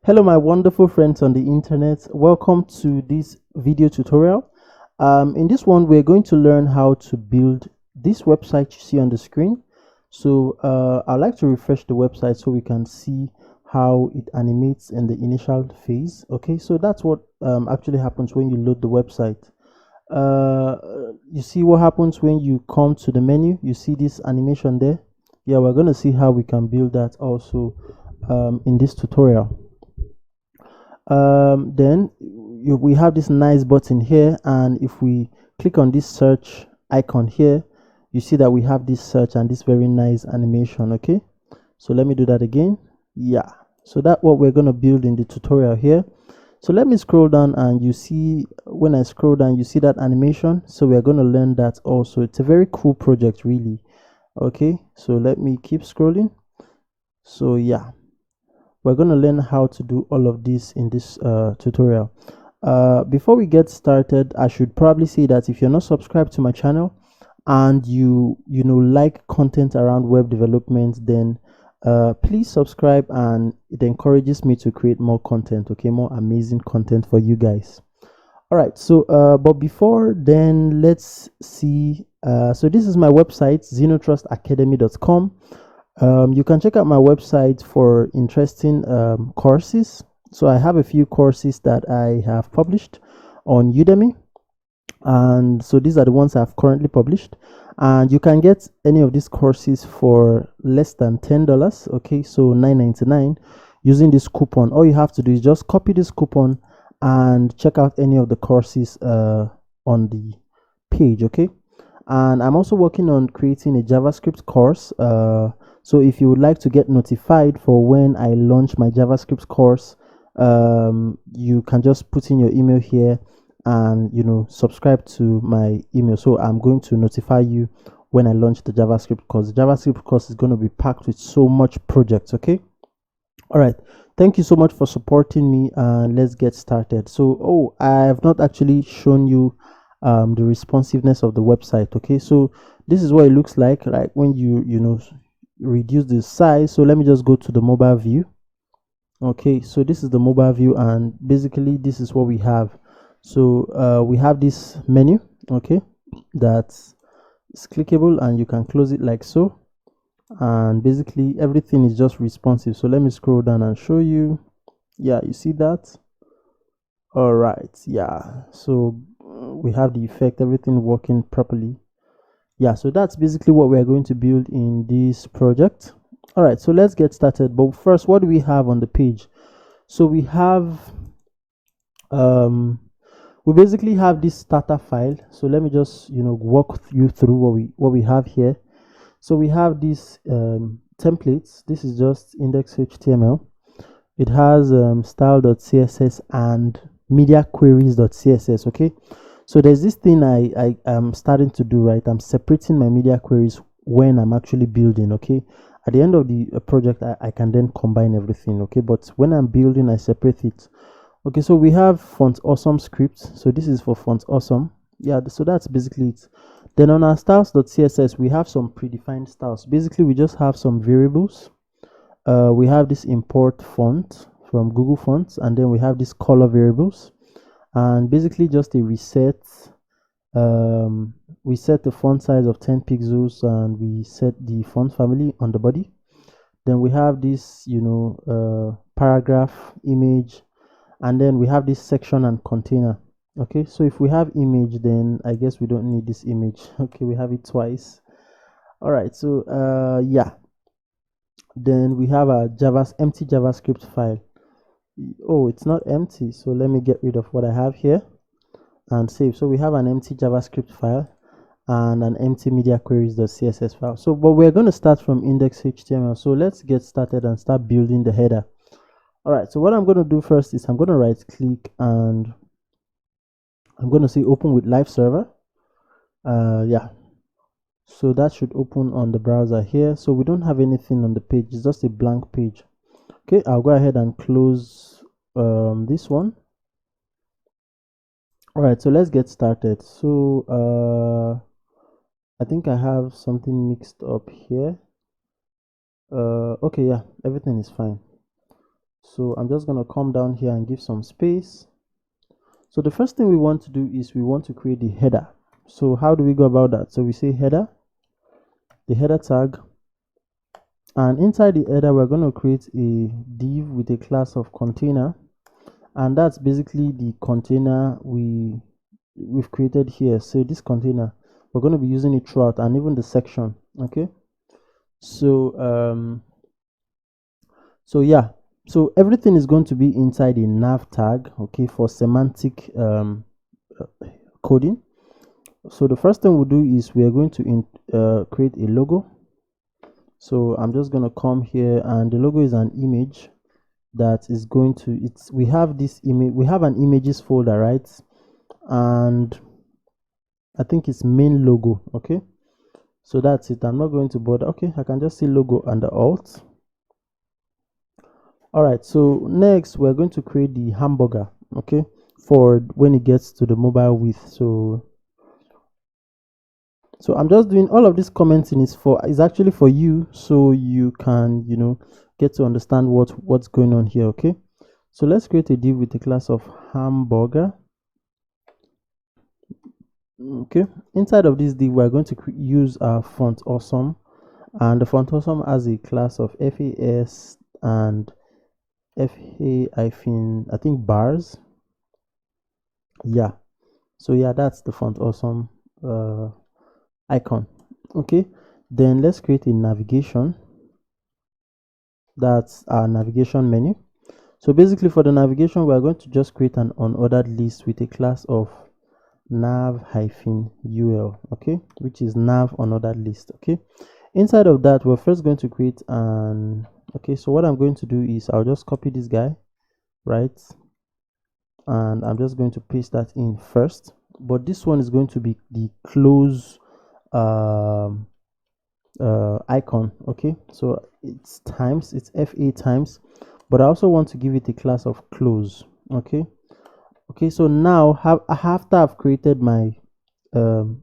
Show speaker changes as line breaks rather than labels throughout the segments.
Hello my wonderful friends on the internet, welcome to this video tutorial. In this one we're going to learn how to build this website you see on the screen. So I'd like to refresh the website so we can see how it animates in the initial phase. Okay, so that's what actually happens when you load the website. You see what happens when you come to the menu. You see this animation there. Yeah, we're going to see how we can build that also in this tutorial. Then we have this nice button here, and if we click on this search icon here, you see that we have this search and this very nice animation. Okay, so let me do that again. Yeah, so that's what we're going to build in the tutorial here. So let me scroll down, and you see when I scroll down you see that animation. So we're going to learn that also. It's a very cool project really. Okay, so let me keep scrolling. So yeah, we're going to learn how to do all of this in this tutorial. Before we get started, I should probably say that if you're not subscribed to my channel and you like content around web development, then please subscribe, and it encourages me to create more content. Okay, more amazing content for you guys. All right, so but before then, let's see. So this is my website, xenotrustacademy.com. You can check out my website for interesting courses. So I have a few courses that I have published on Udemy, and so these are the ones I've currently published, and you can get any of these courses for less than $10. Okay, so $9.99 using this coupon. All you have to do is just copy this coupon and check out any of the courses on the page. Okay, and I'm also working on creating a JavaScript course. So if you would like to get notified for when I launch my JavaScript course, you can just put in your email here and subscribe to my email. So I'm going to notify you when I launch the JavaScript course. The JavaScript course is going to be packed with so much projects. Okay. All right. Thank you so much for supporting me, and let's get started. So, I have not actually shown you the responsiveness of the website. Okay, so this is what it looks like when you reduce the size. So let me just go to the mobile view. Okay, so this is the mobile view, and basically this is what we have. So we have this menu. Okay, that's clickable, and you can close it like so, and basically everything is just responsive. So let me scroll down and show you. Yeah, you see that? All right, yeah, so we have the effect, everything working properly. Yeah, so that's basically what we're going to build in this project. All right, so let's get started. But first, what do we have on the page? So we have we basically have this starter file. So let me just walk you through what we have here. So we have these templates. This is just index.html. It has style.css and media queries.css. Okay, so there's this thing I am starting to do. Right, I'm separating my media queries when I'm actually building. Okay, at the end of the project I can then combine everything. Okay, but when I'm building I separate it. Okay, so we have font awesome script. So this is for font awesome. Yeah, so that's basically it. Then on our styles.css we have some predefined styles. Basically we just have some variables. We have this import font from Google Fonts, and then we have this color variables, and basically just a reset. We set the font size of 10 pixels, and we set the font family on the body. Then we have this paragraph, image, and then we have this section and container. Okay, so if we have image, then I guess we don't need this image. Okay, we have it twice. All right, so yeah, then we have a empty JavaScript file. Oh, it's not empty, so let me get rid of what I have here and save. So we have an empty JavaScript file and an empty media queries.css file. So but we're going to start from index.html. So let's get started and start building the header. All right, so what I'm going to do first is I'm going to right click, and I'm going to say open with live server. Yeah, so that should open on the browser here. So we don't have anything on the page, it's just a blank page. Okay, I'll go ahead and close this one. All right, so let's get started. So I think I have something mixed up here. Okay, yeah, everything is fine. So I'm just going to come down here and give some space. So the first thing we want to do is we want to create the header. So how do we go about that? So we say header, the header tag, and inside the header we're going to create a div with a class of container, and that's basically the container we've created here. So this container, we're going to be using it throughout, and even the section. Okay, so so yeah, so everything is going to be inside a nav tag, okay, for semantic coding. So the first thing we'll do is we are going to create a logo. So I'm just going to come here, and the logo is an image that is going to, we have this image, we have an images folder, right? And I think it's main logo. Okay, so that's it. I'm not going to bother. Okay, I can just see logo under alt. All right, so next we're going to create the hamburger, okay, for when it gets to the mobile width. So I'm just doing all of this commenting is actually for you, so you can, you know, get to understand what's going on here. Okay, so let's create a div with a class of hamburger. Okay, inside of this div we're going to use our font awesome, and the font awesome has a class of FAS and FA hyphen, I think, bars. Yeah, so yeah, that's the font awesome icon. Okay, then let's create a navigation. That's our navigation menu. So basically for the navigation, we're going to just create an unordered list with a class of nav-ul, okay, which is nav unordered list. Okay, inside of that we're first going to create an, okay, so what I'm going to do is I'll just copy this guy, right, and I'm just going to paste that in first, but this one is going to be the close icon. Okay, so it's times, it's FA times, but I also want to give it a class of close. Okay, so now after I've created my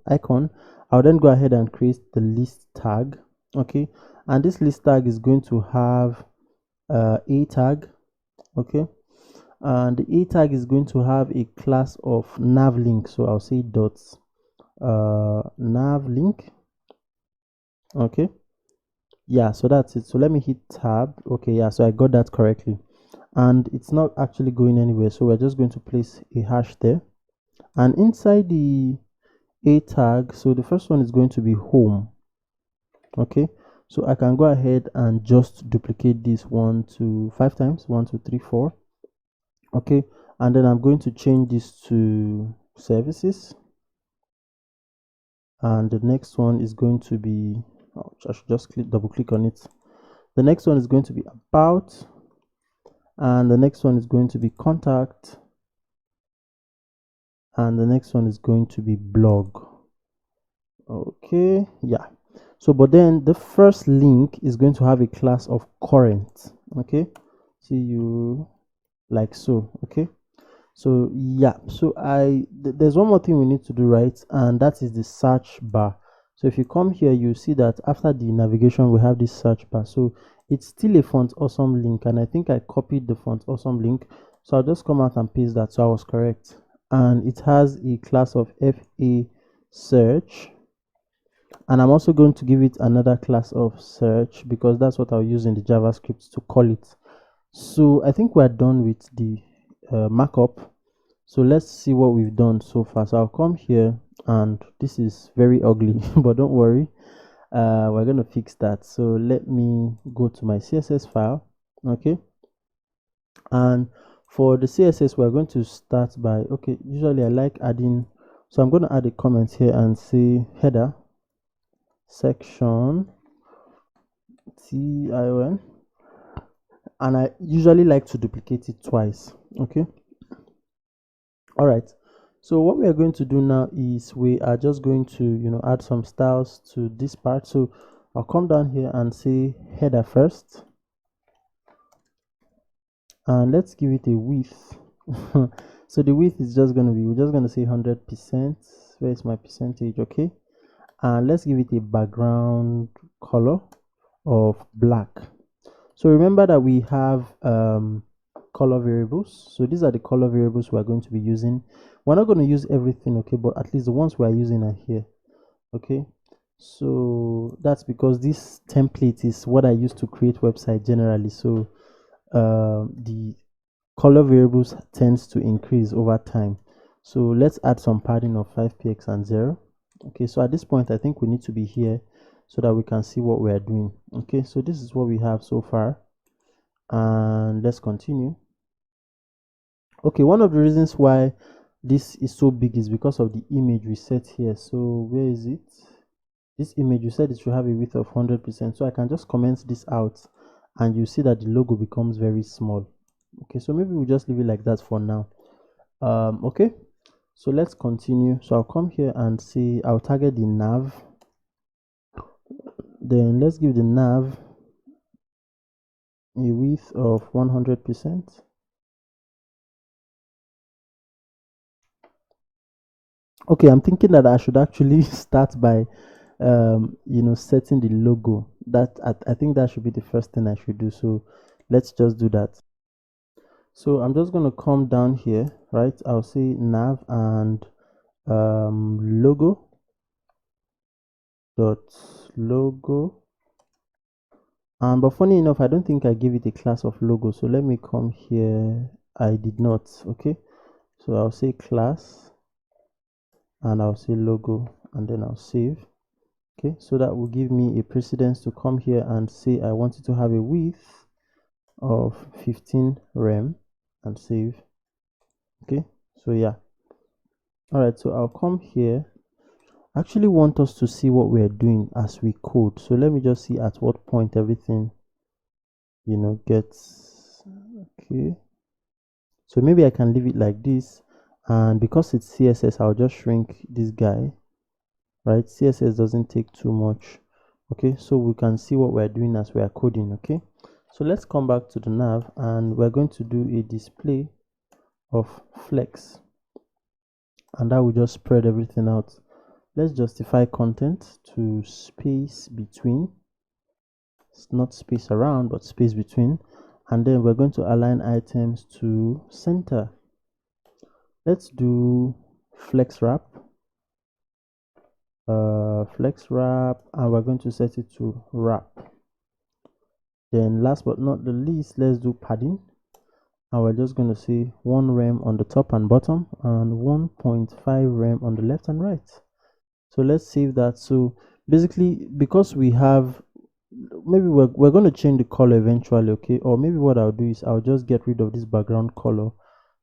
icon, I'll then go ahead and create the list tag. Okay, and this list tag is going to have a tag. Okay, and the a tag is going to have a class of nav link. So I'll say dot nav link. Okay, yeah, so that's it. So let me hit tab. Okay, yeah, so I got that correctly, and it's not actually going anywhere, so we're just going to place a hash there. And inside the a tag, so the first one is going to be home. Okay, so I can go ahead and just duplicate this 1 to 5 times, 1 2 3 4. Okay, and then I'm going to change this to services, and the next one is going to be, oh, I should just double click on it. The next one is going to be about, and the next one is going to be contact, and the next one is going to be blog. Okay, yeah, so but then the first link is going to have a class of current. Okay, see you like so. Okay, so yeah, so there's one more thing we need to do, right, and that is the search bar. So if you come here, you see that after the navigation we have this search bar. So it's still a font awesome link, and I think I copied the font awesome link, so I'll just come out and paste that. So I was correct, and it has a class of FA search, and I'm also going to give it another class of search because that's what I'll use in the JavaScript to call it. So I think we're done with the markup. So let's see what we've done so far. So I'll come here, and this is very ugly but don't worry, we're going to fix that. So let me go to my CSS file. Okay, and for the CSS we're going to start by, okay, usually I like adding, so I'm going to add a comment here and say header section tion, and I usually like to duplicate it twice. Okay, all right, so what we are going to do now is we are just going to, you know, add some styles to this part. So I'll come down here and say header first, and let's give it a width. So the width is just going to be, we're just going to say 100%. Where's my percentage? Okay, and let's give it a background color of black. So remember that we have color variables. So these are the color variables we are going to be using. We're not going to use everything, okay, but at least the ones we are using are here. Okay, so that's because this template is what I use to create website generally. So the color variables tends to increase over time. So let's add some padding of 5px and 0. Okay, so at this point I think we need to be here so that we can see what we are doing. Okay, so this is what we have so far, and let's continue. Okay, one of the reasons why this is so big is because of the image we set here. So where is it? This image, you said it should have a width of 100%, so I can just comment this out and you see that the logo becomes very small. Okay, so maybe we'll just leave it like that for now. Okay, so let's continue. So I'll come here and see, I'll target the nav, then let's give the nav a width of 100%. Okay, I'm thinking that I should actually start by setting the logo. That I think that should be the first thing I should do. So let's just do that. So I'm just going to come down here, right? I'll say nav and logo dot logo. But funny enough, I don't think I gave it a class of logo. So let me come here. I did not. Okay, so I'll say class and I'll say logo, and then I'll save. Okay, so that will give me a precedence to come here and say I want it to have a width of 15 rem and save. Okay, so yeah. All right, so I'll come here. I actually want us to see what we're doing as we code. So let me just see at what point everything gets okay. So maybe I can leave it like this, and because it's CSS, I'll just shrink this guy, right? CSS doesn't take too much. Okay, so we can see what we're doing as we are coding. Okay, so let's come back to the nav and we're going to do a display of flex, and that will just spread everything out. Let's justify content to space between. It's not space around, but space between. And then we're going to align items to center. Let's do flex wrap. Flex wrap, and we're going to set it to wrap. Then last but not the least, let's do padding. And we're just going to say 1 rem on the top and bottom and 1.5 rem on the left and right. So let's save that. So basically, because we have, maybe we're going to change the color eventually, okay? Or maybe what I'll do is I'll just get rid of this background color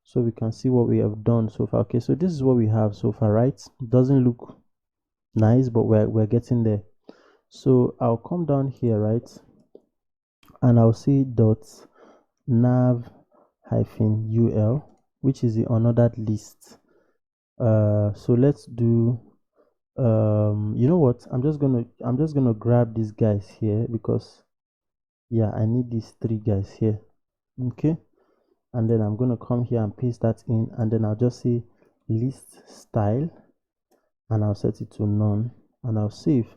so we can see what we have done so far. Okay, so this is what we have so far, right? It doesn't look nice, but we're getting there. So I'll come down here, right? And I'll say dot nav -ul, which is the unordered list. So let's do you know what, I'm just gonna grab these guys here because yeah, I need these 3 guys here. Okay, and then I'm gonna come here and paste that in, and then I'll just say list style and I'll set it to none and I'll save.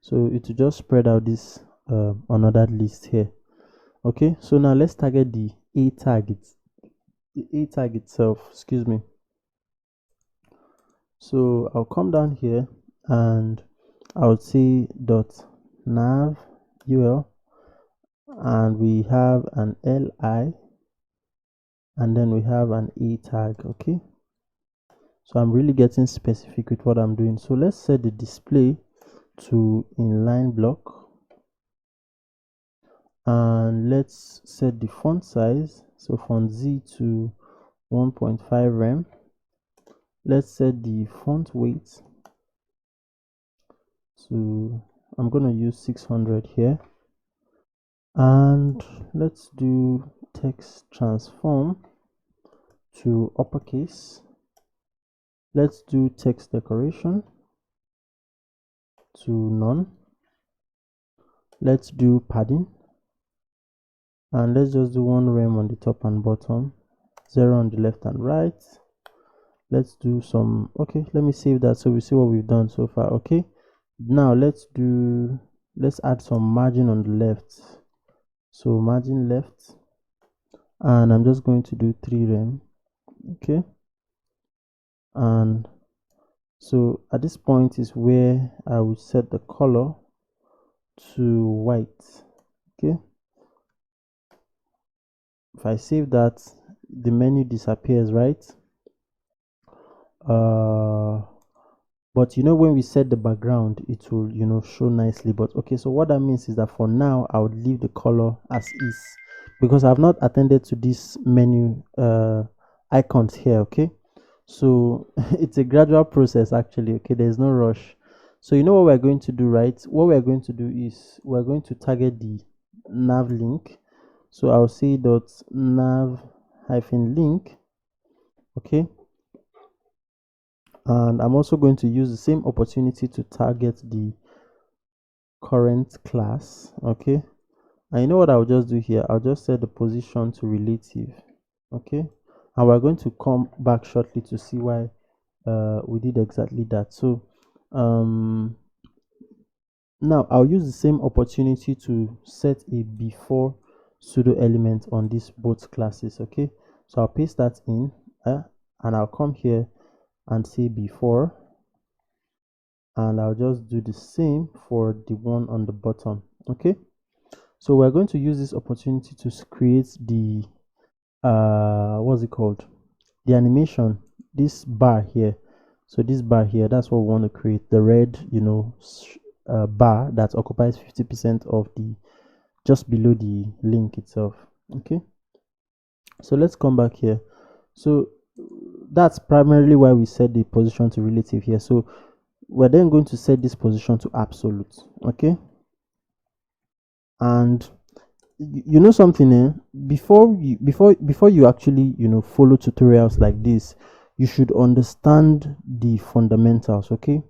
So it will just spread out this unordered list here. Okay, so now let's target the a tag itself, excuse me. So I'll come down here and I'll say dot nav ul, and we have an li, and then we have an a tag. Okay, so I'm really getting specific with what I'm doing. So let's set the display to inline block, and let's set the font size, so font Z to 1.5 rem. Let's set the font weight to, I'm going to use 600 here, and let's do text transform to uppercase. Let's do text decoration to none. Let's do padding, and let's just do 1 rem on the top and bottom, 0 on the left and right. Let's do some, okay, let me save that so we see what we've done so far. Okay, now let's add some margin on the left. So margin left, and I'm just going to do 3 rem. Okay, and so at this point is where I will set the color to white. Okay, if I save that, the menu disappears, right? But you know, when we set the background, it will, you know, show nicely. But okay, so what that means is that for now I would leave the color as is, because I've not attended to this menu icons here. Okay, so it's a gradual process actually. Okay, there's no rush. So you know what we're going to do, right? What we're going to do is we're going to target the nav link. So I'll say dot nav hyphen link. Okay, and I'm also going to use the same opportunity to target the current class. Okay, and you know what I'll just do here? I'll just set the position to relative. Okay, and we're going to come back shortly to see why we did exactly that. So now I'll use the same opportunity to set a before pseudo element on these both classes. Okay, so I'll paste that in and I'll come here and say before, and I'll just do the same for the one on the bottom. Okay, so we're going to use this opportunity to create the what's it called, the animation, this bar here. So this bar here, that's what we want to create, the red, you know, bar that occupies 50% of the, just below the link itself. Okay, so let's come back here. So that's primarily why we set the position to relative here. So we're then going to set this position to absolute. Okay, and you know something, before you actually, you know, follow tutorials like this, you should understand the fundamentals. Okay,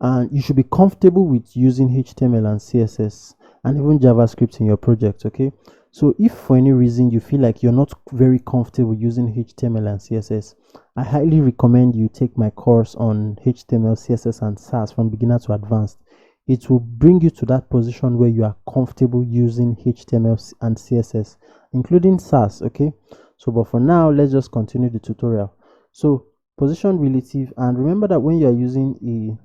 and you should be comfortable with using HTML and CSS and even JavaScript in your project. Okay, so if for any reason you feel like you're not very comfortable using HTML and CSS, I highly recommend you take my course on HTML, CSS and SAS from beginner to advanced. It will bring you to that position where you are comfortable using HTML and CSS, including SAS. Okay, so but for now, let's just continue the tutorial. So position relative, and remember that when you are using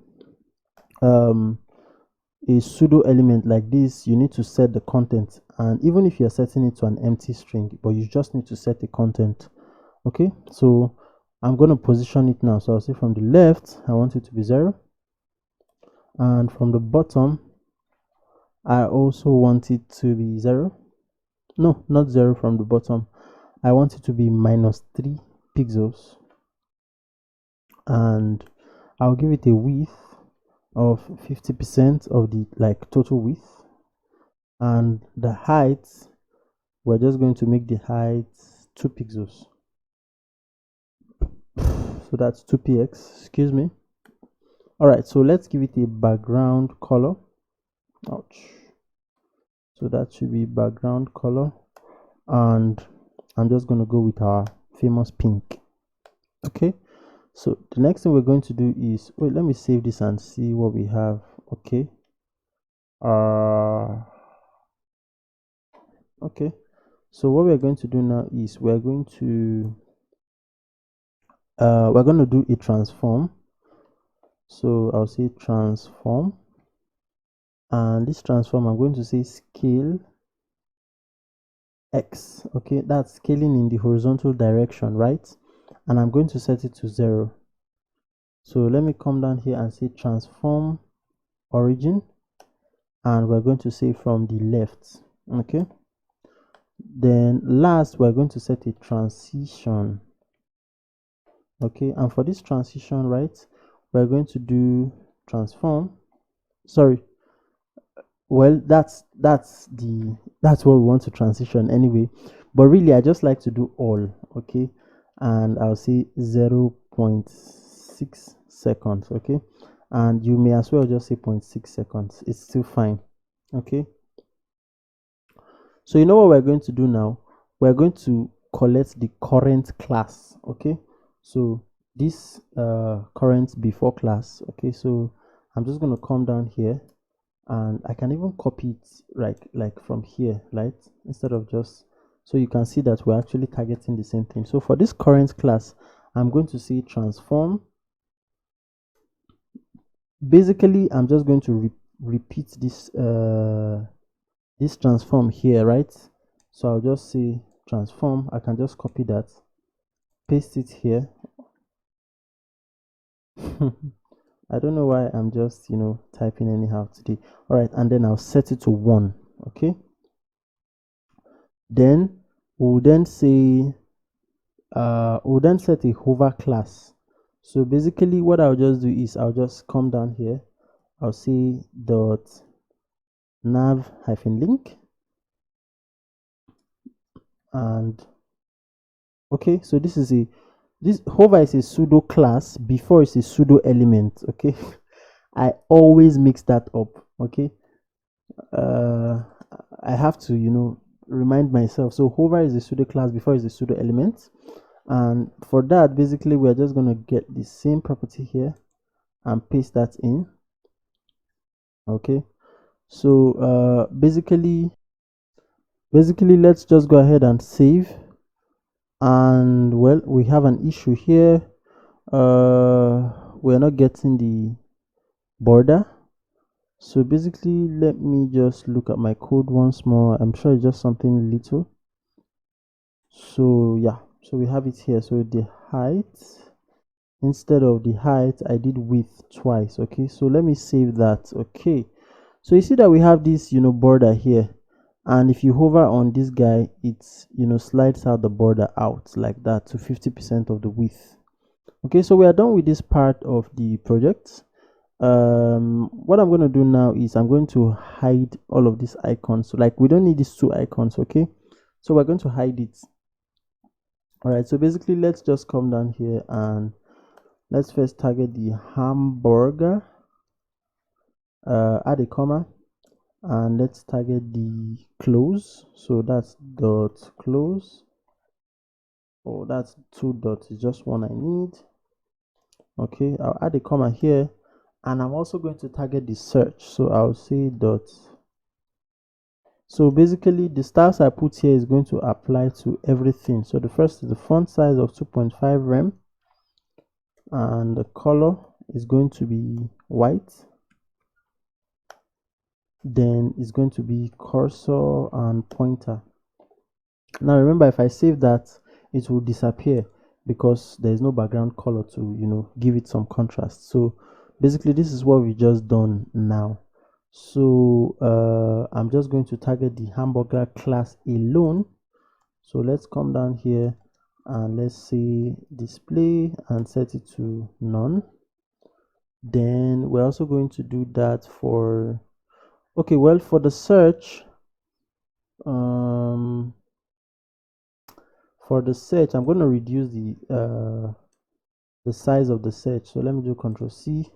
a pseudo element like this, you need to set the content, and even if you're setting it to an empty string, but you just need to set the content. Okay, so I'm going to position it now. So I'll say from the left I want it to be 0, and from the bottom I also want it to be 0. No, not 0 from the bottom. I want it to be -3 pixels, and I'll give it a width of 50% of the total width, and the height, we're just going to make the height 2 pixels. So that's 2px, excuse me. All right, so let's give it a background color. Ouch. So that should be background color, and I'm just going to go with our famous pink. Okay, so the next thing we're going to do is, wait, let me save this and see what we have. Okay, okay, so what we're going to do now is we're going to do a transform. So I'll say transform, and this transform, I'm going to say scale X. Okay, that's scaling in the horizontal direction, right? And I'm going to set it to 0. So let me come down here and say transform origin, and we're going to say from the left. Okay, then last we're going to set a transition. Okay, and for this transition, right, we're going to do transform, sorry, well, that's what we want to transition anyway, but really I just like to do all. Okay, and I'll say 0.6 seconds. Okay, and you may as well just say 0.6 seconds, it's still fine. Okay, so you know what we're going to do now? We're going to collect the current class. Okay, so this current before class. Okay, so I'm just going to come down here, and I can even copy it like from here, right, instead of just So you can see that we're actually targeting the same thing. So for this current class, I'm going to say transform. Basically, I'm just going to repeat this this transform here, right? So I'll just say transform. I can just copy that, paste it here. I don't know why I'm just, typing anyhow today. All right, and then I'll set it to 1. Okay, then we'll then say we'll then set a hover class. So basically what I'll just do is I'll just come down here, I'll say dot nav hyphen link, and okay, so this hover is a pseudo class before it's a pseudo element. Okay, I always mix that up. Okay, I have to remind myself. So hover is a pseudo class before it's a pseudo element, and for that basically we're just going to get the same property here and paste that in. Okay, so basically let's just go ahead and save. And well, we have an issue here. We're not getting the border. So basically let me just look at my code once more. I'm sure it's just something little. So yeah, so we have it here. So the height, instead of the height, I did width twice. Okay, so let me save that. Okay, so you see that we have this border here, and if you hover on this guy, it's slides out the border out like that to 50% of the width. Okay, so we are done with this part of the project. What I'm going to do now is I'm going to hide all of these icons. So like we don't need these 2 icons. Okay, so we're going to hide it. All right, so basically let's just come down here and let's first target the hamburger, add a comma, and let's target the close. So that's dot close. Oh, that's 2 dots, it's just 1 I need. Okay, I'll add a comma here, and I'm also going to target the search. So I'll say dot. So basically the styles I put here is going to apply to everything. So the first is the font size of 2.5 rem, and the color is going to be white. Then it's going to be cursor and pointer. Now remember, if I save that, it will disappear because there is no background color to give it some contrast. So basically this is what we just done now. So I'm just going to target the hamburger class alone. So let's come down here and let's say display and set it to none. Then we're also going to do that for for the search. For the search, I'm going to reduce the size of the search. So let me do Ctrl+C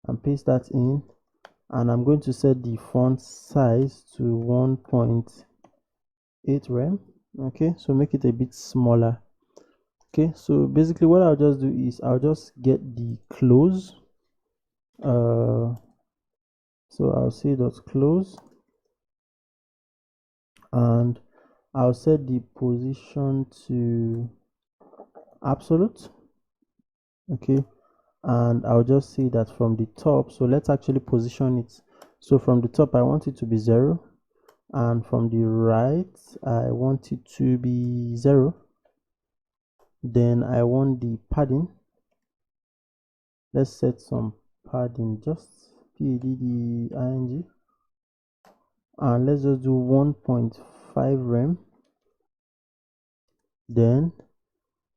and paste that in, and I'm going to set the font size to 1.8 rem. Okay, so make it a bit smaller. Okay, so basically what I'll just do is I'll just get the close. So I'll say dot close, and I'll set the position to absolute. Okay, and I'll just say that from the top. So let's actually position it. So from the top I want it to be 0, and from the right I want it to be 0. Then I want the padding. Let's set some padding, just padding, and let's just do 1.5 rem. Then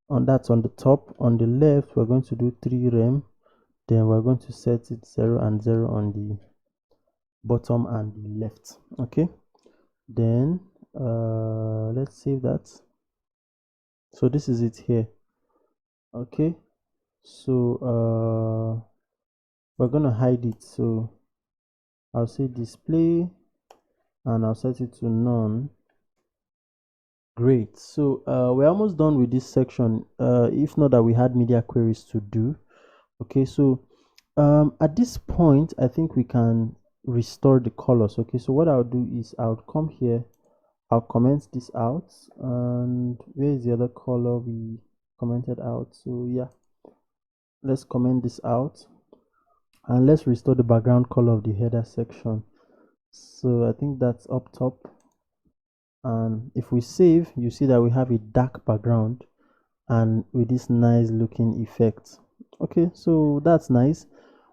on the top. On the left we're going to do 3 rem. Then we're going to set it 0 and 0 on the bottom and the left. Okay, then let's save that. So this is it here. Okay, so we're gonna hide it. So I'll say display and I'll set it to none. Great. So we're almost done with this section, if not that we had media queries to do. Okay, so at this point I think we can restore the colors. Okay, so what I'll do is I'll come here, I'll comment this out. And where is the other color we commented out? So yeah, let's comment this out, and let's restore the background color of the header section. So I think that's up top, and if we save, you see that we have a dark background and with this nice looking effect. Okay, so that's nice.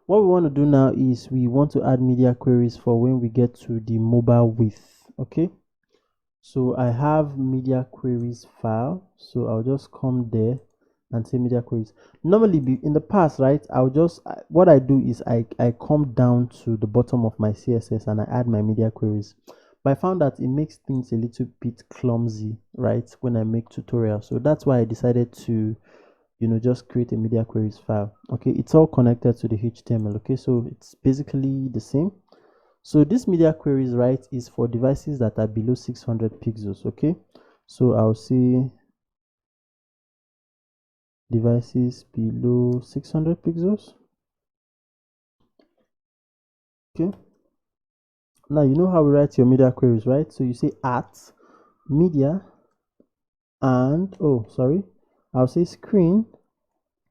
What we want to do now is we want to add media queries for when we get to the mobile width. Okay, so I have media queries file, so I'll just come there and say media queries. Normally in the past, right, I'll just what I do is I come down to the bottom of my CSS and I add my media queries, but I found that it makes things a little bit clumsy, right, when I make tutorials. So that's why I decided to, you know, just create a media queries file. Okay, it's all connected to the HTML. Okay, so it's basically the same. So this media queries, right, is for devices that are below 600 pixels. Okay, so I'll say devices below 600 pixels. Okay, now you know how we write your media queries, right? So you say at media and I'll say screen,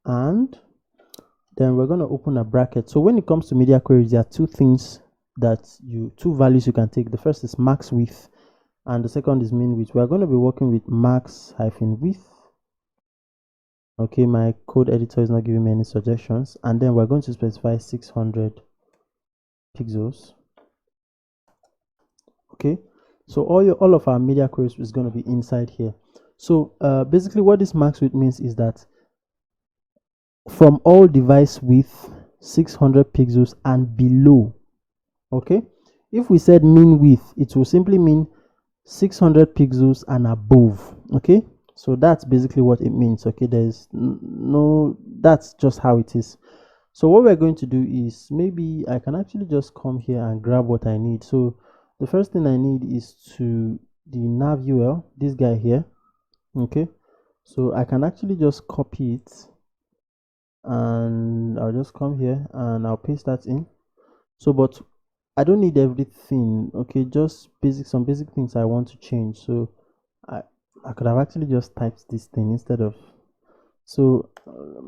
and then we're going to open a bracket. So when it comes to media queries, there are two values you can take. The first is max width and the second is min width. We're going to be working with max hyphen width. Okay, my code editor is not giving me any suggestions, and then we're going to specify 600 pixels. Okay, so all of our media queries is going to be inside here. So basically what this max width means is that from all device width 600 pixels and below. Okay, if we said min width, it will simply mean 600 pixels and above. Okay, so that's basically what it means. Okay, there's no, that's just how it is. So what we're going to do is, maybe I can actually just come here and grab what I need. So the first thing I need is to the nav UL, this guy here. Okay, so I can actually just copy it and I'll just come here and I'll paste that in. So but I don't need everything. Okay, just some basic things I want to change. So I could have actually just typed this thing instead of, so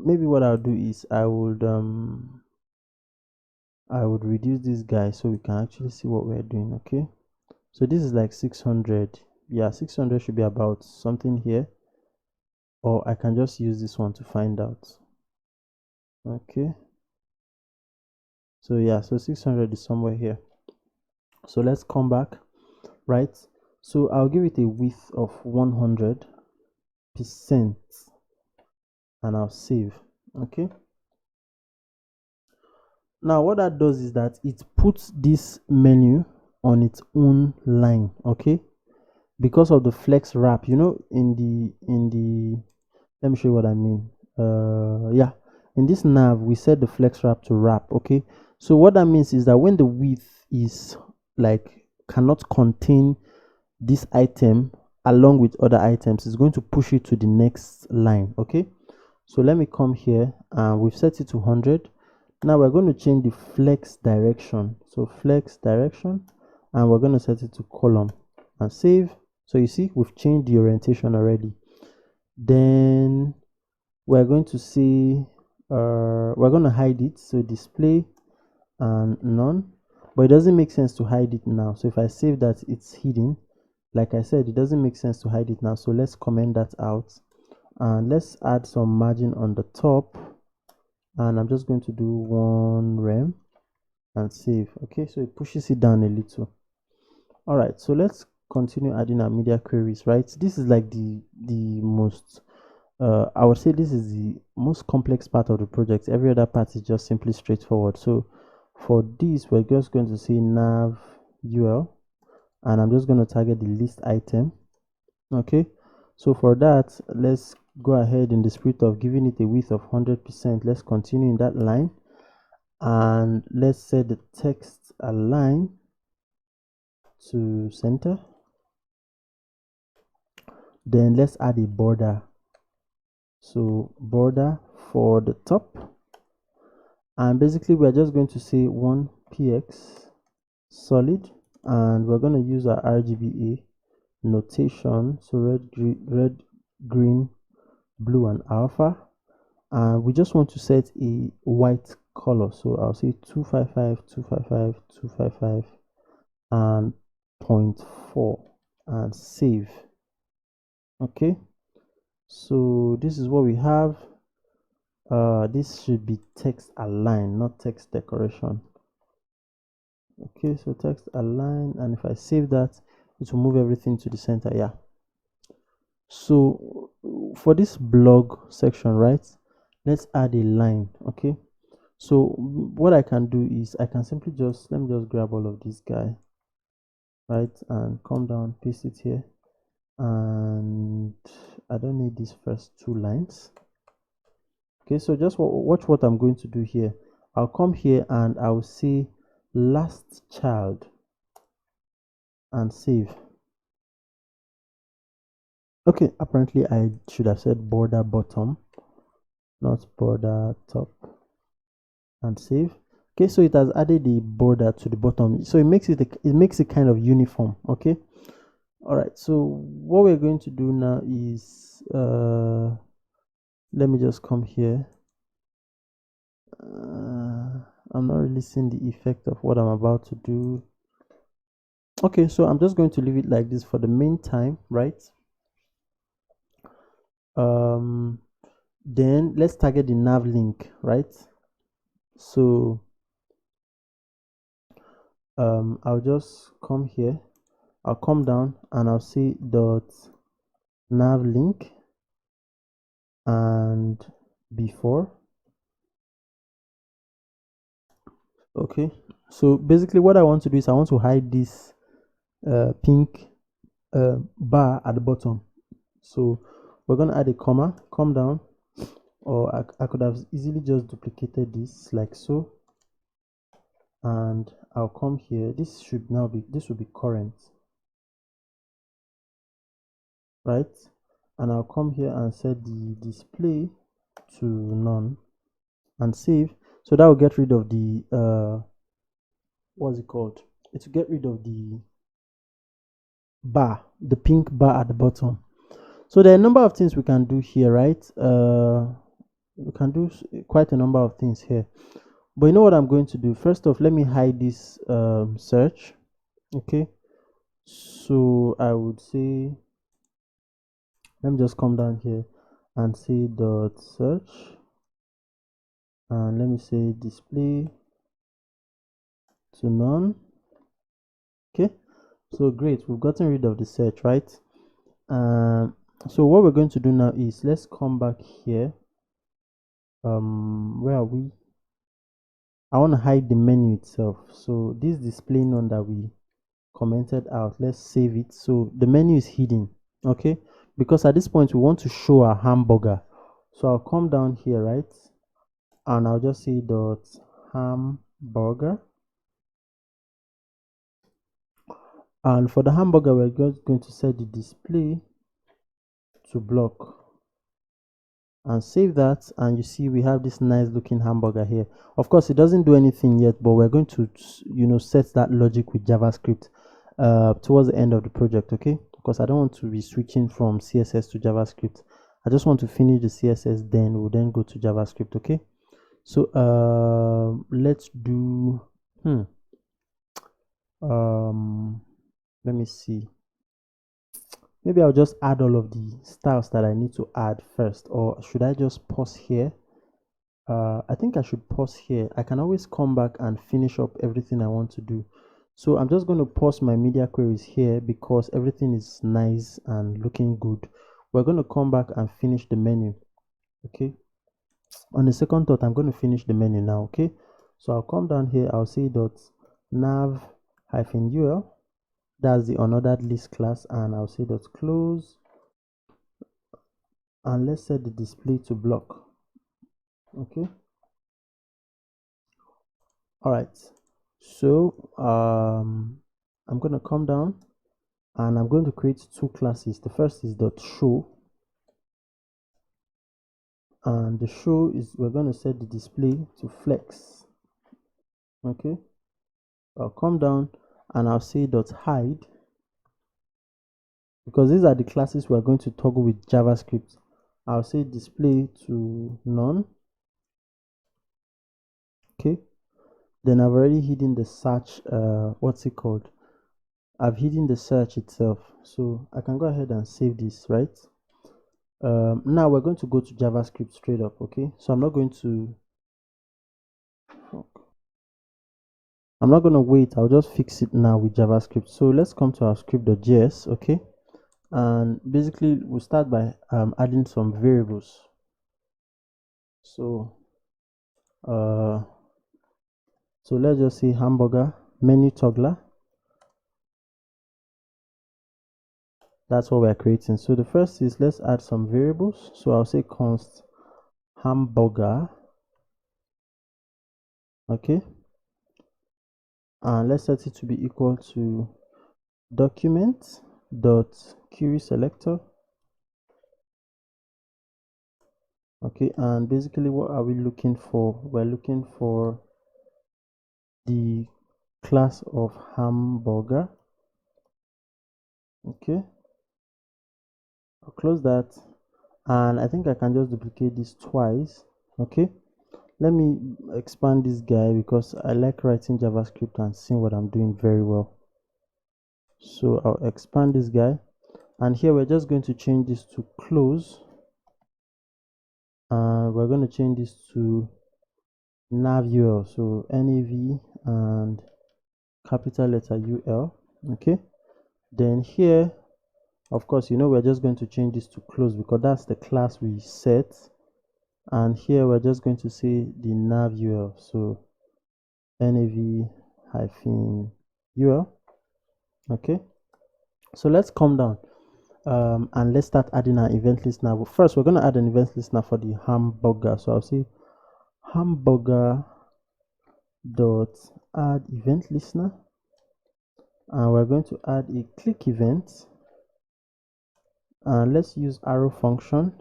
maybe what I'll do is I would reduce this guy so we can actually see what we're doing. Okay, so this is like 600. Yeah, 600 should be about something here, or I can just use this one to find out. Okay, so yeah, so 600 is somewhere here. So let's come back, right? So I'll give it a width of 100% and I'll save. Okay, now what that does is that it puts this menu on its own line. Okay, because of the flex wrap, you know, in the let me show you what I mean. Yeah, in this nav we set the flex wrap to wrap. Okay, so what that means is that when the width is like cannot contain this item along with other items, it's going to push it to the next line. Okay, so let me come here and we've set it to 100. Now we're going to change the flex direction. So flex direction, and we're going to set it to column and save. So you see we've changed the orientation already. Then we're going to see we're going to hide it, so display and none, but it doesn't make sense to hide it now. So if I save that, it's hidden. Like I said, it doesn't make sense to hide it now, so let's comment that out and let's add some margin on the top, and I'm just going to do 1 rem and save. Okay, so it pushes it down a little. All right, so let's continue adding our media queries. Right, this is like the most I would say this is the most complex part of the project. Every other part is just simply straightforward. So for this, we're just going to say nav UL, and I'm just going to target the list item. Okay, so for that, let's go ahead in the spirit of giving it a width of 100%. Let's continue in that line, and let's set the text align to center. Then let's add a border. So border for the top, and basically we're just going to say 1px solid, and we're going to use our RGBA notation, so red, green, blue, and alpha. And we just want to set a white color, so I'll say 255, 255, 255, and 0.4, and save. Okay, so this is what we have. This should be text align, not text decoration. Okay, so text align, and if I save that, it will move everything to the center. Yeah, so for this blog section, right, let's add a line. Okay, so what I can do is I can simply just, let me just grab all of this guy, right, and come down, paste it here, and I don't need these first two lines. Okay, so just watch what I'm going to do here. I'll come here and I'll say last child and save. Okay, apparently I should have said border bottom, not border top, and save. Okay, so it has added the border to the bottom, so it makes it kind of uniform. Okay, all right, so what we're going to do now is let me just come here. I'm not really seeing the effect of what I'm about to do. Okay, so I'm just going to leave it like this for the meantime, right? Then let's target the nav link, right? So I'll just come here, I'll come down, and I'll say dot nav link and before. Okay, so basically what I want to do is I want to hide this pink bar at the bottom. So we're going to add a comma, come down, or I could have easily just duplicated this like so, and I'll come here. This will be current, right? And I'll come here and set the display to none and save. So that will get rid of the what's it called? It will get rid of the bar, the pink bar at the bottom. So there are a number of things we can do here, right? We can do quite a number of things here. But you know what I'm going to do? First off, let me hide this search. Okay, so I would say, let me just come down here and say dot search, and let me say display to none. Okay, so great, we've gotten rid of the search, right? So what we're going to do now is let's come back here. Where are we? I want to hide the menu itself. So this display none that we commented out, let's save it. So the menu is hidden, okay, because at this point we want to show a hamburger. So I'll come down here, right, and I'll just say dot hamburger, and for the hamburger we're just going to set the display to block and save that, and you see we have this nice looking hamburger here. Of course it doesn't do anything yet, but we're going to set that logic with JavaScript towards the end of the project, okay, because I don't want to be switching from CSS to JavaScript. I just want to finish the CSS, then we'll then go to JavaScript. Okay, so let's do let me see, maybe I'll just add all of the styles that I need to add first, or should I just pause here? I think I should pause here. I can always come back and finish up everything I want to do. So I'm just going to pause my media queries here because everything is nice and looking good. We're going to come back and finish the menu. Okay, on the second thought, I'm going to finish the menu now. Okay, so I'll come down here, I'll say dot nav -ul, that's the unordered list class, and I'll say dot close, and let's set the display to block. Okay, all right, so I'm going to come down and I'm going to create two classes. The first is dot show, and the show is, we're going to set the display to flex. Okay, I'll come down and I'll say dot hide, because these are the classes we are going to toggle with JavaScript. I'll say display to none. Okay, then I've already hidden the search, what's it called? I've hidden the search itself, so I can go ahead and save this, right? Now we're going to go to JavaScript straight up. Okay, so I'm not going to wait. I'll just fix it now with JavaScript. So let's come to our script.js. Okay, and basically we'll start by adding some variables. So let's just say hamburger menu toggler. That's what we're creating. So the first is, let's add some variables. So I'll say const hamburger. Okay, and let's set it to be equal to document dot query selector. Okay, and basically what are we looking for? We're looking for the class of hamburger. Okay, I'll close that, and I think I can just duplicate this twice. Okay, let me expand this guy because I like writing JavaScript and seeing what I'm doing very well. So I'll expand this guy, and here we're just going to change this to close, and we're going to change this to nav.ul. So nav and capital letter ul. Okay, then here, of course, we're just going to change this to close because that's the class we set, and here we're just going to say the nav.ul. So nav hyphen ul. Okay, so let's come down and let's start adding our event listener. But first, we're going to add an event listener for the hamburger. So I'll say hamburger dot add event listener, and we're going to add a click event, and let's use arrow function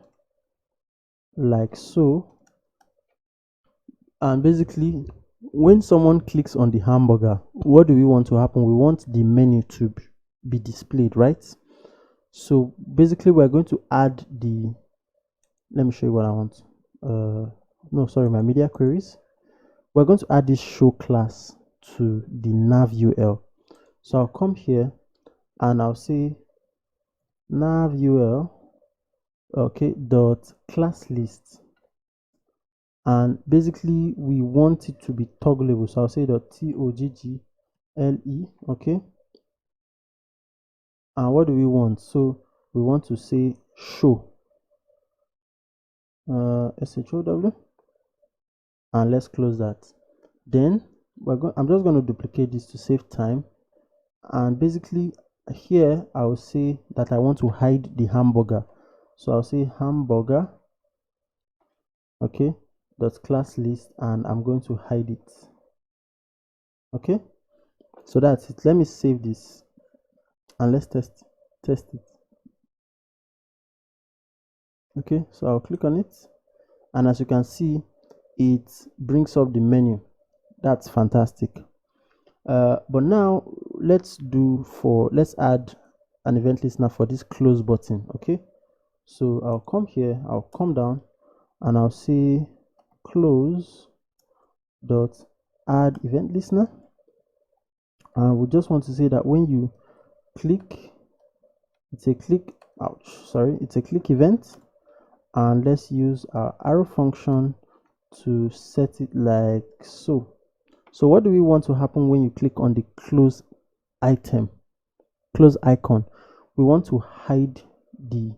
like so. And basically, when someone clicks on the hamburger, what do we want to happen? We want the menu to be displayed, right? So basically, we're going to add the, let me show you what I want. No, sorry, my media queries. We're going to add this show class to the nav.ul. So I'll come here and I'll say nav.ul, okay, dot class list, and basically we want it to be toggleable. So I'll say dot toggle, okay, and what do we want? So we want to say show, show, and let's close that. Then I'm just going to duplicate this to save time, and basically here I'll say that I want to hide the hamburger. So I'll say hamburger, okay, dot class list, and I'm going to hide it. Okay, so that's it. Let me save this and let's test it. Okay, so I'll click on it, and as you can see, it brings up the menu. That's fantastic. But now let's add an event listener for this close button. Okay, so I'll come here, I'll come down, and I'll say close dot add event listener, and we just want to say that when you click, it's a click event, and let's use our arrow function to set it like so. So what do we want to happen when you click on the close icon? We want to hide the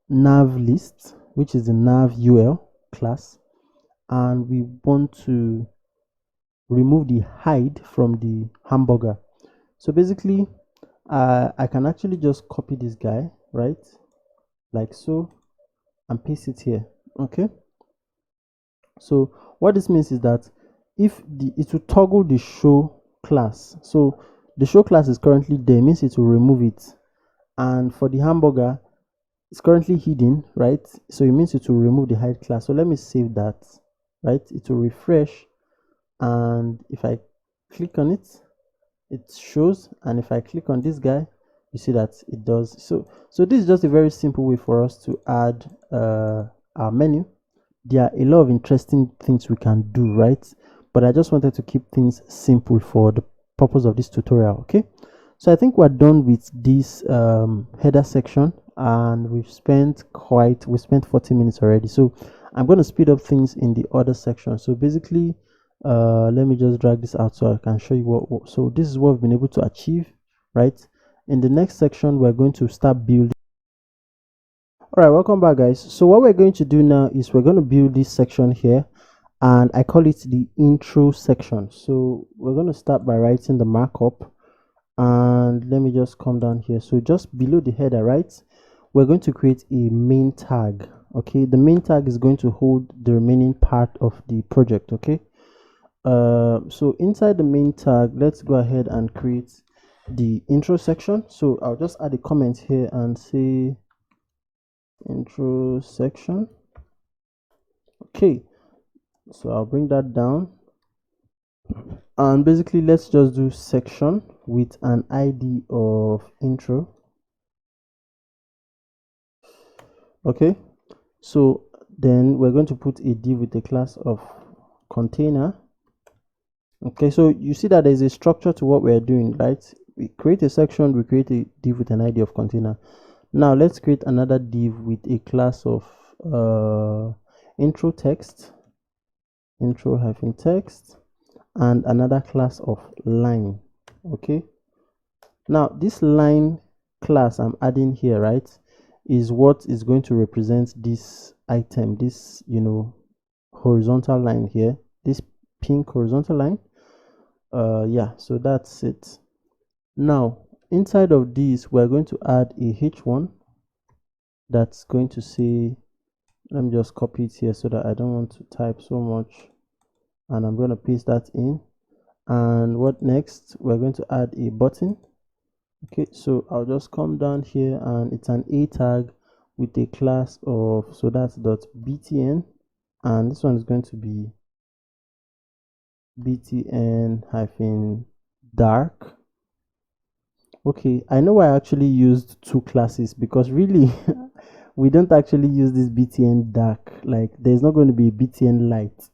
nav list, which is the nav.ul class, and we want to remove the hide from the hamburger. So basically, I can actually just copy this guy, right, like so, and paste it here. Okay, so what this means is that if it will toggle the show class. So the show class is currently there, means it will remove it, and for the hamburger it's currently hidden, right? So it means it will remove the hide class. So let me save that, right? It will refresh, and if I click on it, it shows, and if I click on this guy, you see that it does. So this is just a very simple way for us to add our menu. There are a lot of interesting things we can do, right? But I just wanted to keep things simple for the purpose of this tutorial. Okay, so I think we're done with this header section, and we spent 40 minutes already. So I'm going to speed up things in the other section. So basically, let me just drag this out so I can show you what. So this is what we've been able to achieve, right? In the next section, we're going to start building. All right, welcome back, guys. So what we're going to do now is we're going to build this section here, and I call it the intro section. So we're going to start by writing the markup, and let me just come down here. So just below the header, right, we're going to create a main tag. Okay, the main tag is going to hold the remaining part of the project. Okay, so inside the main tag, let's go ahead and create the intro section. So I'll just add a comment here and say intro section. Okay, so I'll bring that down, and basically let's just do section with an ID of intro. Okay, so then we're going to put a div with a class of container. Okay, so you see that there's a structure to what we're doing, right? We create a section, we create a div with an ID of container. Now let's create another div with a class of intro text, intro hyphen text, and another class of line. Okay, now this line class I'm adding here, right, is what is going to represent this item, this, you know, horizontal line here, this pink horizontal line. Yeah, so that's it. Now inside of this, we're going to add a h1 that's going to say, let me just copy it here so that I don't want to type so much, and I'm going to paste that in. And what next? We're going to add a button. Okay, so I'll just come down here, and it's an a tag with a class of, so that's .btn, and this one is going to be btn hyphen dark. Okay, I know I actually used two classes because really we don't actually use this btn dark. Like, there's not going to be btn light.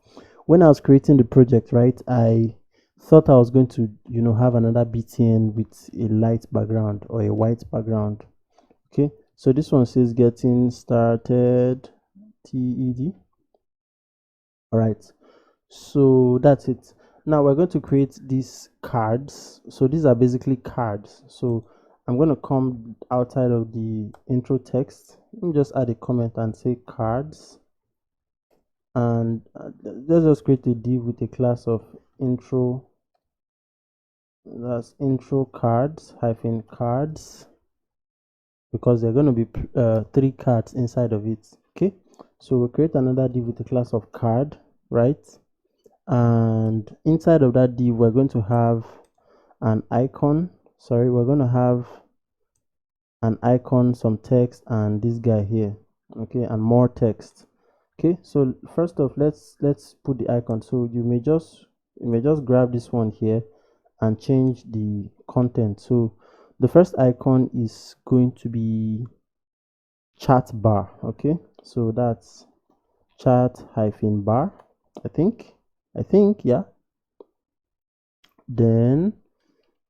When I was creating the project, right, I thought I was going to, you know, have another btn with a light background or a white background. Okay, so this one says getting started TED. All right, so that's it. Now we're going to create these cards. So these are basically cards. So I'm going to come outside of the intro text. Let me just add a comment and say cards, and let's just create a div with a class of intro, that's intro cards hyphen cards, because there are going to be 3 cards inside of it. Okay, so we'll create another div with a class of card, right? And inside of that div, we're going to have an icon. Sorry, we're going to have an icon, some text, and this guy here. Okay, and more text. Okay, so first off, let's put the icon. So you may just grab this one here and change the content. So the first icon is going to be chat bar. Okay, so that's chat hyphen bar, I think, yeah. Then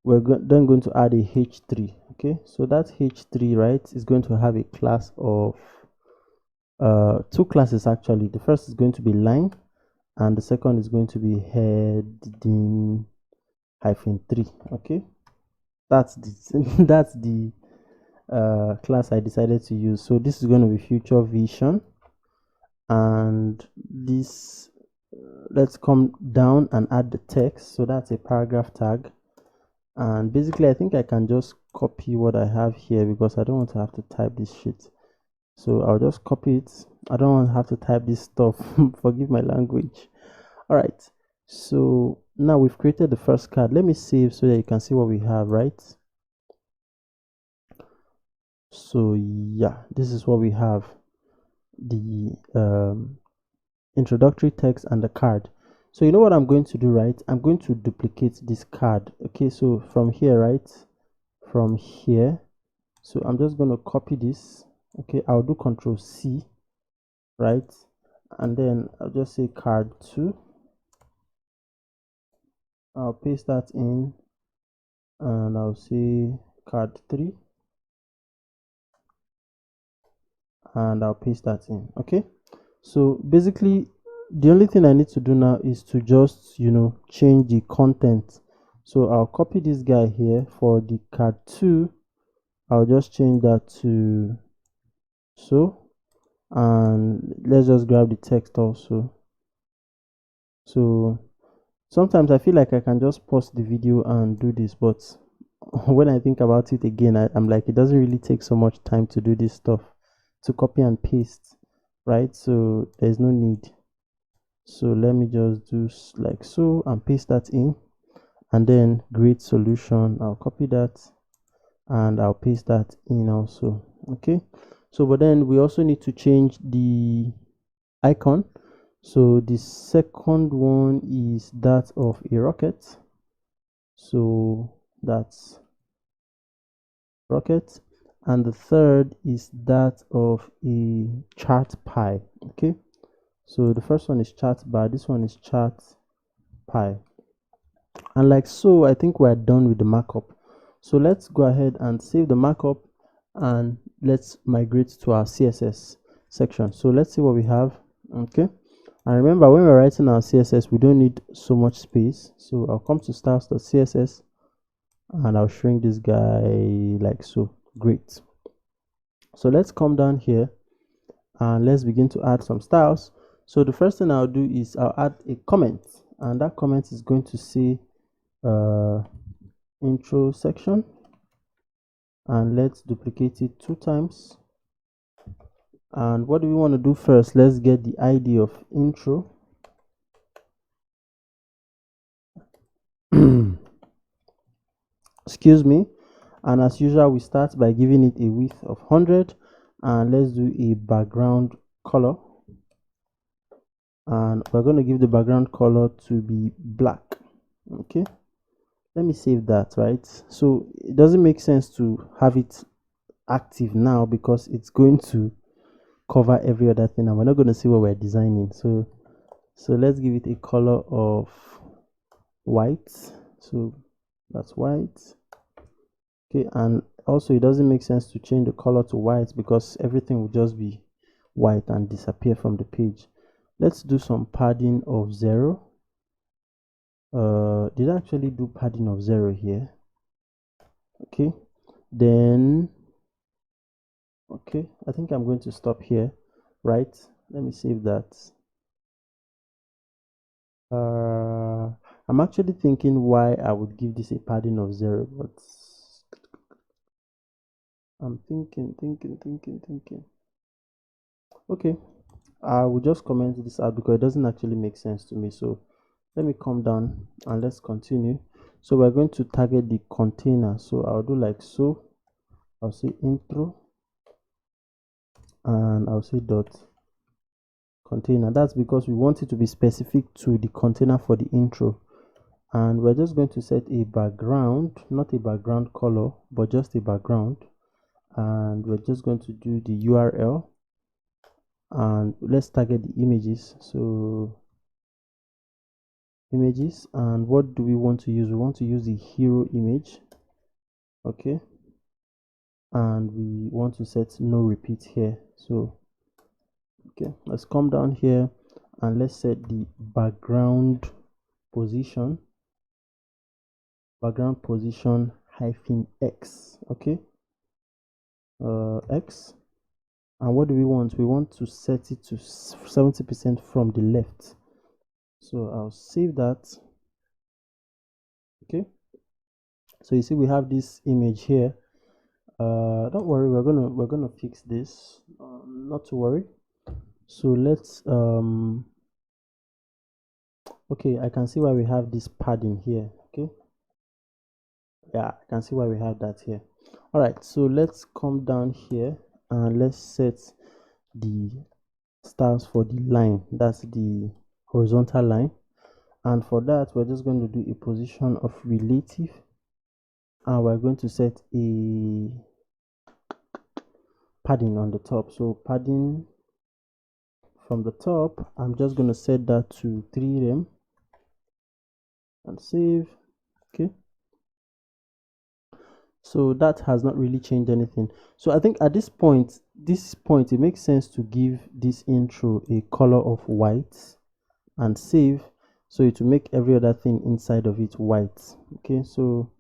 we're then going to add a h3. Okay, so that h3, right, is going to have a class of 2 classes actually. The first is going to be line, and the second is going to be heading hyphen 3. Okay, that's the that's the class I decided to use. So this is going to be future vision, and this let's come down and add the text. So that's a paragraph tag, and basically I think I can just copy what I have here because I don't want to have to type this shit. So I'll just copy it. I don't want to have to type this stuff. Forgive my language. All right, so now we've created the first card. Let me save so that you can see what we have, right? So yeah, this is what we have: the introductory text and the card. So you know what I'm going to do, right? I'm going to duplicate this card. Okay, so from here, right, from here, So I'm just going to copy this. Okay, I'll do Control C, right? And then I'll just say card 2. I'll paste that in, and I'll say card 3, and I'll paste that in. Okay, so basically the only thing I need to do now is to just change the content. So I'll copy this guy here for the card 2. I'll just change that to so, and let's just grab the text also. So sometimes I feel like I can just pause the video and do this, but when I think about it again, I'm like, it doesn't really take so much time to do this stuff, to copy and paste, right? So there's no need. So let me just do like so and paste that in, and then great solution. I'll copy that and I'll paste that in also. Okay, so but then we also need to change the icon. So the second one is that of a rocket. So that's rocket, and the third is that of a chart pie. Okay, so the first one is chart bar, this one is chart pie, and like so I think we're done with the markup. So let's go ahead and save the markup, and let's migrate to our CSS section. So let's see what we have. Okay, and remember, when we're writing our CSS, we don't need so much space. So I'll come to styles.css and I'll shrink this guy like so. Great. So let's come down here and let's begin to add some styles. So the first thing I'll do is I'll add a comment, and that comment is going to say intro section, and let's duplicate it 2 times. And what do we want to do first? Let's get the ID of intro. Excuse me. And as usual, we start by giving it a width of 100, and let's do a background color, and we're going to give the background color to be black. Okay, let me save that. Right, so it doesn't make sense to have it active now because it's going to cover every other thing and we're not going to see what we're designing. So let's give it a color of white. So that's white. Okay, and also it doesn't make sense to change the color to white because everything will just be white and disappear from the page. Let's do some padding of 0. Did I actually do padding of 0 here? Okay, then okay, I think I'm going to stop here. Right, let me save that. I'm actually thinking why I would give this a padding of 0, but I'm thinking. Okay, I will just comment this out because it doesn't actually make sense to me. So let me come down and let's continue. So we're going to target the container. So I'll do like so. I'll say intro, and I'll say dot container. That's because we want it to be specific to the container for the intro. And we're just going to set a background, not a background color, but just a background. And we're just going to do the URL, and let's target the images. So images, and what do we want to use? We want to use the hero image. Okay, and we want to set no repeat here. So okay, let's come down here and let's set the background position -x. Okay, x. And what do we want? We want to set it to 70% from the left. So I'll save that. Okay, so you see we have this image here. Don't worry, we're gonna fix this. Not to worry. So let's okay, I can see why we have this padding here. Okay, yeah, I can see why we have that here. All right, so let's come down here and let's set the styles for the line. That's the horizontal line, and for that we're just going to do a position of relative, and we're going to set a padding on the top. So padding from the top, I'm just going to set that to 3 rem and save. Okay, so that has not really changed anything. So I think at this point it makes sense to give this intro a color of white and save, so it will make every other thing inside of it white. Okay, so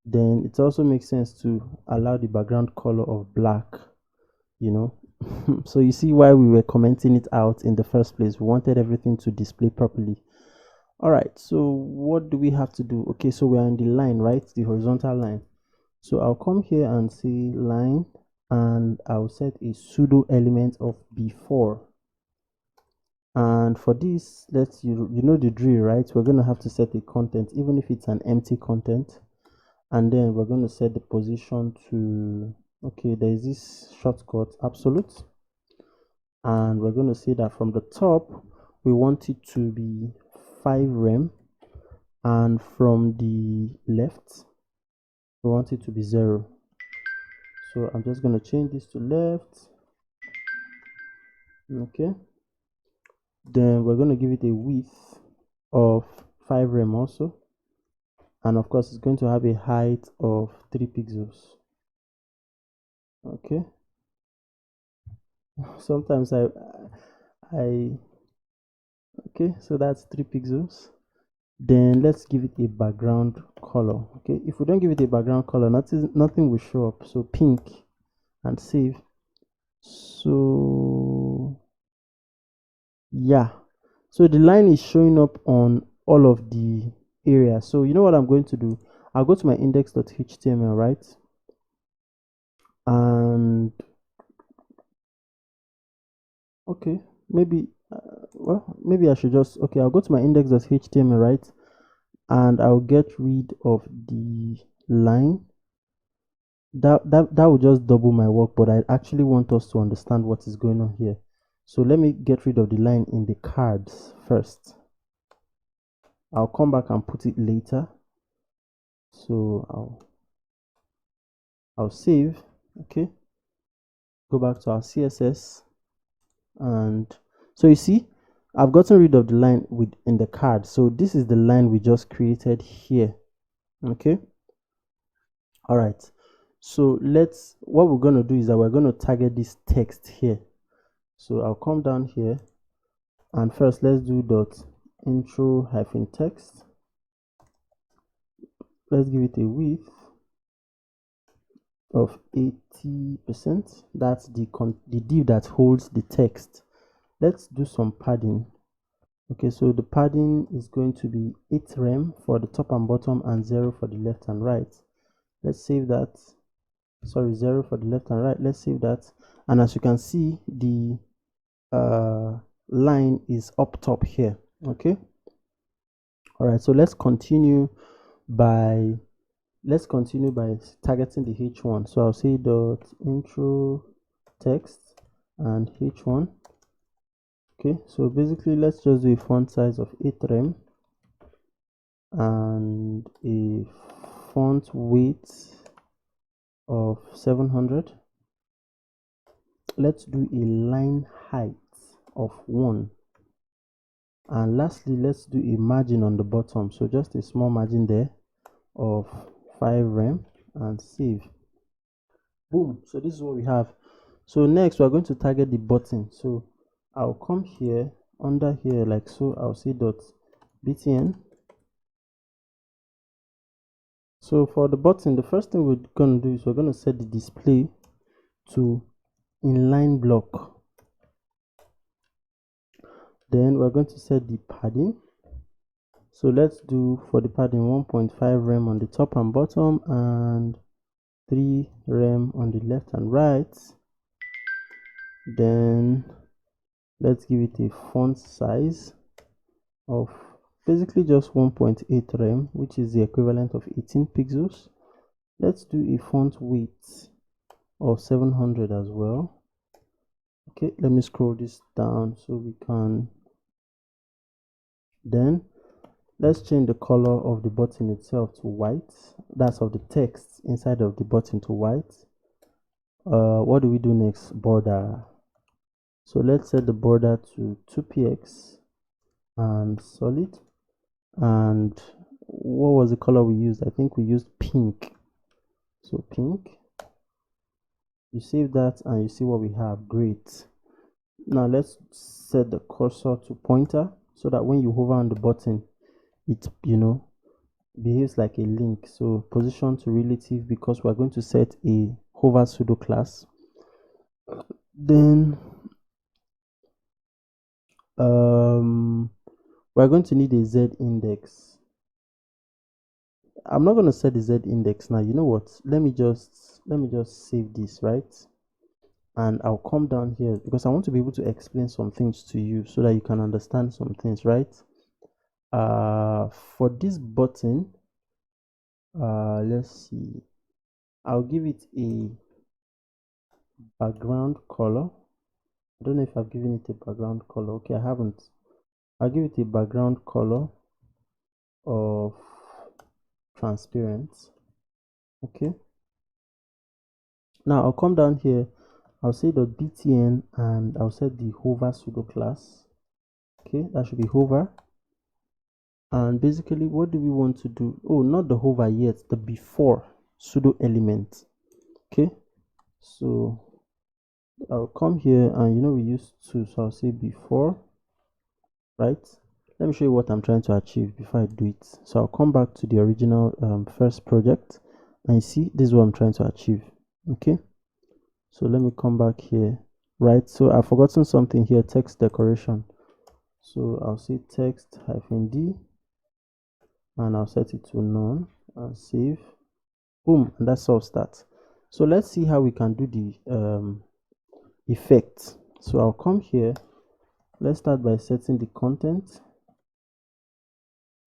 then it also makes sense to allow the background color of black, you know. So you see why we were commenting it out in the first place. We wanted everything to display properly. All right, so what do we have to do? Okay, so we are in the line, right? The horizontal line. So I'll come here and say line, and I'll set a pseudo element of before. And for this, let's you know the drill, right? We're going to have to set a content, even if it's an empty content. And then we're going to set the position to, okay, there is this shortcut absolute, and we're going to say that from the top we want it to be 5 rem, and from the left we want it to be 0. So I'm just going to change this to left. Okay, then we're going to give it a width of 5 rem also, and of course it's going to have a height of 3 pixels. Okay, sometimes I okay, so that's 3 pixels. Then let's give it a background color. Okay, if we don't give it a background color, nothing will show up. So pink and save. So yeah, so the line is showing up on all of the areas. So you know what I'm going to do? I'll go to my index.html, right? And okay, maybe well, maybe I should just, okay, I'll go to my index.html, right? And I'll get rid of the line. That will just double my work, but I actually want us to understand what is going on here. So let me get rid of the line in the cards first. I'll come back and put it later. So I'll save. Okay, go back to our CSS, and so you see I've gotten rid of the line in the card. So this is the line we just created here. Okay, all right, so what we're going to do is that we're going to target this text here. So I'll come down here, and first let's do dot intro hyphen text. Let's give it a width of 80%. That's the div that holds the text. Let's do some padding. Okay, so the padding is going to be 8 rem for the top and bottom, and 0 for the left and right. Let's save that. Sorry, 0 for the left and right. Let's save that. And as you can see, the line is up top here. Okay, all right, so let's continue by targeting the h1. So I'll say dot intro text and h1. Okay, so basically let's just do a font size of 8 rem and a font weight of 700. Let's do a line height of 1, and lastly let's do a margin on the bottom, so just a small margin there of 5 rem, and save. Boom, so this is what we have. So next we're going to target the button. So I'll come here under here like so. I'll say dot btn. So for the button, the first thing we're going to do is we're going to set the display to inline block. Then we're going to set the padding. So let's do for the padding 1.5 rem on the top and bottom, and 3 rem on the left and right. Then let's give it a font size of basically just 1.8 rem, which is the equivalent of 18 pixels. Let's do a font weight of 700 as well. Okay, let me scroll this down so we can. Then let's change the color of the button itself to white. That's of the text inside of the button to white. What do we do next? Border. So let's set the border to 2px and solid. And what was the color we used? I think we used pink. So pink. You save that and you see what we have. Great. Now let's set the cursor to pointer so that when you hover on the button, it behaves like a link. So position to relative, because we're going to set a hover pseudo class. Then we're going to need a z index. I'm not going to set the z index now. You know what? Let me just save this, right? And I'll come down here because I want to be able to explain some things to you so that you can understand some things, right? For this button, let's see, I'll give it a background color. I don't know if I've given it a background color. Okay, I haven't. I'll give it a background color of transparent. Okay, now I'll come down here, I'll say .btn and I'll set the hover pseudo class. Okay, that should be hover. And basically, what do we want to do? Oh, not the hover yet, the before pseudo element. Okay, so I'll come here and we use 2, so I'll say before, right? Let me show you what I'm trying to achieve before I do it. So I'll come back to the original first project and you see this is what I'm trying to achieve. Okay, so let me come back here, right? So I've forgotten something here, text decoration. So I'll say text -d and I'll set it to none and save. Boom, and that solves that. So let's see how we can do the effect. So I'll come here, let's start by setting the content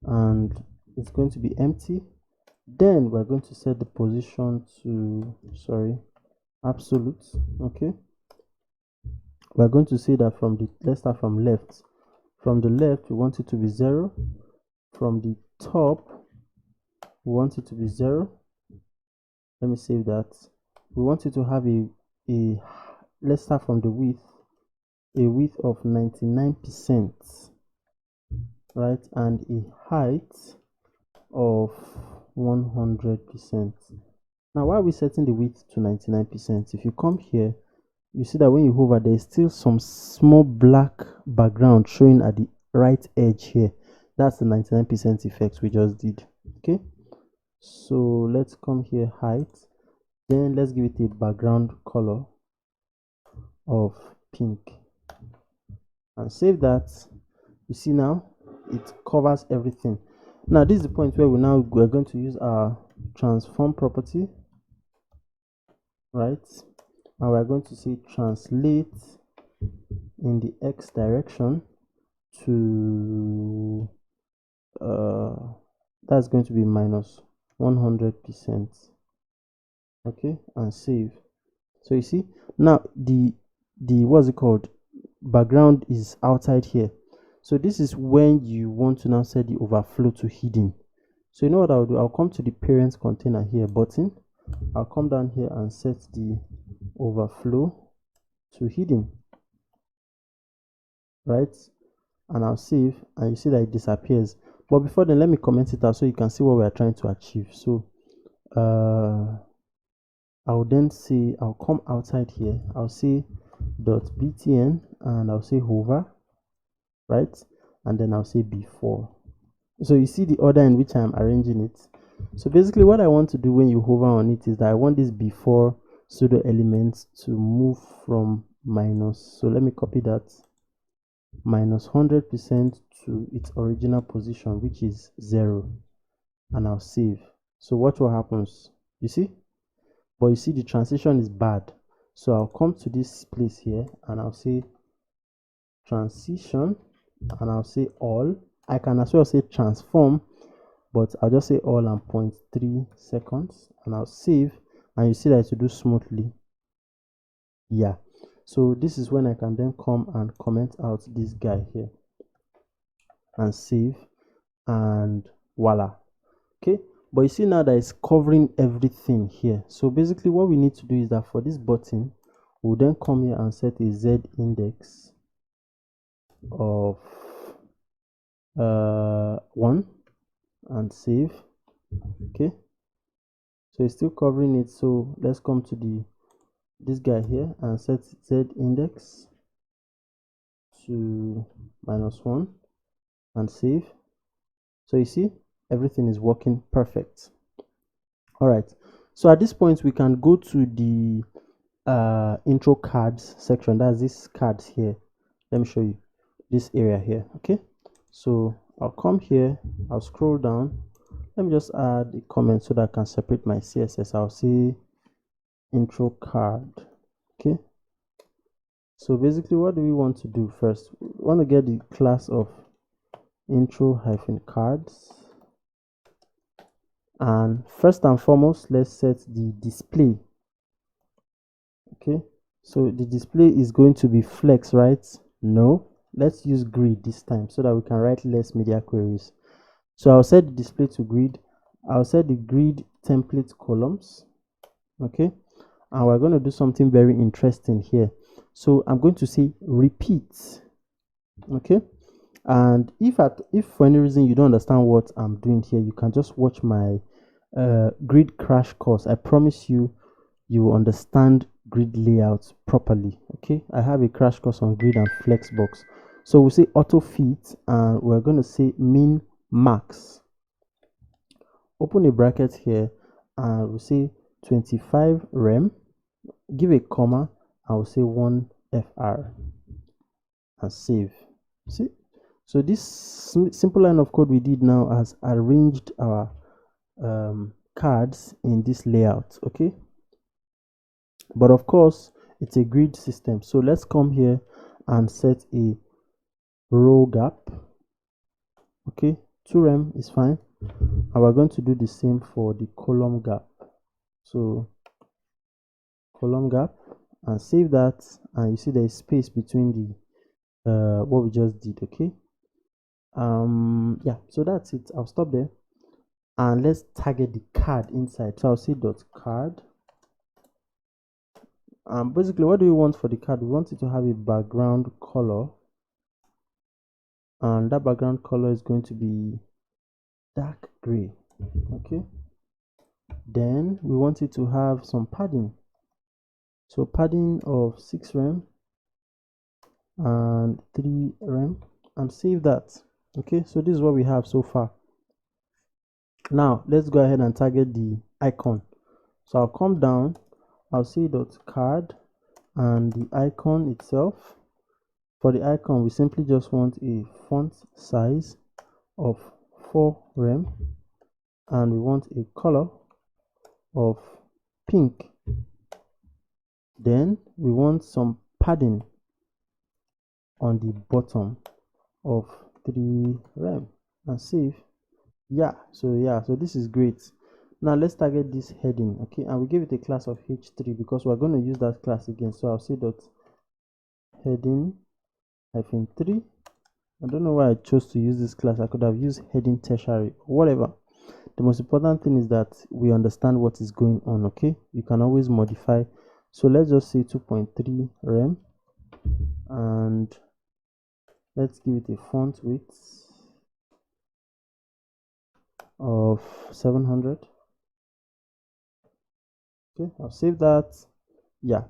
and it's going to be empty. Then we're going to set the position to absolute. Okay, we're going to say that let's start from left. From the left we want it to be 0. From the top we want it to be 0. Let me save that. We want it to have let's start from the width, a width of 99%, right, and a height of 100%. Now why are we setting the width to 99%? If you come here, you see that when you hover, there's still some small black background showing at the right edge here. That's the 99% effect we just did. Okay, so let's come here, height, then let's give it a background color of pink and save that. You see now it covers everything. Now this is the point where we're going to use our transform property, right? And we're going to say translate in the x direction to that's going to be -100%. Okay, and save. So you see now the what's it called, background is outside here. So this is when you want to now set the overflow to hidden. So you know what I'll do? I'll come to the parent container here button. I'll come down here and set the overflow to hidden, right? And I'll save and you see that it disappears. But before then, let me comment it out so you can see what we are trying to achieve. So I'll then say, I'll come outside here, I'll say .btn and I'll say hover, right? And then I'll say before. So you see the order in which I'm arranging it. So basically what I want to do when you hover on it is that I want this before pseudo element to move from minus, so let me copy that, -100% to its original position, which is 0, and I'll save. So watch what happens. You see? But you see the transition is bad. So I'll come to this place here and I'll say transition and I'll say all. I can as well say transform, but I'll just say all and 0.3 seconds and I'll save, and you see that it will do smoothly. Yeah, so this is when I can then come and comment out this guy here and save, and voila. Okay, But you see now that it's covering everything here. So basically what we need to do is that for this button, we'll then come here and set a Z index of 1 and save. Okay, so it's still covering it. So let's come to this guy here and set Z index to -1 and save. So you see everything is working perfect. All right, so at this point we can go to the intro cards section. That's this cards here. Let me show you this area here. Okay, so I'll come here, I'll scroll down. Let me just add a comment so that I can separate my CSS. I'll say intro card. Okay, so basically what do we want to do first? We want to get the class of intro-cards, and first and foremost let's set the display. Okay, so the display is going to be flex, right? No, let's use grid this time so that we can write less media queries. So I'll set the display to grid. I'll set the grid template columns. Okay, and we're going to do something very interesting here. So I'm going to say repeat. Okay, and if for any reason you don't understand what I'm doing here, you can just watch my grid crash course. I promise you will understand grid layouts properly. Okay, I have a crash course on grid and flexbox. So we'll say auto fit, and we're going to say min max. Open a bracket here, and we'll say 25 rem, give a comma, and we'll say 1 fr and save. See, so this simple line of code we did now has arranged our cards in this layout. Okay, but of course it's a grid system, so let's come here and set a row gap. Okay, 2 rem is fine, and we're going to do the same for the column gap. So column gap, and save that, and you see there is space between the what we just did. Okay, yeah, so that's it. I'll stop there, and let's target the card inside. So I'll say dot card. Basically what do we want for the card? We want it to have a background color, and that background color is going to be dark gray. Okay, then we want it to have some padding, so padding of 6 rem and 3 rem, and save that. Okay, so this is what we have so far. Now let's go ahead and target the icon. So I'll come down, I'll say dot card, and the icon itself. For the icon, we simply just want a font size of 4 rem, and we want a color of pink. Then we want some padding on the bottom of 3 rem, and save. So this is great. Now let's target this heading. Okay, and we give it a class of h3 because we're going to use that class again. So I'll say dot heading -3. I don't know why I chose to use this class. I could have used heading tertiary or whatever. The most important thing is that we understand what is going on. Okay, you can always modify. So let's just say 2.3 rem, and let's give it a font width of 700. Okay, I'll save that. Yeah,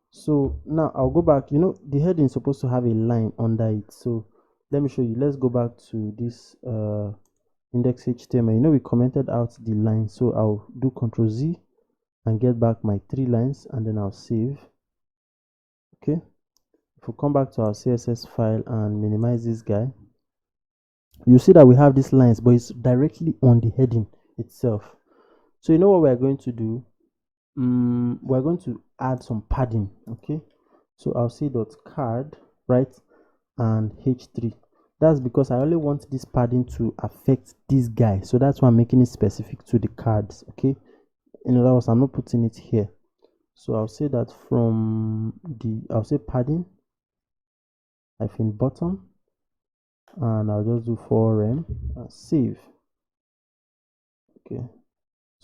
so now I'll go back. You know, the heading is supposed to have a line under it, so let me show you. Let's go back to this index html. You know, we commented out the line, so I'll do Ctrl+Z and get back my 3 lines, and then I'll save. Okay, if we come back to our CSS file and minimize this guy, you see that we have these lines, but it's directly on the heading itself. So you know what we're going to do? We're going to add some padding. Okay, so I'll say dot card, right, and h3. That's because I only want this padding to affect this guy, so that's why I'm making it specific to the cards. Okay, in other words, I'm not putting it here. So I'll say that I'll say padding -bottom, and I'll just do 4 rem and save. Okay,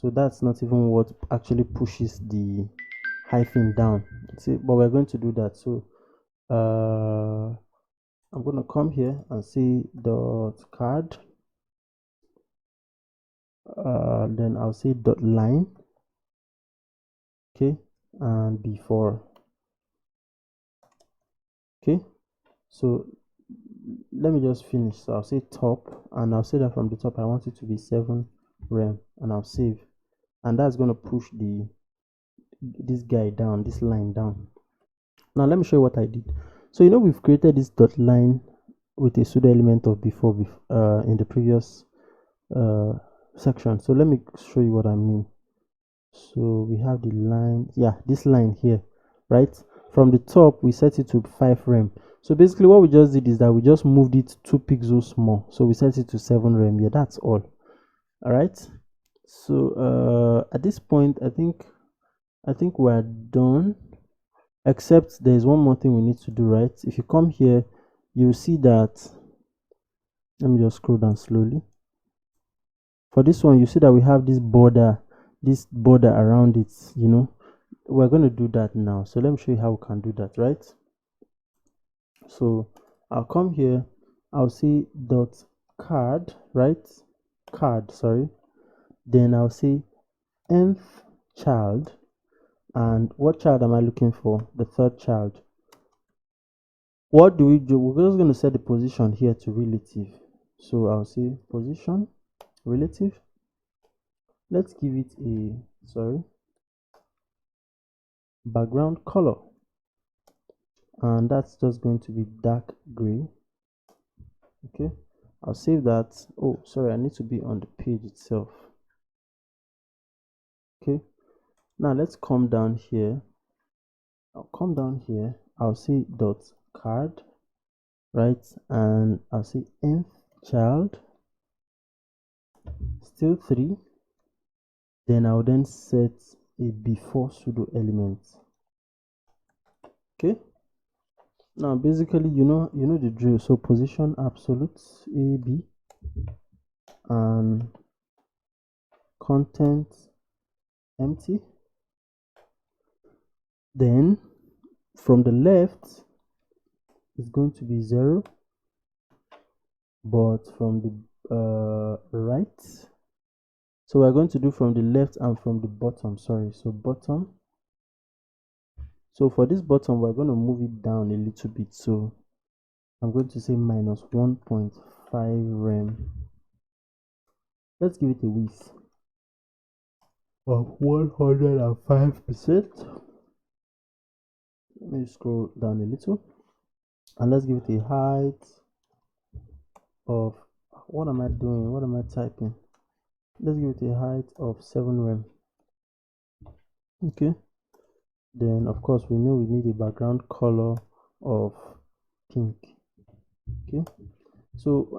So that's not even what actually pushes the hyphen down. See, but we're going to do that. So I'm going to come here and say dot card. Then I'll say dot line. Okay, and before. Okay, so let me just finish. So I'll say top, and I'll say that from the top I want it to be 7 rem, and I'll save, and that's going to push this guy down, this line down. Now let me show you what I did. So we've created this dot line with a pseudo element of before in the previous section. So let me show you what I mean. So we have the line, yeah, this line here, right? From the top we set it to 5 rem. So basically what we just did is that we just moved it 2 pixels more. So we set it to 7 rem. Yeah, that's all right. So at this point I think we're done, except there's one more thing we need to do, right? If you come here, you'll see that, let me just scroll down slowly. For this one, you see that we have this border around it. We're going to do that now. So let me show you how we can do that, right? So I'll come here, I'll say dot card, right? Card, sorry. Then I'll say nth child, and what child am I looking for? The third child. What do? We're just going to set the position here to relative. So I'll say position relative. Let's give it a background color, and that's just going to be dark gray. Okay, I'll save that. Oh, sorry, I need to be on the page itself. Okay, now let's come down here. I'll say dot card, right? And I'll say nth child, still 3. Then I'll then set a before pseudo element. Okay, now basically you know the drill. So position absolute AB, and content empty. Then from the left it's going to be 0, but from the right, so we're going to do from the left and from the bottom. Sorry, so bottom. So for this bottom we're going to move it down a little bit. So I'm going to say minus 1.5 rem. Let's give it a width of 105%. Let me scroll down a little, and let's give it a height of, what am I doing? What am I typing? Let's give it a height of 7 rem. Okay, then of course we know we need a background color of pink. Okay, so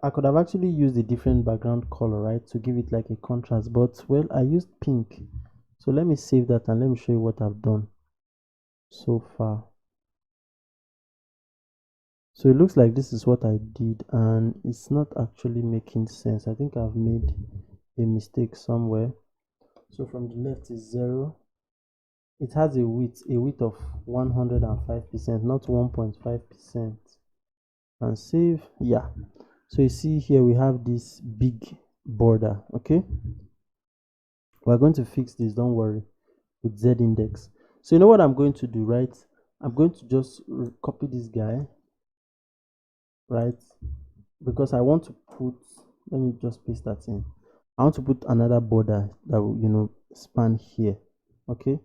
I could have actually used a different background color, right, to give it like a contrast, but well, I used pink. So let me save that and let me show you what I've done so far. So it looks like this is what I did, and it's not actually making sense. I think I've made a mistake somewhere. So from the left is 0. It has a width of 105%, not 1.5%. And save. Yeah, so you see here we have this big border. Okay, we're going to fix this, don't worry, with Z index. So you know what I'm going to do, right? I'm going to just copy this guy, right? Because I want to put, let me just paste that in. I want to put another border that will span here. Okay,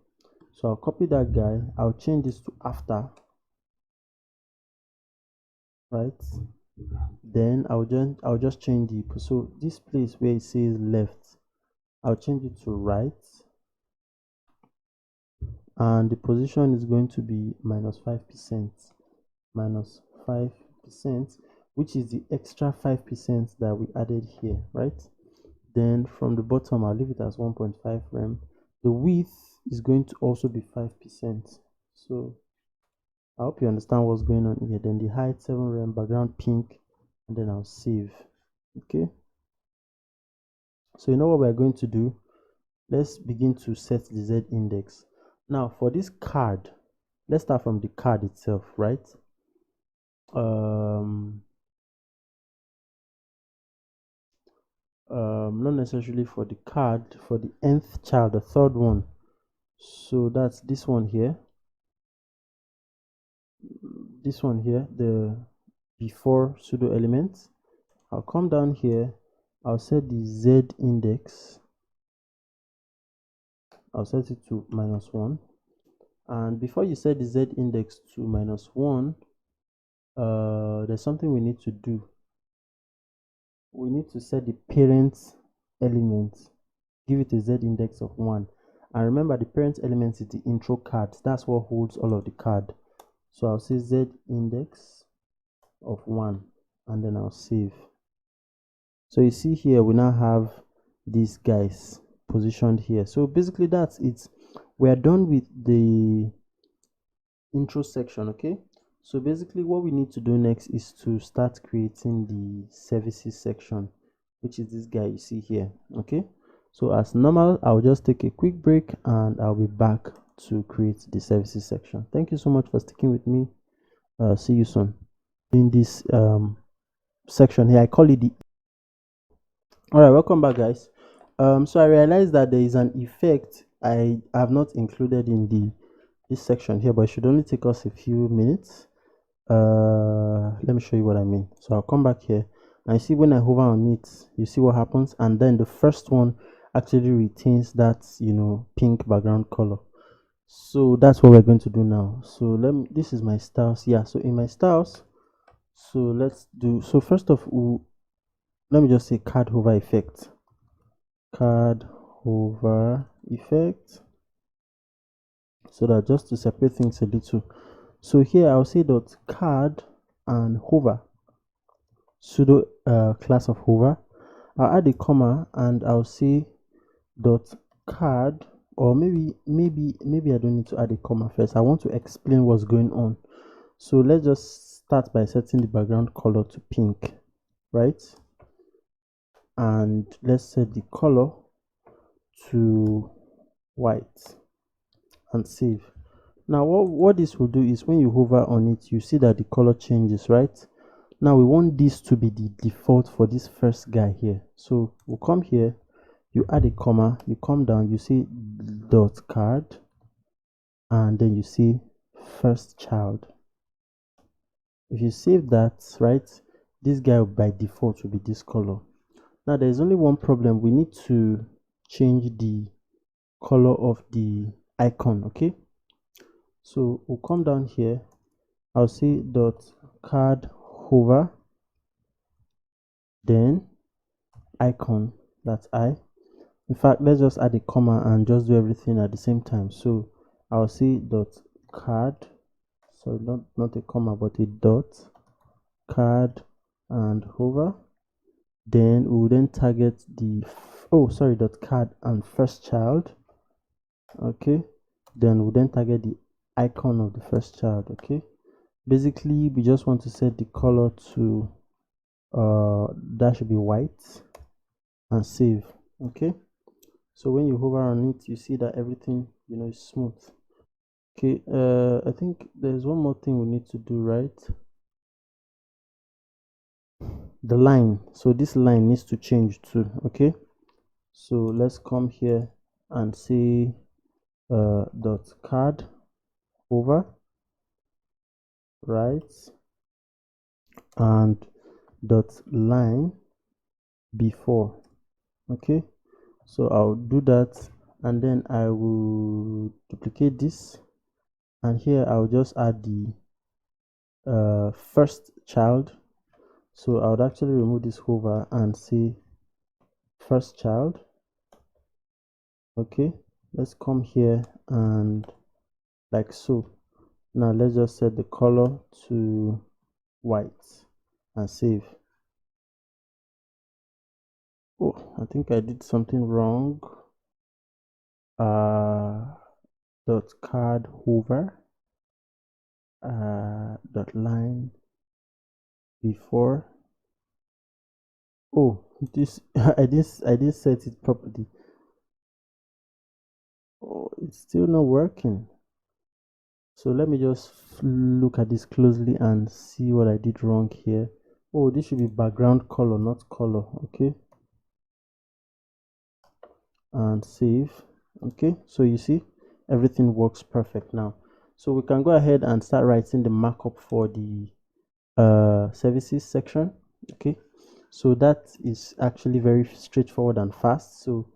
so I'll copy that guy, I'll change this to after, right? Then I'll just change the, so this place where it says left, I'll change it to right, and the position is going to be minus 5%, which is the extra 5% that we added here, right? Then from the bottom I'll leave it as 1.5 rem. The width is going to also be 5%. So I hope you understand what's going on here. Then the height 7 rem, background pink, and then I'll save. Okay, so you know what we're going to do? let's begin to set the Z index. Now for this card, let's start from the card itself, right? Not necessarily for the card, for the nth child, the third one. So that's this one here. This one here, the before pseudo element. I'll come down here. I'll set the Z index. I'll set it to -1. And before you set the Z index to -1, there's something we need to do. We need to set the parent element, give it a Z index of 1. And remember, the parent element is the intro card. That's what holds all of the card. So I'll say Z index of 1, and then I'll save. So you see here, we now have these guys positioned here. So basically that's it. We are done with the intro section. Okay, so basically what we need to do next is to start creating the services section, which is this guy you see here. Okay, so as normal, I'll just take a quick break and I'll be back to create the services section. Thank you so much for sticking with me. See you soon. In this section here, I call it the all right, welcome back, guys. So I realized that there is an effect I have not included in this section here, but it should only take us a few minutes. Let me show you what I mean. So I'll come back here and you see when I hover on it, you see what happens, and then the first one actually retains that pink background color. So that's what we're going to do now. So this is my styles. Yeah, so in my styles, so let's do, so first of all, let me just say card hover effect. Card hover effect, so that just to separate things a little. So here I'll say dot card and hover, pseudo class of hover. I'll add a comma and I'll say dot card, or maybe I don't need to add a comma first. I want to explain what's going on. So let's just start by setting the background color to pink, right? And let's set the color to white and save. Now what this will do is when you hover on it, you see that the color changes, right? Now we want this to be the default for this first guy here. So we'll come here, you add a comma, you come down, you see dot card, and then you see first child. If you save that, right, this guy by default will be this color. Now there's only one problem. We need to change the color of the icon. Okay, so we'll come down here, I'll say dot card hover, then icon, that's I. In fact, let's just add a comma and just do everything at the same time. So I'll say dot card, so not a comma but a dot card and hover. Then we will then target the dot card and first child. Okay, then we'll then target the icon of the first child. Okay, basically we just want to set the color to that should be white, and save. Okay, so when you hover on it, you see that everything is smooth. Okay, I think there's one more thing we need to do, right? The line. So this line needs to change too. Okay, so let's come here and say dot card over, right, and dot line before. Okay, so I'll do that, and then I will duplicate this, and here I'll just add the first child. So I would actually remove this hover and say first child. Okay, let's come here and like so. Now let's just set the color to white and save. Oh, I think I did something wrong. Dot card hover, dot line before. Oh, this I didn't set it properly. Oh, it's still not working. So let me just look at this closely and see what I did wrong here. Oh, this should be background color, not color. Okay, and save. Okay, so you see everything works perfect now. So we can go ahead and start writing the markup for the services section. Okay, so that is actually very straightforward and fast. So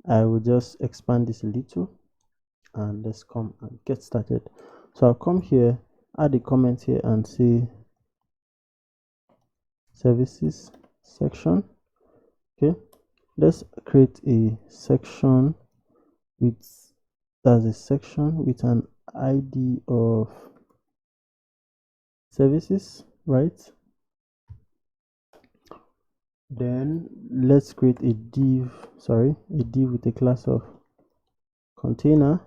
I will just expand this a little and let's come and get started. So I'll come here, add a comment here and say services section. Okay, let's create a section with a section with an ID of services, right? Then let's create a div with a class of container.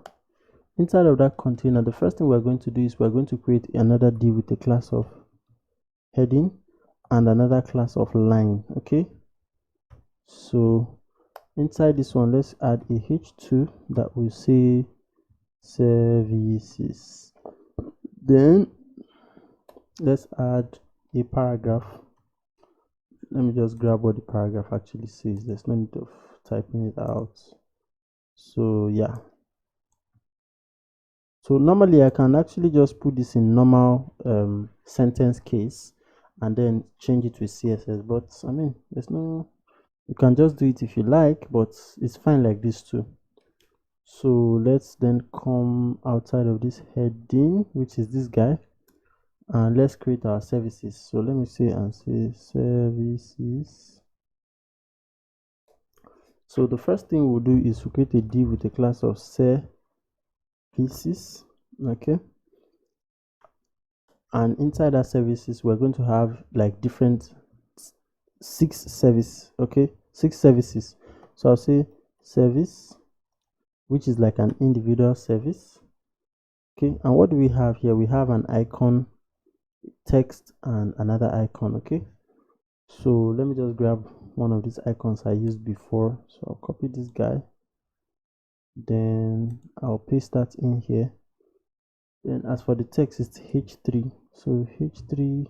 Inside of that container, the first thing we're going to do is we're going to create another div with a class of heading and another class of line. Okay, so inside this one, let's add a h2 that will say services. Then let's add a paragraph. Let me just grab what the paragraph actually says. There's no need of typing it out. So yeah, so normally I can actually just put this in normal sentence case and then change it with CSS, but I mean, there's no, you can just do it if you like, but it's fine like this too. So let's then come outside of this heading, which is this guy, and let's create our services. So let me say and say services. So the first thing we'll do is to create a div with a class of services. Okay, and inside that services we're going to have like different 6 services. So I'll say service, which is like an individual service. Okay, and what do we have here? We have an icon, text, and another icon. Okay, so let me just grab one of these icons I used before. So I'll copy this guy, then I'll paste that in here. Then as for the text, it's h3. So h3,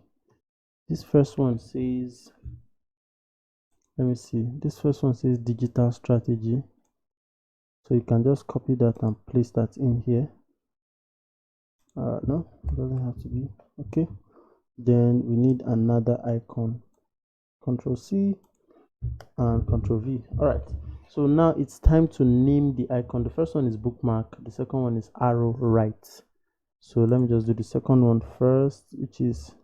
this first one says, let me see, this first one says digital strategy. So you can just copy that and place that in here. No, it doesn't have to be. Okay, then we need another icon, Control C and Control V. All right, so now it's time to name the icon. The first one is bookmark, the second one is arrow right. So let me just do the second one first, which is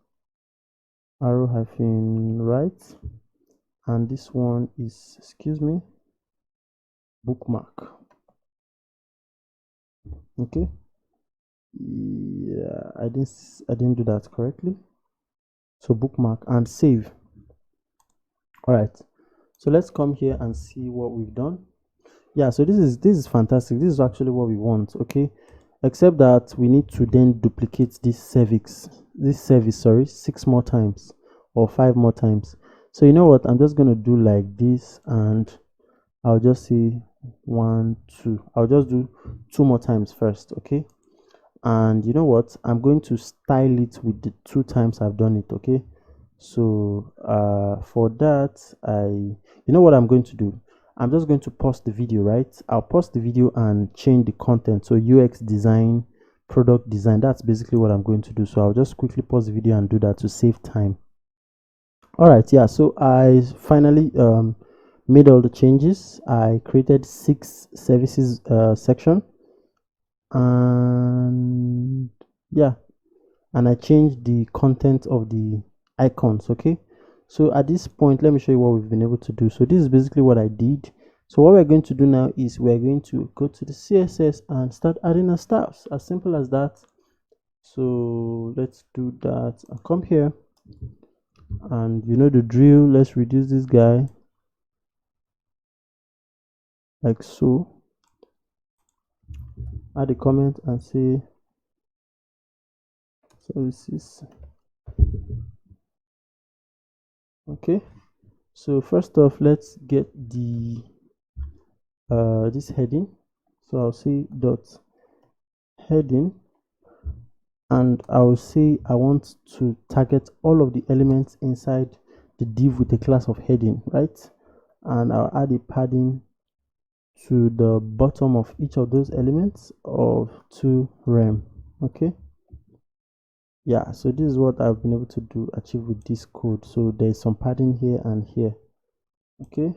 arrow hyphen right, and this one is, excuse me, bookmark. Okay, yeah, I didn't do that correctly. So bookmark and save. All right, so let's come here and see what we've done. Yeah, so this is fantastic. This is actually what we want. Okay, except that we need to then duplicate this service 6 more times or 5 more times. So you know what, I'm just going to do like this, and I'll just say 1 2. I'll just do 2 more times first. Okay, and you know what, I'm going to style it with the 2 times I've done it. Okay, so for that, you know what I'm going to do, I'm just going to pause the video, right? I'll pause the video and change the content. So UX design, product design, that's basically what I'm going to do. So I'll just quickly pause the video and do that to save time. All right, yeah, so I finally made all the changes. I created 6 services section, and yeah, and I changed the content of the icons. Okay, so at this point, let me show you what we've been able to do. So this is basically what I did. So what we're going to do now is we're going to go to the CSS and start adding our styles, as simple as that. So let's do that. I'll come here, and you know the drill. Let's reduce this guy like so. Add a comment and say services. Okay, so first off, let's get the this heading. So I'll say dot heading, and I'll say I want to target all of the elements inside the div with a class of heading, right? And I'll add a padding to the bottom of each of those elements of 2 rem. Okay, yeah, so this is what I've been able to achieve with this code. So there's some padding here and here. Okay,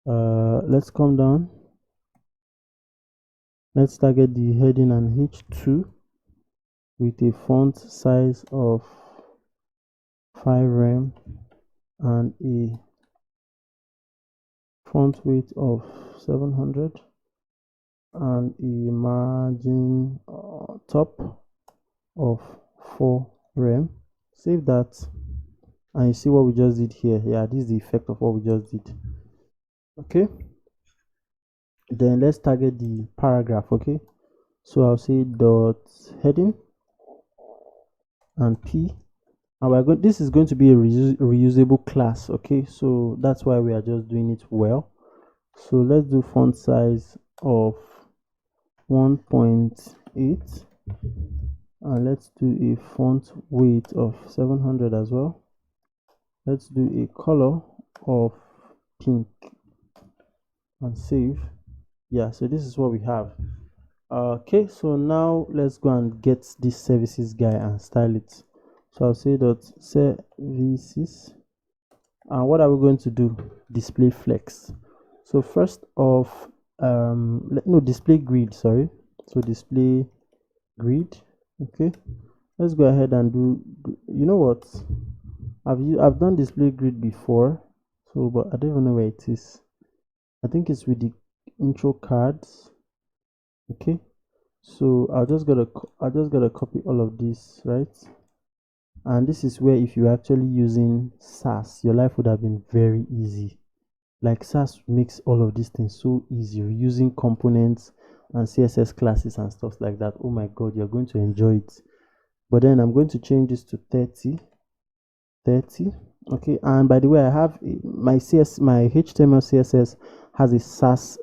let's come down. Let's target the heading and h2 with a font size of 5 rem and a font weight of 700 and a margin top of 4 rem. Save that, and you see what we just did here. Yeah, this is the effect of what we just did. Okay, then let's target the paragraph. Okay, so I'll say dot heading and p, and we're going, this is going to be a reusable class. Okay, so that's why we are just doing it well. So let's do font size of 1.8, and let's do a font weight of 700 as well. Let's do a color of pink and save. Yeah, so this is what we have. Okay, so now let's go and get this services guy and style it. So I'll say dot services, and what are we going to do? Display flex. So first off, display grid, sorry. So display grid. Okay, let's go ahead and do, you know what, I've done display grid before, so but I don't even know where it is. I think it's with the intro cards. Okay, so I just gotta copy all of this, right? And this is where, if you're actually using SAS, your life would have been very easy. Like, SAS makes all of these things so easy, using components and CSS classes and stuff like that. Oh my god, you're going to enjoy it. But then I'm going to change this to 30. Okay, and by the way, I have my HTML CSS has a SAS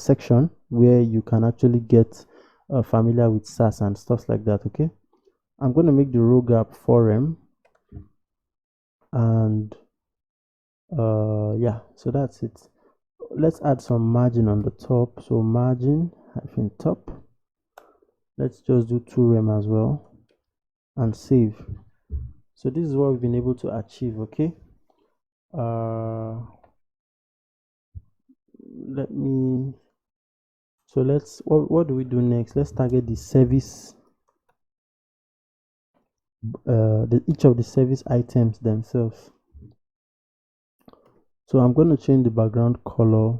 section where you can actually get familiar with SAS and stuff like that. Okay, I'm going to make the row gap 4 rem, and yeah, so that's it. Let's add some margin on the top. So margin hyphen top, let's just do 2 rem as well, and save. So this is what we've been able to achieve. Okay, let me, so let's, what do we do next? Let's target the service, each of the service items themselves. So I'm going to change the background color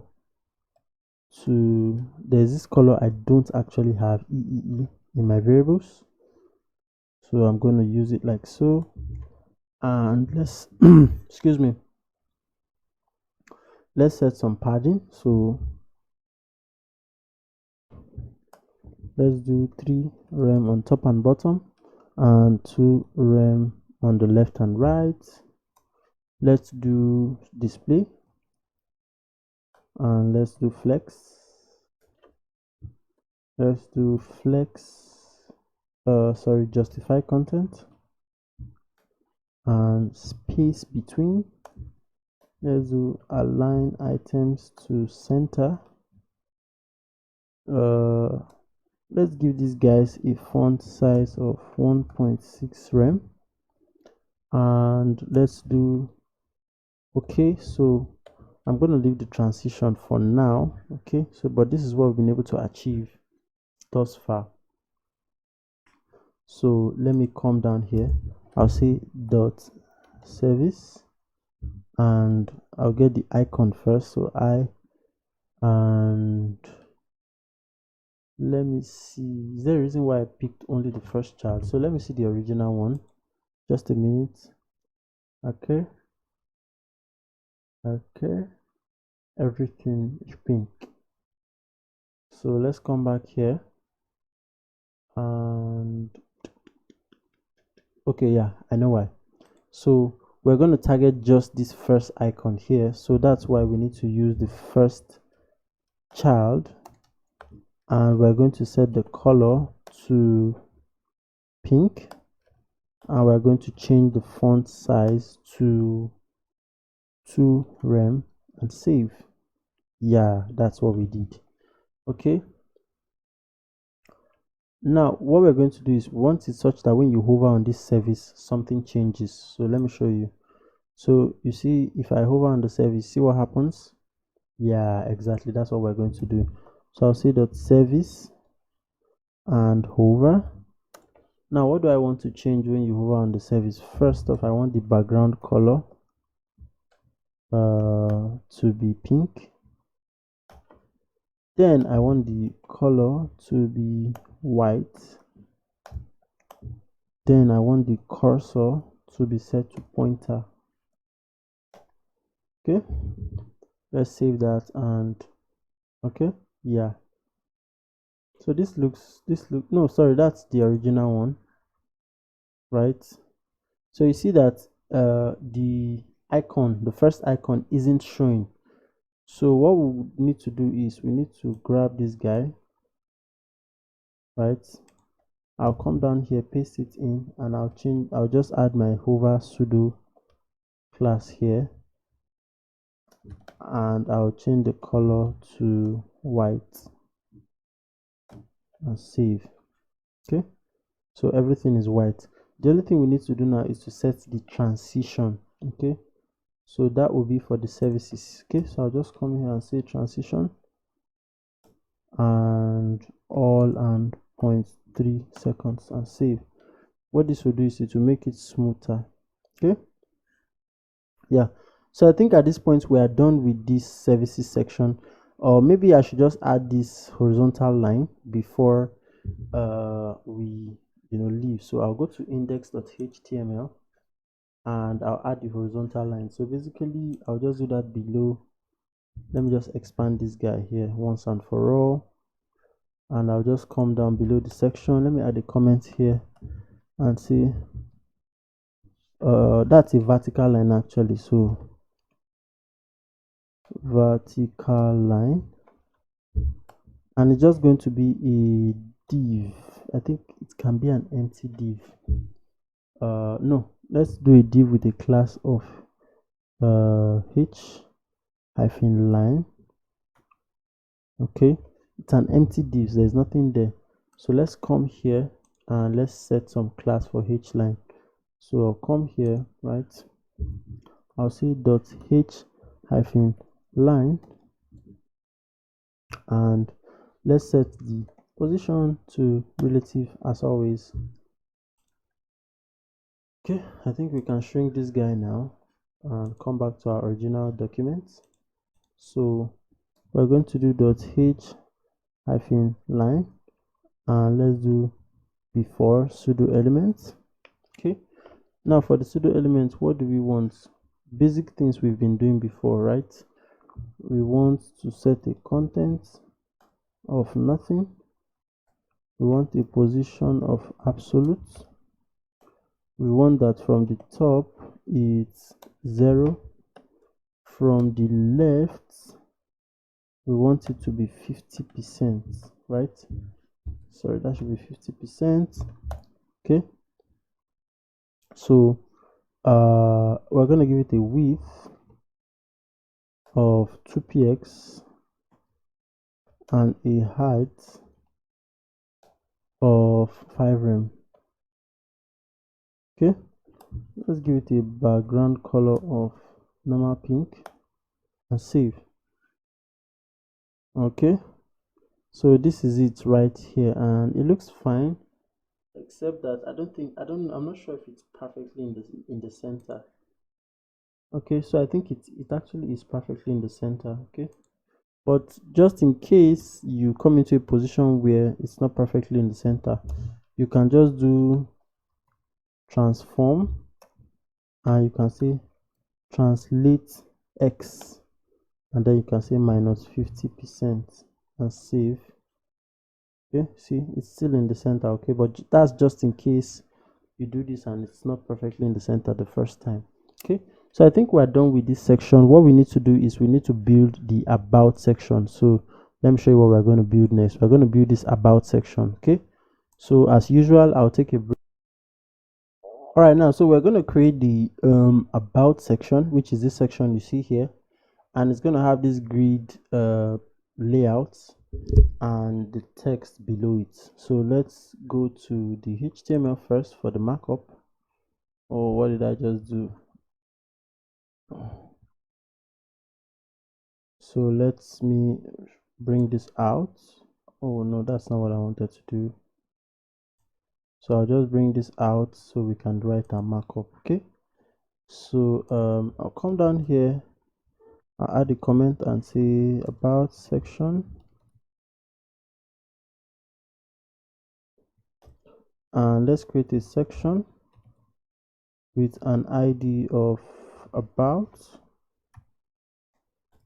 to, there's this color I don't actually have EEE in my variables, so I'm going to use it like so. And let's excuse me, let's set some padding. So let's do 3 rem on top and bottom, and 2 rem on the left and right. Let's do display, and let's do flex. Let's do flex, sorry, justify content, and space between. Let's do align items to center. Let's give these guys a font size of 1.6 rem, and let's do okay. So I'm going to leave the transition for now. Okay, so but this is what we've been able to achieve thus far. So let me come down here. I'll say dot service, and I'll get the icon first. So and let me see, is there a reason why I picked only the first child? So let me see the original one. Just a minute. Okay, everything is pink. So let's come back here, and okay, yeah, I know why. So we're going to target just this first icon here, so that's why we need to use the first child. and we're going to set the color to pink, and we're going to change the font size to 2 rem and save. Yeah, that's what we did. Okay, now what we're going to do is we want it such that when you hover on this service, something changes. So let me show you. So you see, if I hover on the service, see what happens? Yeah, exactly, that's what we're going to do. So I'll say dot service and hover. Now what do I want to change when you hover on the service? First off, I want the background color to be pink. Then I want the color to be white. Then I want the cursor to be set to pointer. Okay, let's save that. And okay, yeah, so this looks no, sorry, that's the original one, right? So you see that the first icon isn't showing. So what we need to do is we need to grab this guy, right? I'll come down here, paste it in, and I'll just add my hover pseudo class here, and I'll change the color to white and save. Okay, so everything is white. The only thing we need to do now is to set the transition. Okay, so that will be for the services. Okay, so I'll just come here and say transition and all and 0.3 seconds and save. What this will do is it will make it smoother. Okay, yeah, so I think at this point we are done with this services section, or maybe I should just add this horizontal line before we leave. So I'll go to index.html and I'll add the horizontal line. So basically I'll just do that below. Let me just expand this guy here once and for all, and I'll just come down below the section. Let me add a comment here and see that's a vertical line actually. So vertical line, and it's just going to be a div. I think it can be an empty div. No, let's do a div with a class of h hyphen line. Okay, it's an empty div, so there's nothing there. So let's come here and let's set some class for h line. So I'll come here, right? I'll say dot h hyphen line, and let's set the position to relative as always. Okay, I think we can shrink this guy now and come back to our original document. So we're going to do dot h hyphen line, and let's do before pseudo element. Okay, now for the pseudo element, what do we want? Basic things we've been doing before, right? We want to set a content of nothing. We want a position of absolute. We want that from the top it's 0. From the left we want it to be 50%, right? Sorry, that should be 50%. Okay, so we're going to give it a width of 2px and a height of 5 rem. Okay, let's give it a background color of normal pink and save. Okay, so this is it right here, and it looks fine, except that I'm not sure if it's perfectly in the center. Okay, so I think it actually is perfectly in the center. Okay, but just in case you come into a position where it's not perfectly in the center, you can just do transform, and you can say translate x, and then you can say minus 50% and save. Okay, see, it's still in the center. Okay, but that's just in case you do this and it's not perfectly in the center the first time. Okay, so I think we're done with this section. What we need to do is we need to build the about section. So let me show you what we're going to build next. We're going to build this about section. Okay, so as usual, I'll take a break. All right, now so we're going to create the about section, which is this section you see here, and it's going to have this grid layouts and the text below it. So let's go to the HTML first for the markup. Oh, what did I just do? So let's me bring this out. Oh no, that's not what I wanted to do. So I'll just bring this out so we can write our markup. Okay, so I'll come down here, I'll add a comment and say about section, and let's create a section with an ID of about.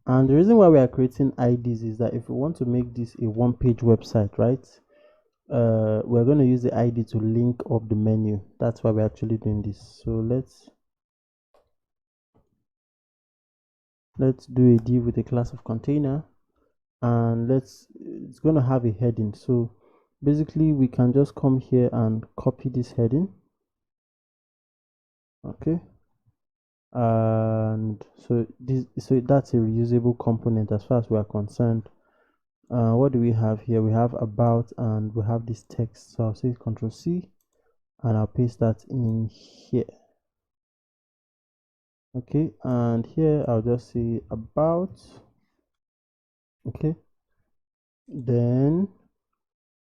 And the reason why we are creating IDs is that if we want to make this a one-page website, right, we're going to use the ID to link up the menu. That's why we're actually doing this. So let's do a div with a class of container, and it's going to have a heading. So basically we can just come here and copy this heading. Okay, and so that's a reusable component as far as we are concerned. What do we have here? We have about, and we have this text. So I'll say Control C and I'll paste that in here. Okay, and here I'll just say about. Okay, then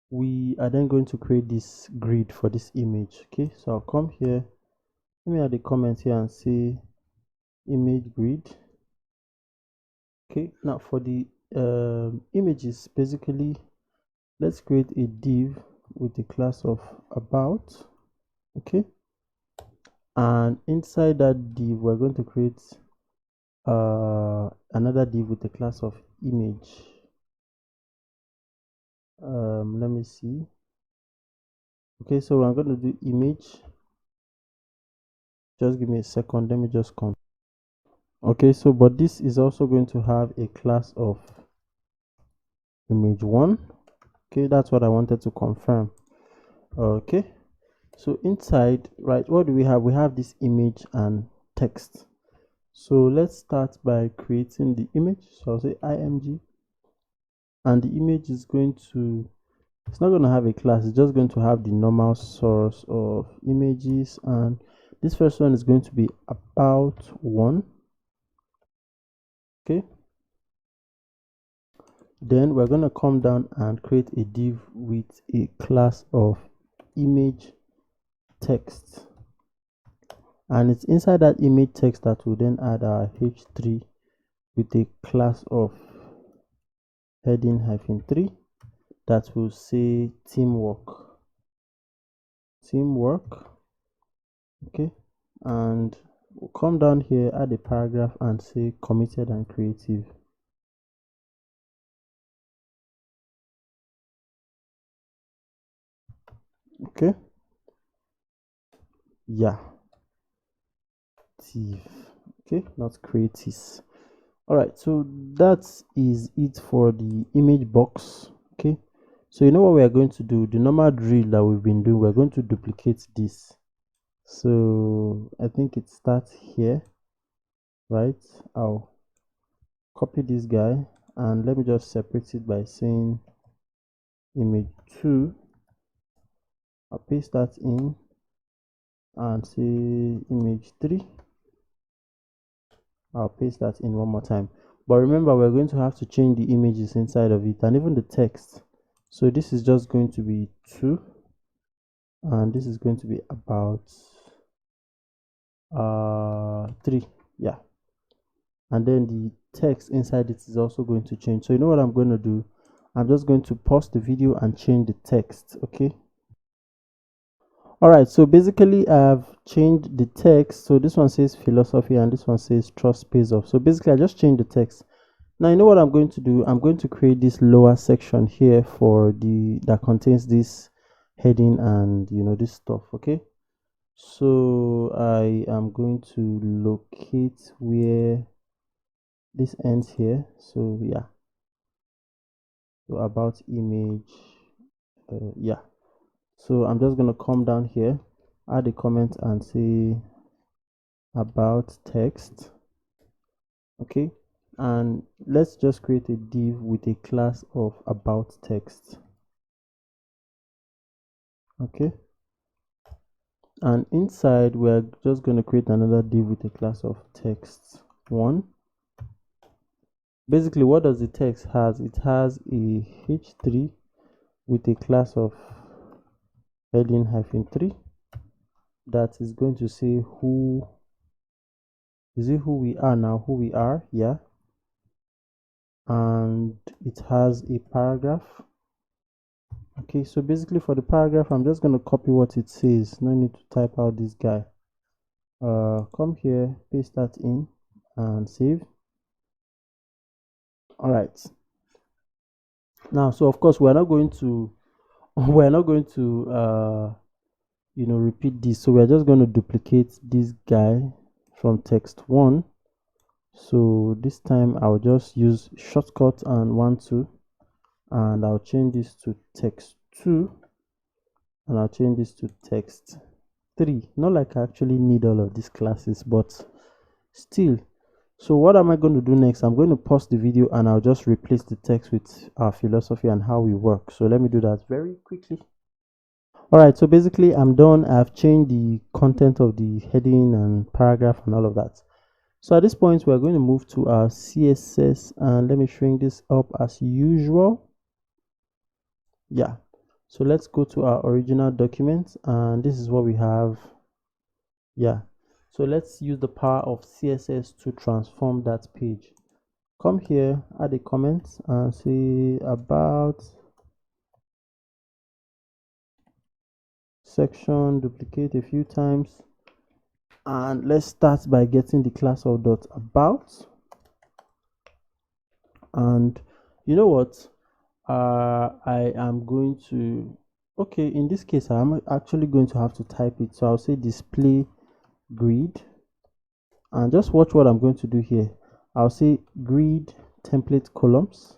we are then going to create this grid for this image. Okay, so I'll come here, let me add a comment here and say image grid. Okay, now for the images, basically let's create a div with the class of about. Okay, and inside that div we're going to create another div with the class of image. Let me see. Okay, so I'm going to do image. Just give me a second, let me just come. Okay, so but this is also going to have a class of image1. Okay, that's what I wanted to confirm. Okay, so inside, right, what do we have? We have this image and text. So let's start by creating the image. So I'll say img, and the image is going to, it's not going to have a class, it's just going to have the normal source of images, and this first one is going to be about one. Okay, then we're going to come down and create a div with a class of image text, and it's inside that image text that will then add our h3 with a class of heading -3 that will say teamwork. Okay, and we'll come down here, add a paragraph and say committed and creative. Okay, yeah, okay, not creative. All right, so that is it for the image box. Okay, so you know what we are going to do, the normal drill that we've been doing, we're going to duplicate this. So I think it starts here, right? I'll copy this guy and let me just separate it by saying image2. I'll paste that in and say image3. I'll paste that in one more time, but remember we're going to have to change the images inside of it and even the text. So this is just going to be 2 and this is going to be about 3, yeah, and then the text inside it is also going to change. So you know what I'm going to do, I'm just going to pause the video and change the text. Okay, all right, so basically I've changed the text. So this one says philosophy and this one says trust pays off. So basically I just changed the text. Now you know what I'm going to do, I'm going to create this lower section here for the that contains this heading and you know this stuff. Okay, so I am going to locate where this ends here. So yeah, So about image, yeah. So I'm just going to come down here, add a comment and say about text. Okay, and let's just create a div with a class of about text. Okay, and inside we're just going to create another div with a class of text1. Basically, what does the text has? It has a h3 with a class of heading -3 that is going to say who is it, who we are now, who we are, yeah. And it has a paragraph. Okay, so basically for the paragraph, I'm just going to copy what it says. No need to type out this guy. Come here, paste that in and save. All right, now, so of course we're not going to repeat this, so we're just going to duplicate this guy from text1. So this time I'll just use shortcut and 1 2, and I'll change this to text2, and I'll change this to text3. Not like I actually need all of these classes, but still. So what am I going to do next? I'm going to pause the video and I'll just replace the text with our philosophy and how we work. So let me do that very quickly. All right, so basically I'm done. I've changed the content of the heading and paragraph and all of that. So at this point, we're going to move to our CSS, and let me shrink this up as usual. Yeah, so let's go to our original document, and this is what we have. Yeah, so let's use the power of CSS to transform that page. Come here, add a comment and say about section, duplicate a few times, and let's start by getting the class of dot about. And you know what, I am going to, okay, in this case I'm actually going to have to type it, so I'll say display grid, and just watch what I'm going to do here. I'll say grid template columns,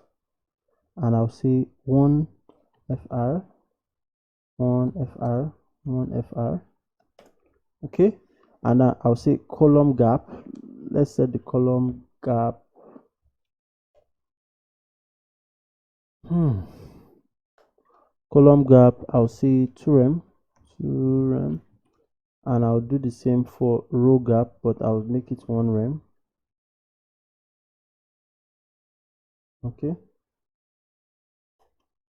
and I'll say 1 fr 1 fr 1 fr. Okay, and I'll say column gap. Let's set the column gap column gap, I'll say 2 rem, and I'll do the same for row gap, but I'll make it 1 rem. Okay,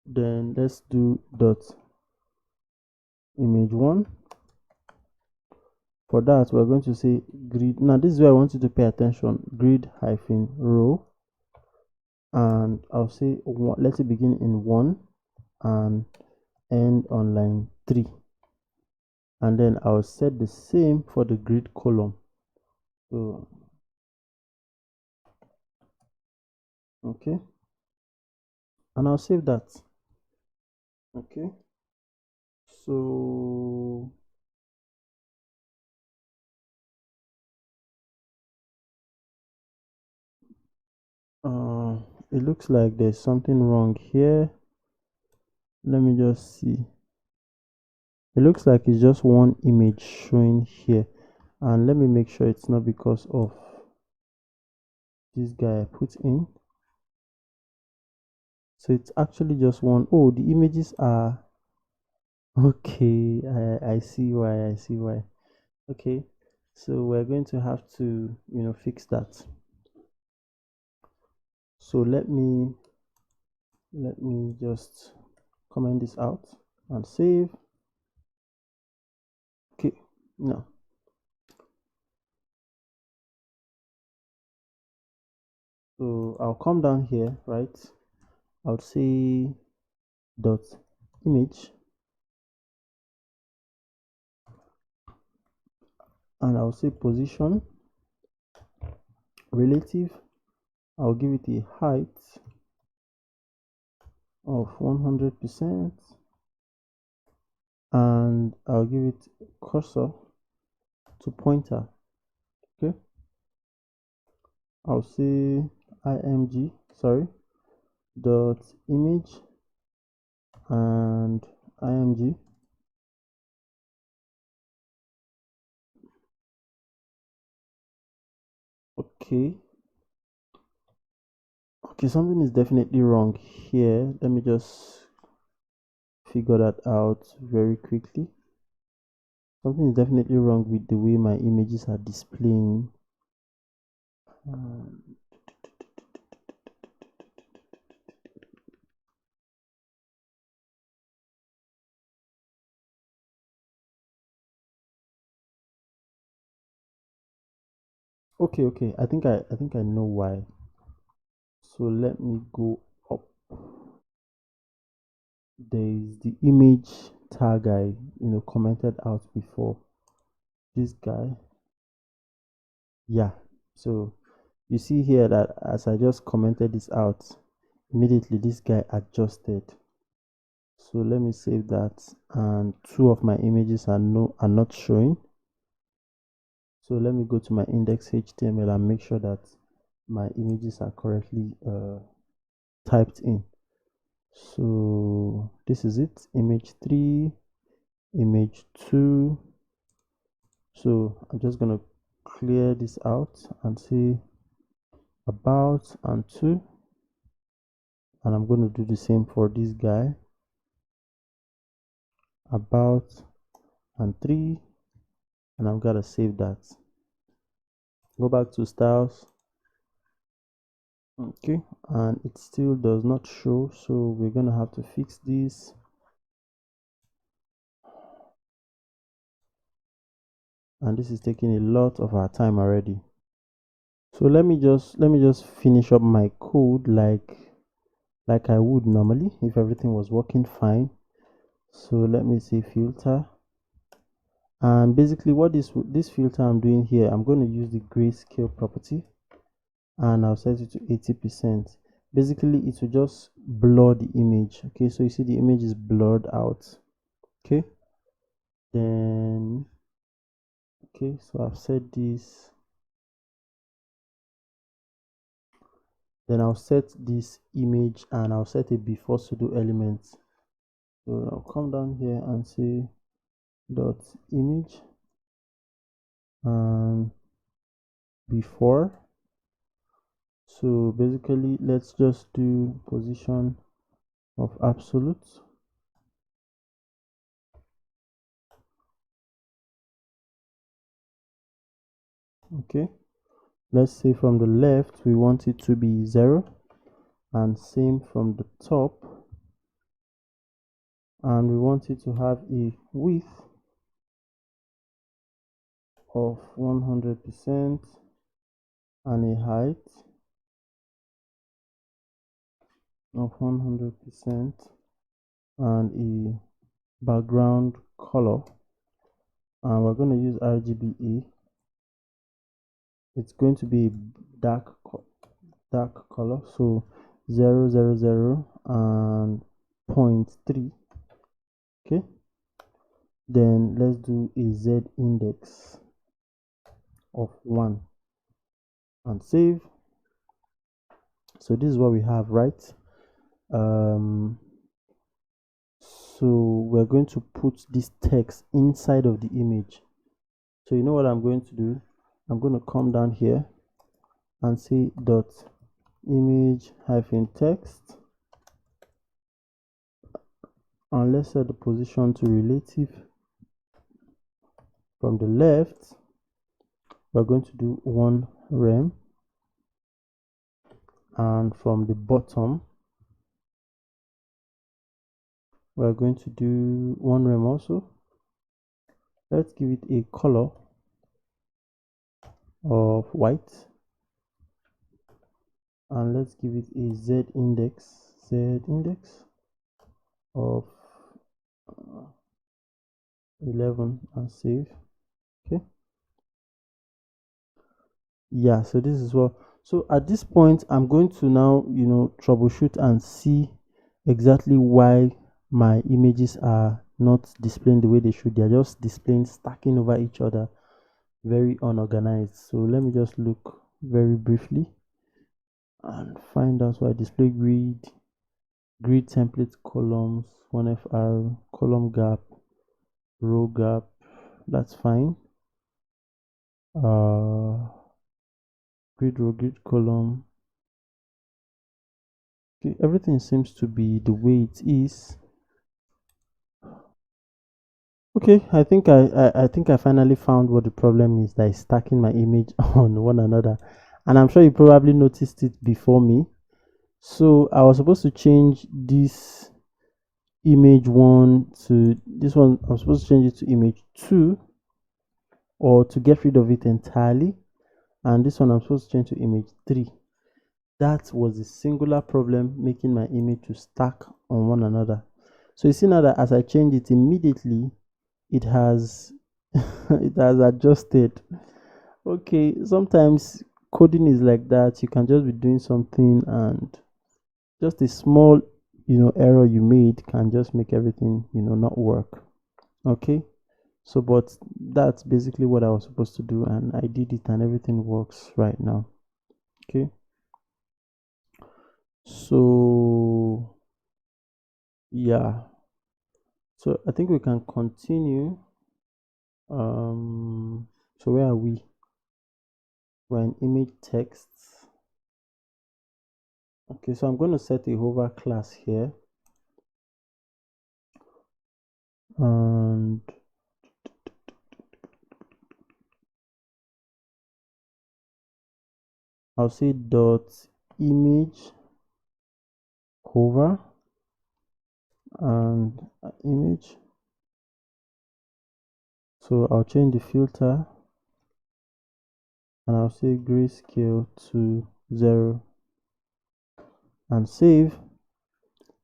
then let's do dot image1. For that, we're going to say grid. Now this is where I want you to pay attention. Grid hyphen row, and I'll say let it begin in 1 and end on line 3, and then I'll set the same for the grid column. So okay, and I'll save that. Okay, so it looks like there's something wrong here. Let me just see. It looks like it's just one image showing here, and let me make sure it's not because of this guy I put in. So it's actually just one. Oh, the images are okay. I see why. Okay, so we're going to have to fix that. So let me just comment this out and save. Okay, now so I'll come down here, right? I'll say dot image, and I'll say position relative. I'll give it a height of 100%, and I'll give it cursor to pointer. Okay, I'll say img, sorry, dot image and img. Okay, something is definitely wrong here. Let me just figure that out very quickly. Something is definitely wrong with the way my images are displaying. Okay, I think I know why. So let me go up. There is the image tag I commented out before. This guy, yeah. So you see here that as I just commented this out, immediately this guy adjusted. So let me save that, and two of my images are not showing. So let me go to my index.html and make sure that my images are correctly typed in. So this is it, image 3, image 2. So I'm just going to clear this out and say about and 2, and I'm going to do the same for this guy, about and 3, and I'm going to save that. Go back to styles. Okay, and it still does not show, so we're going to have to fix this. And this is taking a lot of our time already. So let me just finish up my code like I would normally if everything was working fine. So let me say filter, and basically what this filter I'm doing here, I'm going to use the grayscale property, and I'll set it to 80%. Basically it will just blur the image. Okay, so you see the image is blurred out. Okay, then okay, so I've set this. Then I'll set this image and I'll set a before pseudo element. So I'll come down here and say dot image and before. So basically let's just do position of absolute. Okay, let's say from the left we want it to be 0, and same from the top, and we want it to have a width of 100% and a height of 100% and a background color, and we're going to use RGBA. It's going to be dark color, so 0 0 0 and 0.3. okay, then let's do a Z index of 1 and save. So this is what we have, right? So we're going to put this text inside of the image. So you know what I'm going to do? I'm going to come down here and say dot image hyphen text, and let's set the position to relative. From the left we're going to do 1 rem, and from the bottom we're going to do 1 rem also. Let's give it a color of white, and let's give it a Z index of 11 and save. Okay, yeah, so this is what. So at this point I'm going to now troubleshoot and see exactly why my images are not displaying the way they should. They're just displaying stacking over each other, very unorganized. So let me just look very briefly and find out why display grid grid template columns, 1FR, column gap, row gap, that's fine. Grid row, grid column. Okay, everything seems to be the way it is. Okay, I think I finally found what the problem is, that is stacking my image on one another, and I'm sure you probably noticed it before me. So I was supposed to change this image 1 to this one. I'm supposed to change it to image 2, or to get rid of it entirely, and this one I'm supposed to change to image 3. That was a singular problem making my image to stack on one another. So you see now that as I change it immediately, it has it has adjusted. Okay, sometimes coding is like that. You can just be doing something, and just a small error you made can just make everything not work. Okay, so but that's basically what I was supposed to do, and I did it, and everything works right now. Okay, so yeah, so I think we can continue. So where are we? We're in image text. Okay, so I'm going to set a hover class here, and I'll say dot image hover and image. So I'll change the filter, and I'll say grayscale to 0 and save.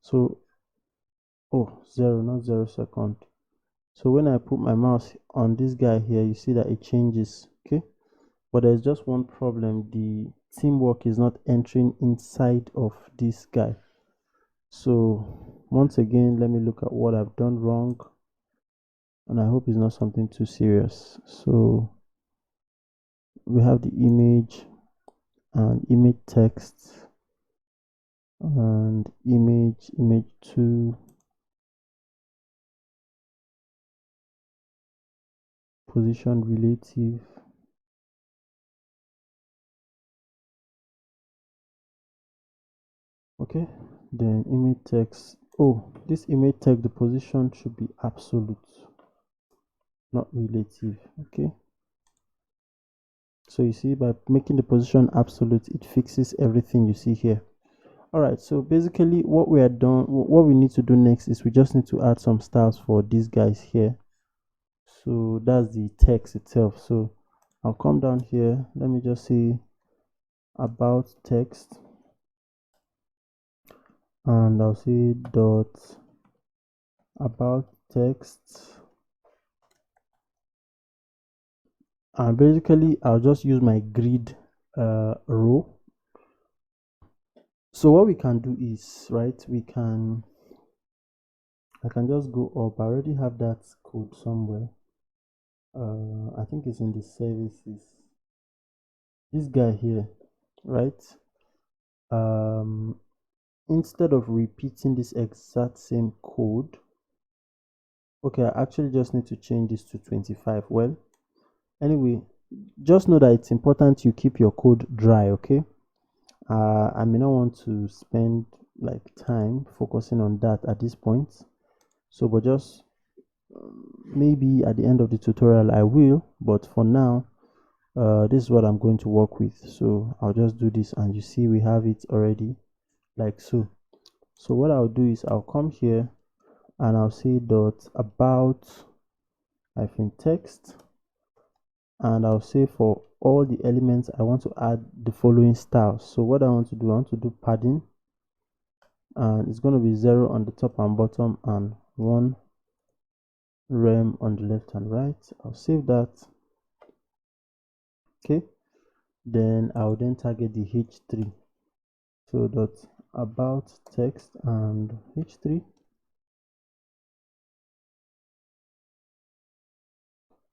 So 0, not 0 second. So when I put my mouse on this guy here, you see that it changes. Okay, but there's just one problem: the teamwork is not entering inside of this guy. So once again, let me look at what I've done wrong, and I hope it's not something too serious. So we have the image and image text and image 2, position relative. Okay, then image text. This image text, the position should be absolute, not relative. Okay, so you see, by making the position absolute, it fixes everything you see here. All right, so basically what we need to do next is we just need to add some styles for these guys here. So that's the text itself. So I'll come down here, let me just say about text, and I'll say dot about text, and basically I'll just use my grid row. So what we can do is, right, I can just go up. I already have that code somewhere. I think it's in the services, this guy here, right? Instead of repeating this exact same code, okay, I actually just need to change this to 25. Well, anyway, just know that it's important you keep your code dry. Okay, I may not want to spend like time focusing on that at this point, so but just maybe at the end of the tutorial I will, but for now this is what I'm going to work with. So I'll just do this, and you see we have it already like so. So what I'll do is I'll come here, and I'll say dot about hyphen text, and I'll say for all the elements I want to add the following styles. So what I want to do padding, and it's going to be 0 on the top and bottom, and 1 rem on the left and right. I'll save that. Okay, then I'll then target the h3. So dot about text and h3.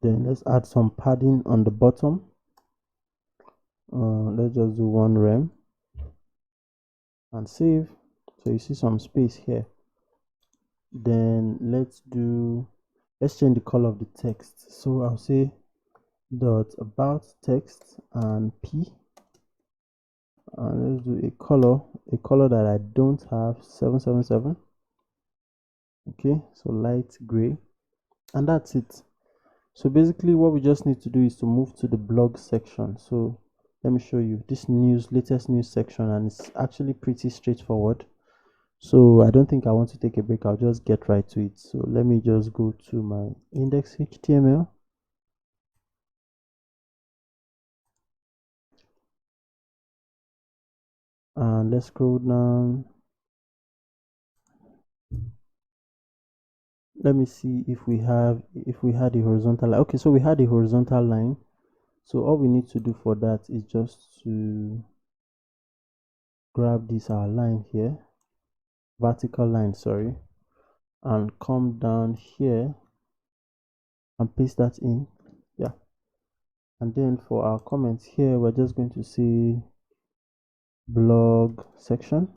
Then let's add some padding on the bottom. Let's just do 1 rem and save. So you see some space here. Then let's change the color of the text. So I'll say dot about text and p, and let's do a color that I don't have, 777. Okay, so light gray, and that's it. So basically what we just need to do is to move to the blog section. So let me show you this latest news section, and it's actually pretty straightforward. So I don't think I want to take a break. I'll just get right to it. So let me just go to my index.html. And let's scroll down. Let me see if we had a horizontal line. Okay, so we had a horizontal line. So all we need to do for that is just to grab this our line here, vertical line, sorry, and come down here and paste that in. Yeah, and then for our comments here, we're just going to say blog section.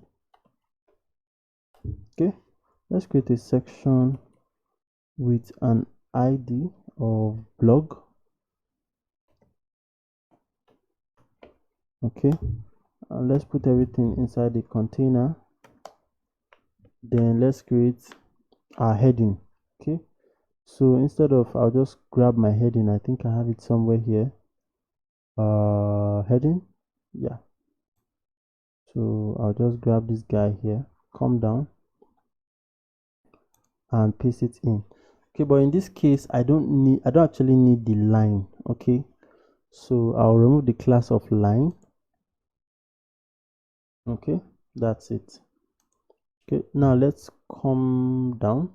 Okay, let's create a section with an ID of blog. Okay, and let's put everything inside the container. Then let's create our heading. Okay, so instead of, I'll just grab my heading. I think I have it somewhere here. Heading, yeah. So I'll just grab this guy here, come down and paste it in. Okay, but in this case I don't actually need the line. Okay, so I'll remove the class of line. Okay, that's it. Okay, now let's come down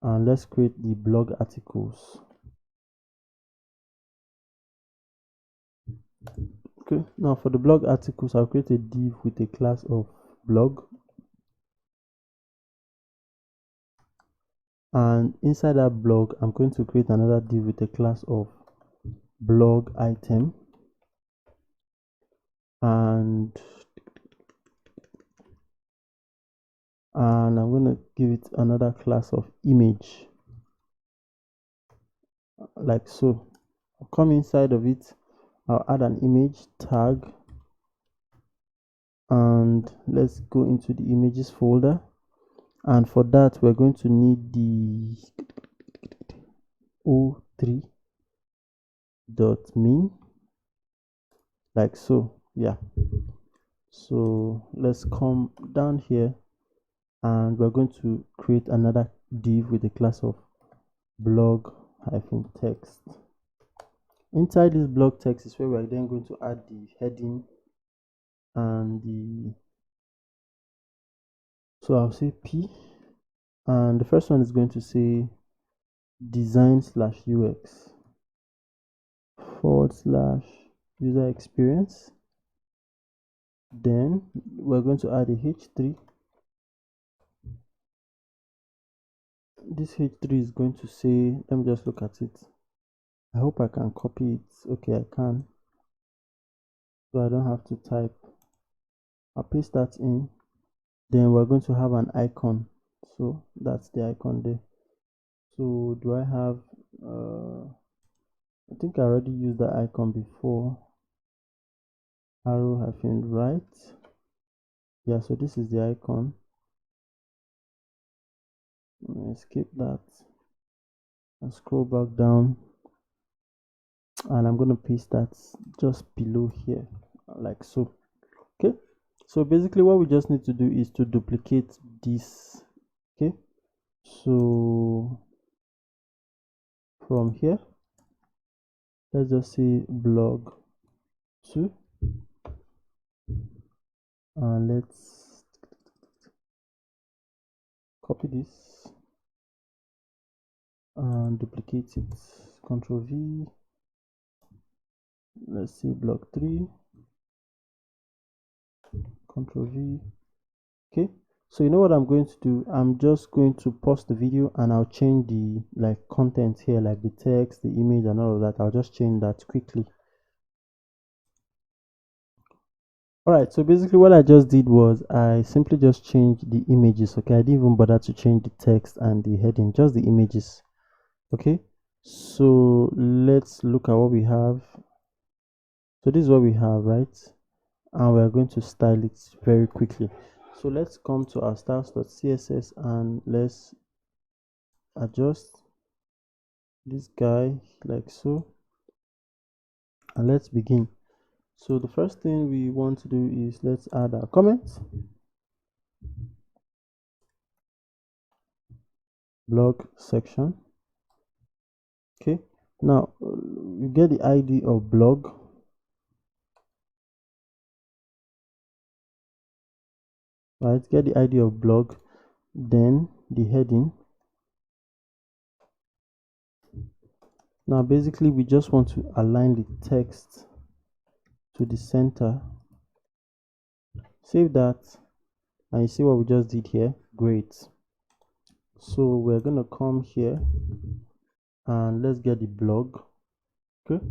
and let's create the blog articles. Okay, now for the blog articles, I'll create a div with a class of blog, and inside that blog I'm going to create another div with a class of blog item, and I'm going to give it another class of image, like so. I'll come inside of it, I'll add an image tag, and let's go into the images folder, and for that we're going to need the o3.min, like so. Yeah, so let's come down here and we're going to create another div with a class of blog-text. Inside this blog text is where we're then going to add the heading and so I'll say p, and the first one is going to say design/ux /user experience. Then we're going to add a h3. This h3 is going to say, let me just look at it. I hope I can copy it. Okay, I can, so I don't have to type. I'll paste that in. Then we're going to have an icon, so that's the icon there. So do I have I think I already used the icon before, arrow-right. Yeah, so this is the icon. Escape that and scroll back down, and I'm going to paste that just below here, like so. Okay, so basically what we just need to do is to duplicate this. Okay, so from here, let's just say blog 2, and let's copy this and duplicate it. Ctrl V. Let's see blog 3. Ctrl V. Okay, so you know what I'm going to do? I'm just going to pause the video and I'll change the content here, like the text, the image, and all of that. I'll just change that quickly. All right, so basically what I just did was I simply just changed the images. Okay, I didn't even bother to change the text and the heading, just the images. Okay, so let's look at what we have. So this is what we have, right? And we're going to style it very quickly. So let's come to our styles.css and let's adjust this guy like so, and let's begin. So the first thing we want to do is let's add our comments, blog section. Okay, now you get the ID of blog. Right, get the ID of blog, then the heading. Now basically we just want to align the text to the center. Save that, and you see what we just did here. Great. So we're gonna come here and let's get the blog. Okay,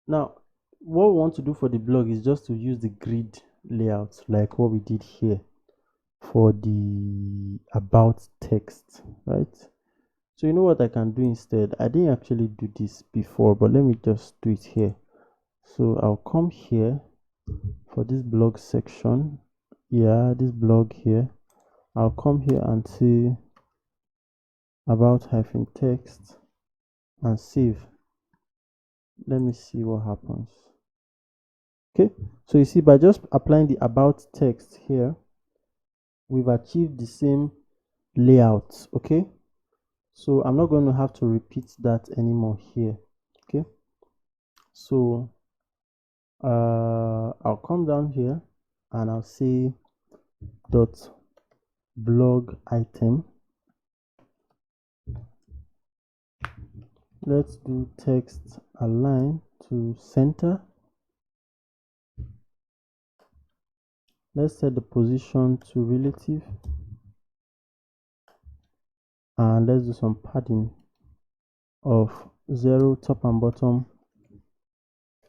now what we want to do for the blog is just to use the grid layout like what we did here for the about text, right? So you know what I can do instead? I didn't actually do this before, but let me just do it here. So I'll come here for this blog section. Yeah, this blog here. I'll come here and say about hyphen text and save. Let me see what happens. Okay, so you see, by just applying the about text here, we've achieved the same layout. Okay, so I'm not going to have to repeat that anymore here. Okay, so I'll come down here and I'll say dot blog item. Let's do text align to center. Let's set the position to relative, and let's do some padding of 0 top and bottom,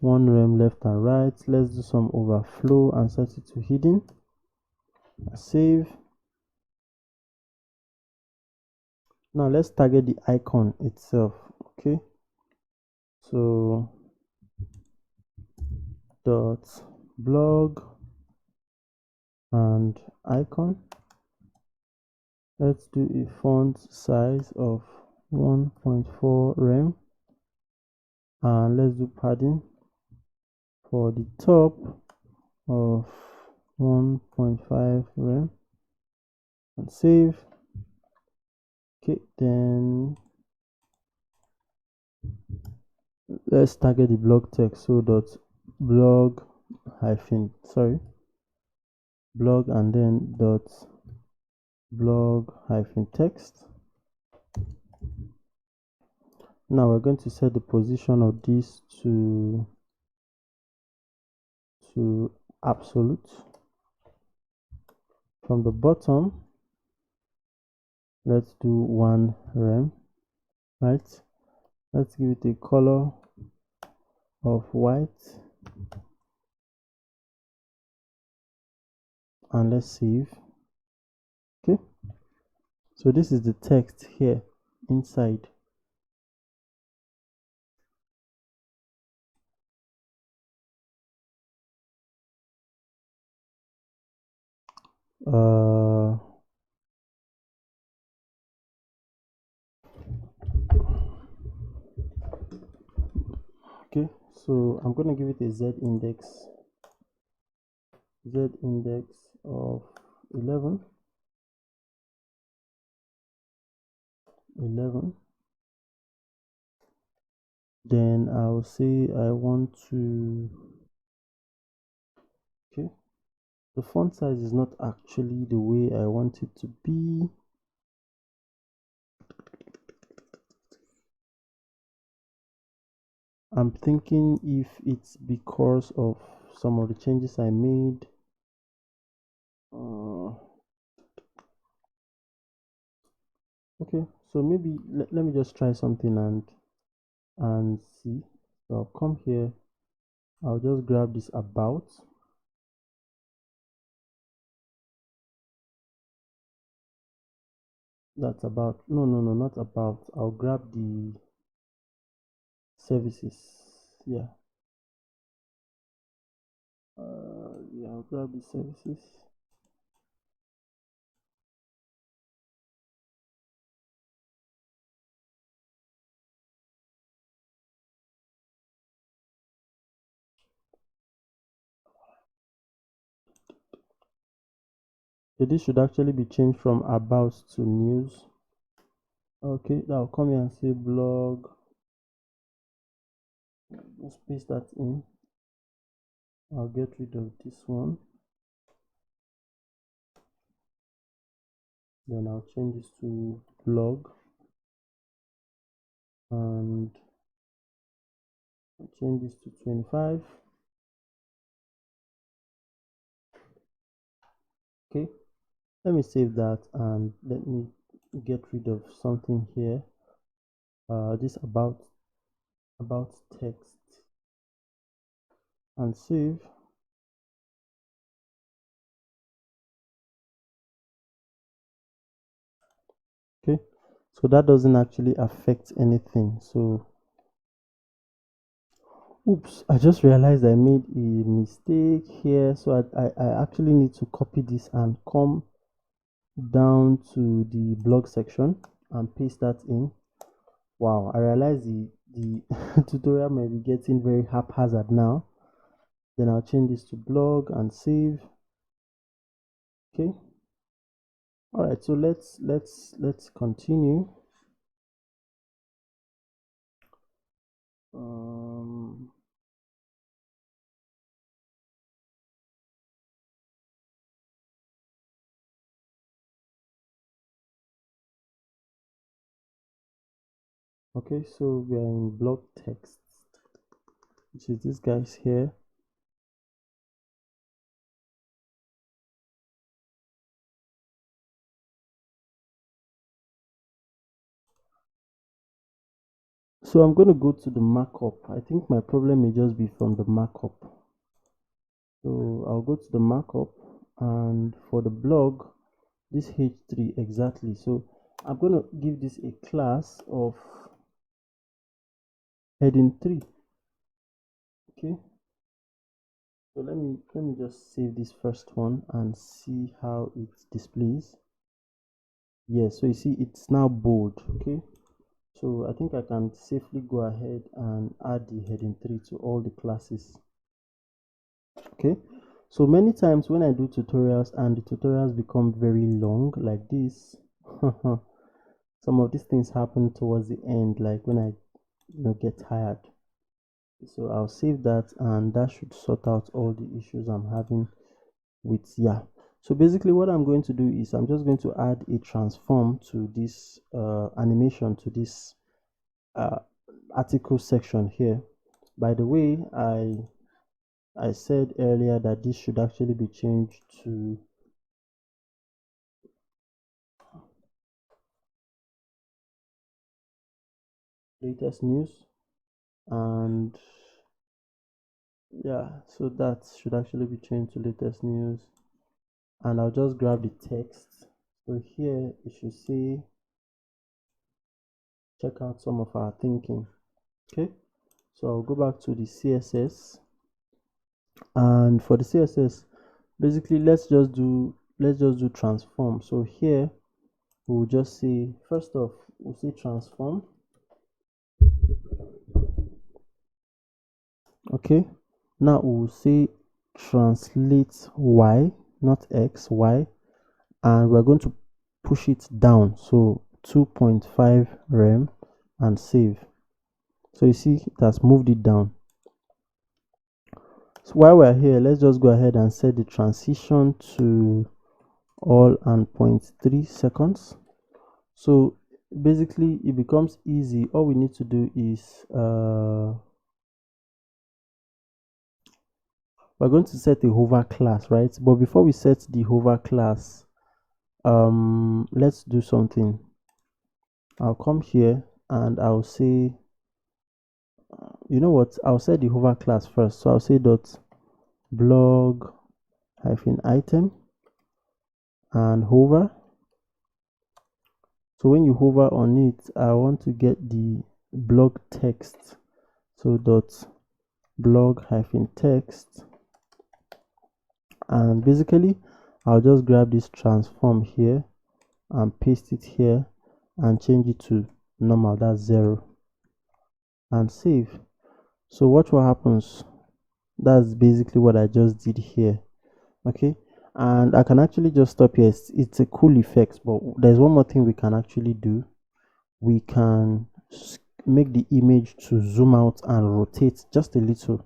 1 rem left and right. Let's do some overflow and set it to hidden. Save. Now let's target the icon itself. Okay, so dot blog and icon. Let's do a font size of 1.4 rem, and let's do padding for the top of 1.5 rem and save. Okay, then let's target the blog text. So dot blog hyphen blog and then dot blog hyphen text. Now we're going to set the position of this to absolute. From the bottom, let's do 1 rem, right? Let's give it a color of white and let's save. Okay, so this is the text here inside. Okay, so I'm going to give it a z index of 11. Then I'll say I want to, okay, the font size is not actually the way I want it to be. I'm thinking if it's because of some of the changes I made. Okay, so maybe let me just try something and see. So I'll come here, I'll just grab this about, That's about, no, not about. I'll grab the services. Yeah. Yeah, I'll grab the services. So this should actually be changed from about to news. Okay, I'll come here and say blog. Let's paste that in. I'll get rid of this one. Then I'll change this to blog. And I'll change this to 25. Okay, let me save that and let me get rid of something here. This about text, and save. Okay, so that doesn't actually affect anything. So oops, I just realized I made a mistake here. So I actually need to copy this and come down to the blog section and paste that in. Wow, I realize the tutorial may be getting very haphazard now. Then I'll change this to blog and save. Okay, all right, so let's continue. Okay, so we are in blog text, which is this guys here. So I'm going to go to the markup. I think my problem may just be from the markup. So I'll go to the markup, and for the blog, this h3 exactly. So I'm going to give this a class of heading 3. Okay, so let me just save this first one and see how it displays. Yes, so you see it's now bold. Okay, so I think I can safely go ahead and add the heading 3 to all the classes. Okay, so many times when I do tutorials and the tutorials become very long like this, some of these things happen towards the end, like when I get tired. So I'll save that, and that should sort out all the issues I'm having with. Yeah, so basically what I'm going to do is I'm just going to add a transform to this animation, to this article section here. By the way, I said earlier that this should actually be changed to latest news, and yeah, so that should actually be changed to latest news. And I'll just grab the text. So here it should say check out some of our thinking. Okay, so I'll go back to the CSS, and for the CSS, basically let's just do transform. So here we'll just say, first off, we'll say transform. Okay, now we'll say translate y, not x, y, and we're going to push it down, so 2.5 rem, and save. So you see it has moved it down. So while we're here, let's just go ahead and set the transition to all and 0.3 seconds. So basically it becomes easy. All we need to do is we're going to set a hover class, right? But before we set the hover class, let's do something. I'll come here and I'll say, you know what, I'll set the hover class first. So I'll say dot blog hyphen item and hover. So when you hover on it, I want to get the blog text. So dot blog hyphen text, and basically I'll just grab this transform here and paste it here and change it to normal, that's 0, and save. So watch what happens. That's basically what I just did here. Okay, and I can actually just stop here. It's a cool effect, but there's one more thing we can actually do. We can make the image to zoom out and rotate just a little.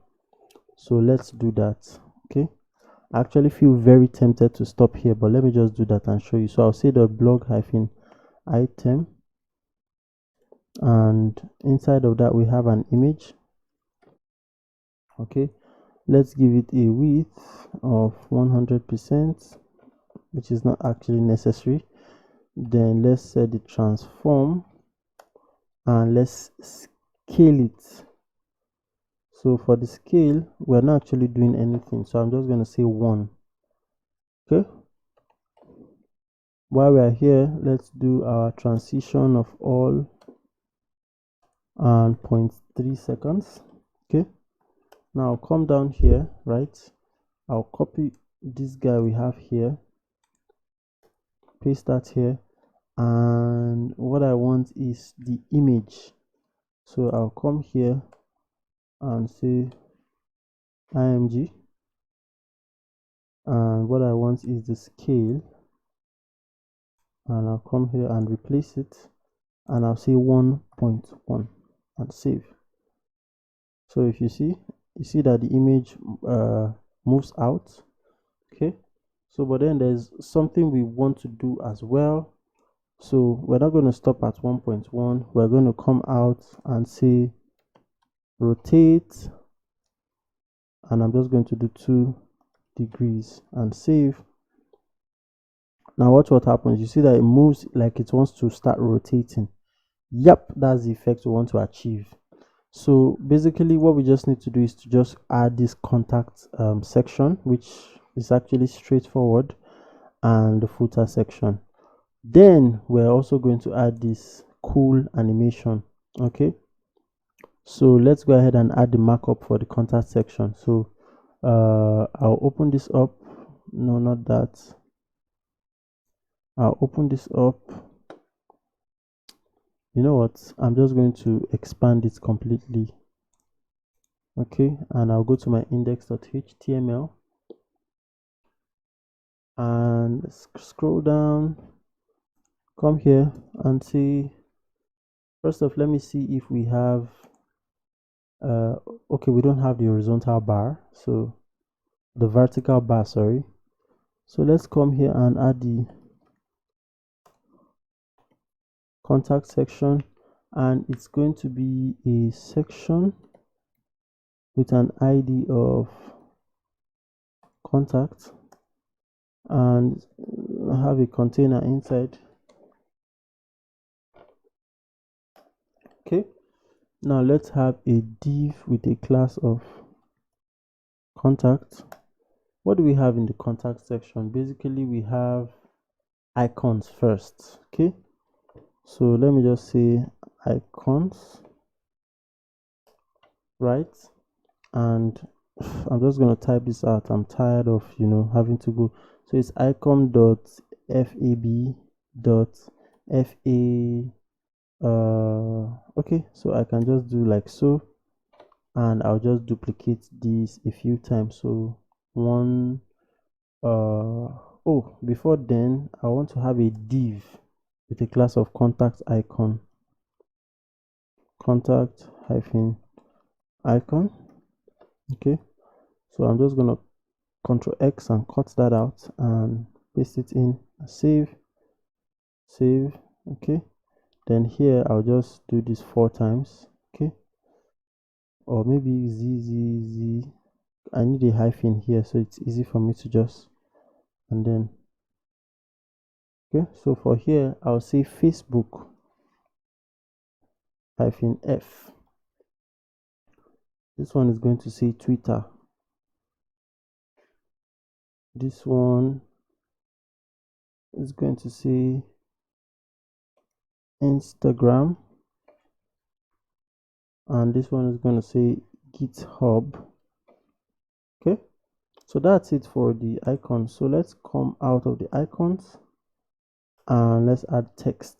So let's do that. Okay, I actually feel very tempted to stop here, but let me just do that and show you. So I'll say the blog hyphen item, and inside of that we have an image. Okay, let's give it a width of 100%, which is not actually necessary. Then let's set the transform and let's scale it. So for the scale, we're not actually doing anything, so I'm just going to say 1. Okay, while we are here, let's do our transition of all and 0.3 seconds. Okay, now I'll come down here, right? I'll copy this guy we have here, paste that here, and what I want is the image. So I'll come here and say img, and what I want is the scale, and I'll come here and replace it, and I'll say 1.1 and save. So if you see that the image moves out. Okay, so but then there's something we want to do as well. So we're not going to stop at 1.1. We're going to come out and say rotate, and I'm just going to do 2 degrees and save. Now watch what happens. You see that it moves like it wants to start rotating. Yep, that's the effect we want to achieve. So basically what we just need to do is to just add this contact section, which is actually straightforward, and the footer section. Then we're also going to add this cool animation. Okay, so let's go ahead and add the markup for the contact section. So I'll open this up. No, not that. I'll open this up. You know what, I'm just going to expand it completely. Okay, and I'll go to my index.html and scroll down, come here and see, first off, let me see if we have okay, we don't have the horizontal bar, so the vertical bar, sorry. So let's come here and add the contact section, and it's going to be a section with an ID of contact, and have a container inside. Okay, now let's have a div with a class of contact. What do we have in the contact section? Basically we have icons first. Okay, so let me just say icons, right? And I'm just going to type this out. I'm tired of having to go. So it's icon.fab.fa. Okay, so I can just do like so, and I'll just duplicate this a few times. So one, oh, before then I want to have a div with a class of contact icon, contact hyphen icon. Okay, so I'm just gonna Control X and cut that out and paste it in, save. Okay, then here I'll just do this 4 times. Okay, or maybe z. I need a hyphen here so it's easy for me to just, and then okay, so for here I'll say Facebook hyphen F. This one is going to say Twitter. This one is going to say Instagram, and this one is going to say GitHub. Okay, so that's it for the icons. So let's come out of the icons and let's add text.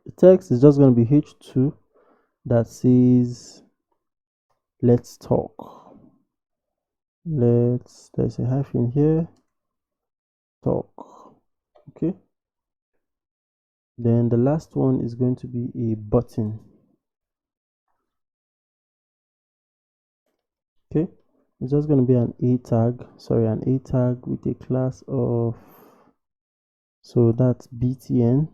The text is just going to be H2 that says let's talk. There's a hyphen here, talk. Okay, then the last one is going to be a button. Okay, it's just going to be an a tag with a class of, so that's btn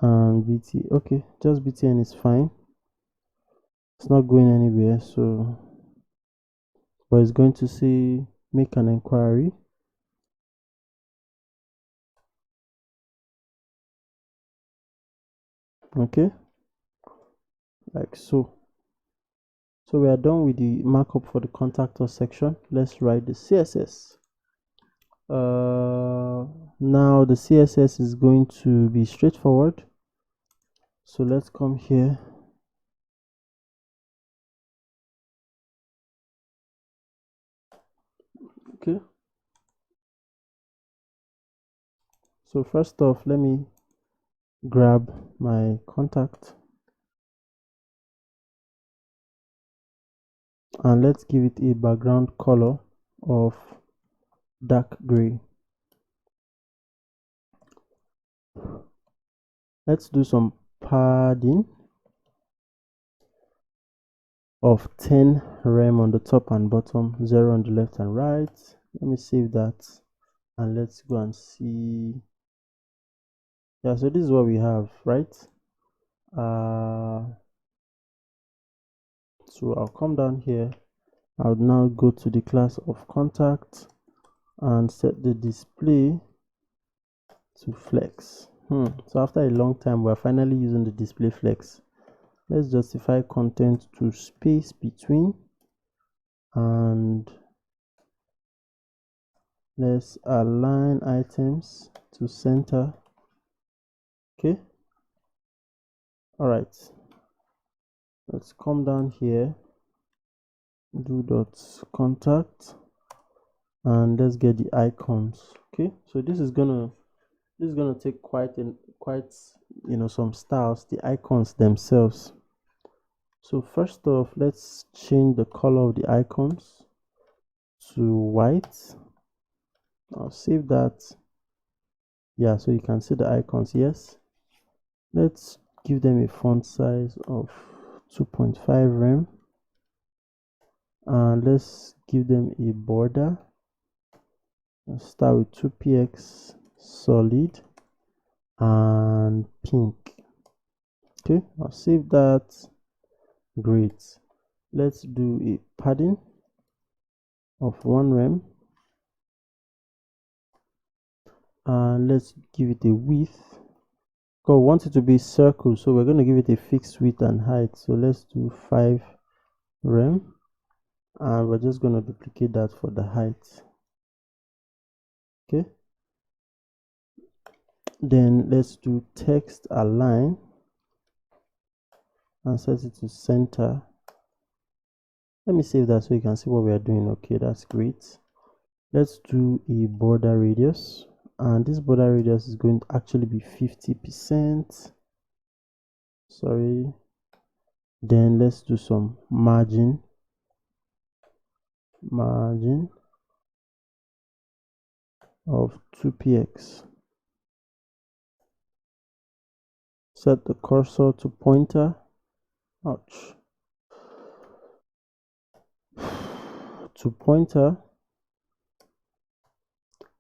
and bt. Okay, just btn is fine, it's not going anywhere. So but it's going to say make an inquiry. Okay, like so. So we are done with the markup for the contact us section. Let's write the css. Now the css is going to be straightforward. So let's come here. Okay, so first off, let me grab my contact and let's give it a background color of dark gray. Let's do some padding of 10 rem on the top and bottom, 0 on the left and right. Let me save that and let's go and see. Yeah, so this is what we have, right? So I'll come down here. I'll now go to the class of contact and set the display to flex. So after a long time, we're finally using the display flex. Let's justify content to space between and let's align items to center. Okay, all right, let's come down here, do dot contact and let's get the icons. Okay, so this is gonna take quite some styles, the icons themselves. So first off, let's change the color of the icons to white. I'll save that. Yeah, so you can see the icons. Yes, let's give them a font size of 2.5 rem and let's give them a border. Let's start with 2px solid and pink. Okay, I'll save that. Great, let's do a padding of 1 rem and let's give it a width. We want it to be circle, so we're going to give it a fixed width and height. So let's do 5 rem and we're just going to duplicate that for the height. Okay, then let's do text align and set it to center. Let me save that so you can see what we are doing. Okay, that's great. Let's do a border radius and this border radius is going to actually be 50%. Sorry. Then let's do some margin of 2px. Set the cursor to pointer. Ouch. To pointer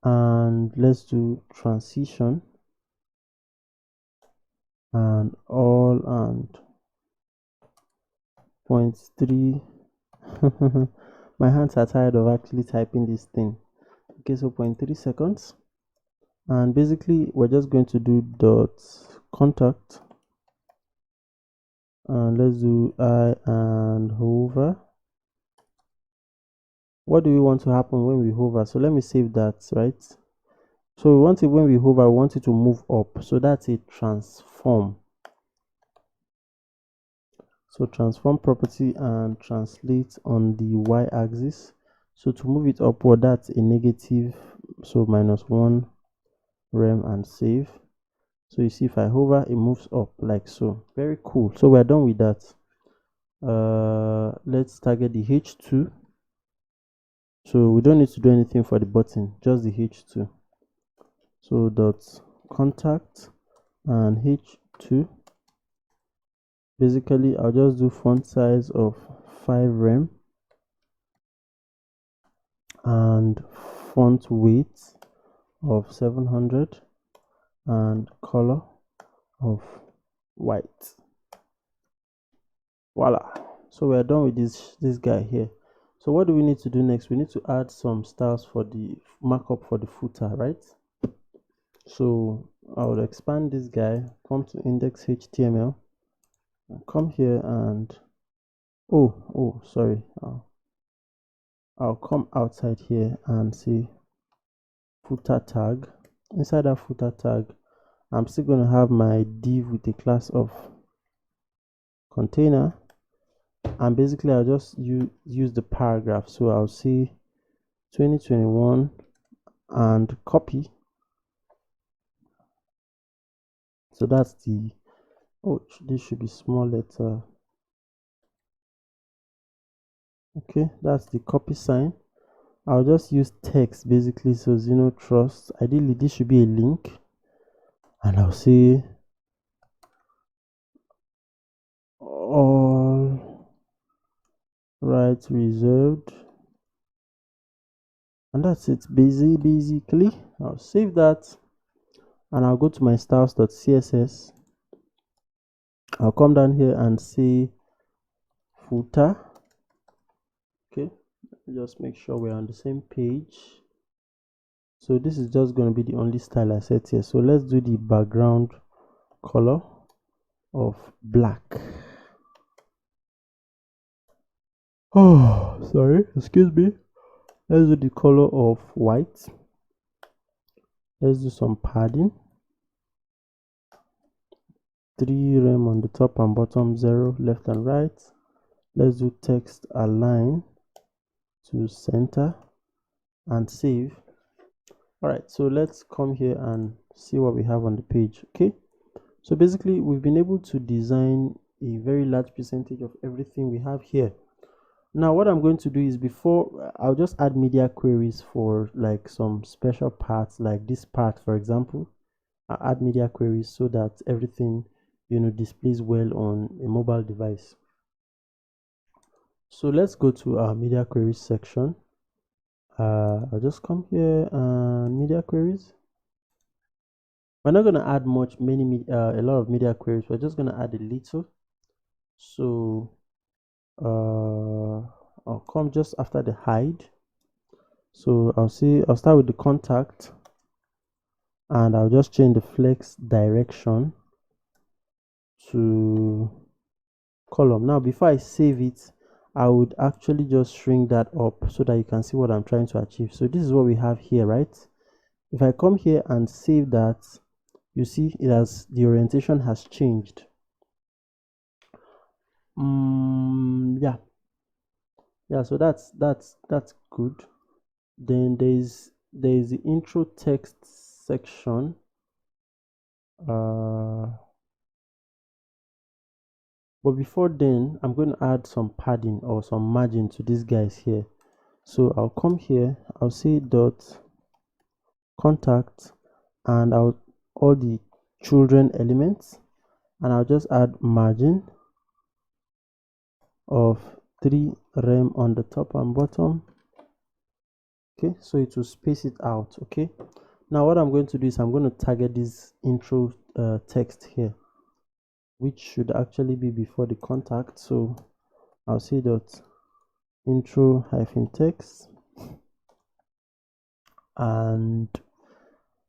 and let's do transition and all and 0.3. My hands are tired of actually typing this thing. Okay, so 0.3 seconds and basically we're just going to do dot contact and let's do I and hover what do we want to happen when we hover? So let me save that, right? So we want it when we hover, we want it to move up. So that's a transform. So transform property and translate on the y-axis. So to move it upward, that's a negative. So -1 rem and save. So you see, if I hover, it moves up like so. Very cool. So we're done with that. Let's target the H2. So we don't need to do anything for the button, just the H2. So dot contact and H2. Basically, I'll just do font size of 5 rem and font weight of 700 and color of white. Voila. So we're done with this guy here. So what do we need to do next? We need to add some styles for the markup for the footer, right? So I will expand this guy, come to index HTML, come here and sorry, I'll come outside here and say footer tag. Inside that footer tag, I'm still going to have my div with a class of container, and basically I'll just use the paragraph. So I'll say 2021 and copy. So that's the this should be small letter. Okay, that's the copy sign. I'll just use text basically, so Zeno Trust. Ideally this should be a link, and I'll say all rights reserved, and that's it. Basically I'll save that and I'll go to my styles.css. I'll come down here and say footer. Okay, just make sure we're on the same page. So this is just going to be the only style I set here. So let's do the background color of black. Oh, sorry, excuse me. Let's do the color of white. Let's do some padding. 3 rem on the top and bottom, 0 left and right. Let's do text align to center and save. All right, so let's come here and see what we have on the page. Okay, so basically we've been able to design a very large percentage of everything we have here. Now what I'm going to do is, before I'll just add media queries for like some special parts, like this part for example. I'll add media queries so that everything displays well on a mobile device. So let's go to our media queries section. I'll just come here and media queries. We're not going to add a lot of media queries. We're just going to add a little. So I'll come just after the hide. So I'll start with the contact, and I'll just change the flex direction to column. Now before I save it, I would actually just shrink that up so that you can see what I'm trying to achieve. So this is what we have here, right? If I come here and save that, you see the orientation has changed. Yeah, so that's good. Then there's the intro text section. But before then, I'm going to add some padding or some margin to these guys here. So I'll come here, I'll say dot contact, and all the children elements, and I'll just add margin of 3 rem on the top and bottom. Okay, so it will space it out. Okay, now what I'm going to do is I'm going to target this intro text here, which should actually be before the contact. So I'll say dot intro hyphen text, and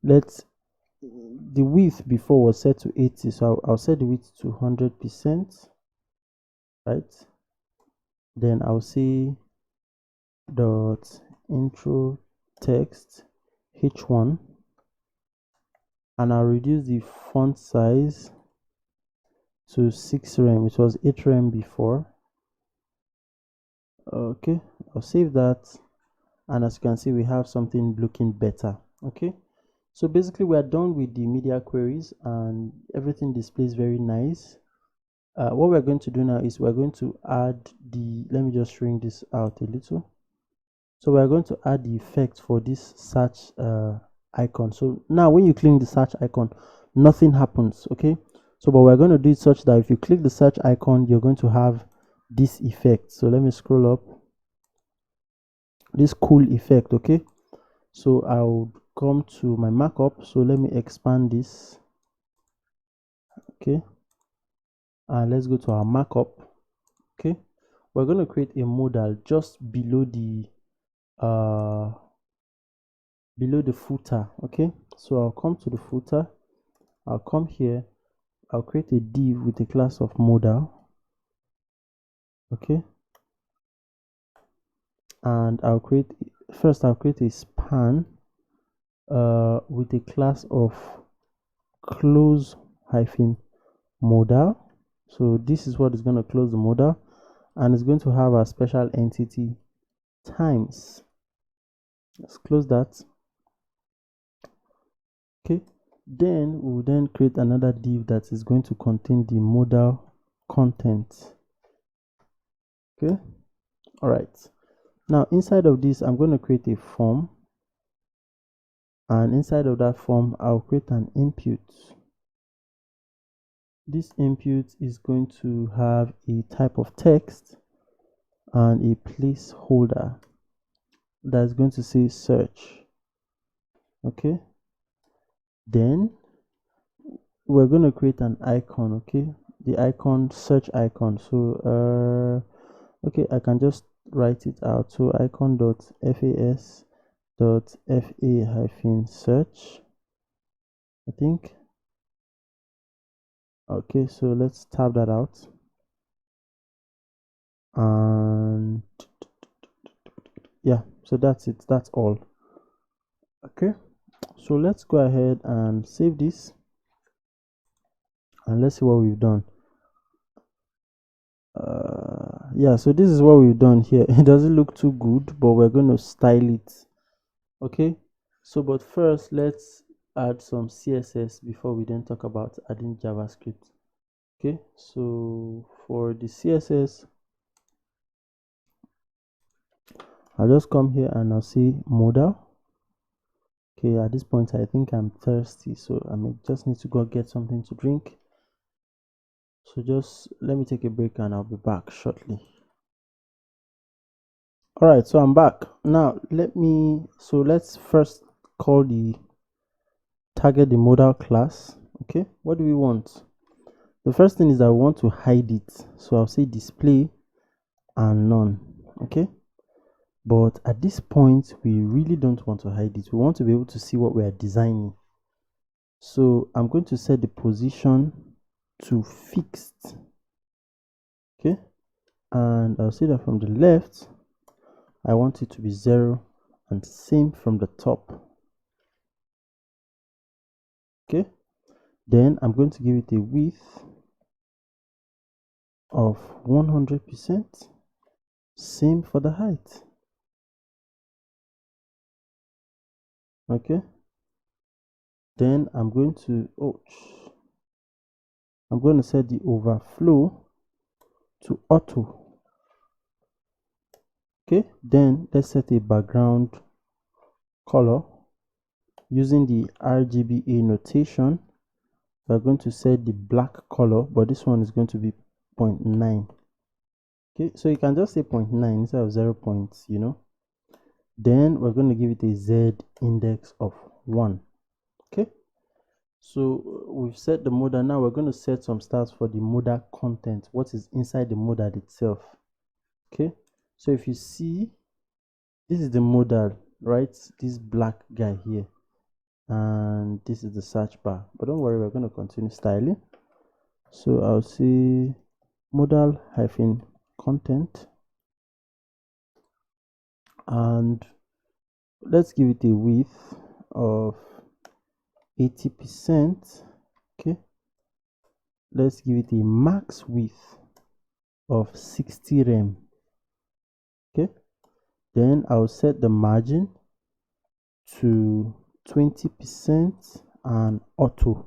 the width before was set to 80, so I'll set the width to 100%, right? Then I'll say dot intro text h1, and I'll reduce the font size to 6 rem. It was 8 rem before. Okay, I'll save that, and as you can see, we have something looking better. Okay, so basically we are done with the media queries and everything displays very nice. What we're going to do now is we're going to add the, let me just shrink this out a little. So we're going to add the effect for this search icon. So now when you click the search icon, nothing happens. Okay, so but we're going to do it such that if you click the search icon, you're going to have this effect. So let me scroll up, this cool effect. Okay, so I'll come to my markup. So let me expand this. Okay, and let's go to our markup. Okay, we're going to create a modal just below the footer. Okay, so I'll come to the footer, I'll come here, I'll create a div with a class of modal. Okay, and I'll create a span with a class of close hyphen modal. So this is what is going to close the modal, and it's going to have a special entity times. Let's close that. Okay, then we'll then create another div that is going to contain the modal content. Okay, all right, now inside of this I'm going to create a form, and inside of that form I'll create an input. This input is going to have a type of text and a placeholder that's going to say search. Okay, then we're going to create an icon. Okay, the icon, search icon. So okay, I can just write it out. So icon.fas.fa-search, I think. Okay, so let's tab that out, and yeah, so that's it, that's all. Okay, so let's go ahead and save this, and let's see what we've done. Yeah, so this is what we've done here. It doesn't look too good, but we're going to style it. Okay, so but first let's add some CSS before we then talk about adding JavaScript. Okay, so for the CSS, I'll just come here and I'll see modal. Okay, at this point I think I'm thirsty, so I may just need to go get something to drink. So just let me take a break and I'll be back shortly. All right, so I'm back now. Let's first call the target the modal class. Okay, what do we want? The first thing is I want to hide it, so I'll say display and none. Okay, but at this point we really don't want to hide it. We want to be able to see what we are designing. So I'm going to set the position to fixed. Okay, and I'll say that from the left I want it to be 0, and same from the top. Okay, then I'm going to give it a width of 100%, same for the height. Okay, then I'm going to set the overflow to auto. Okay, then let's set a background color using the RGBA notation. We're going to set the black color, but this one is going to be 0.9. Okay, so you can just say 0.9 instead of 0. Then we're going to give it a Z index of 1. Okay, so we've set the modal. Now we're going to set some stats for the modal content, what is inside the modal itself. Okay, so if you see, this is the modal, right? This black guy here, and this is the search bar. But don't worry, we're going to continue styling. So I'll say modal hyphen content, and let's give it a width of 80%. Okay, let's give it a max width of 60 rem. Okay, then I'll set the margin to 20% and auto.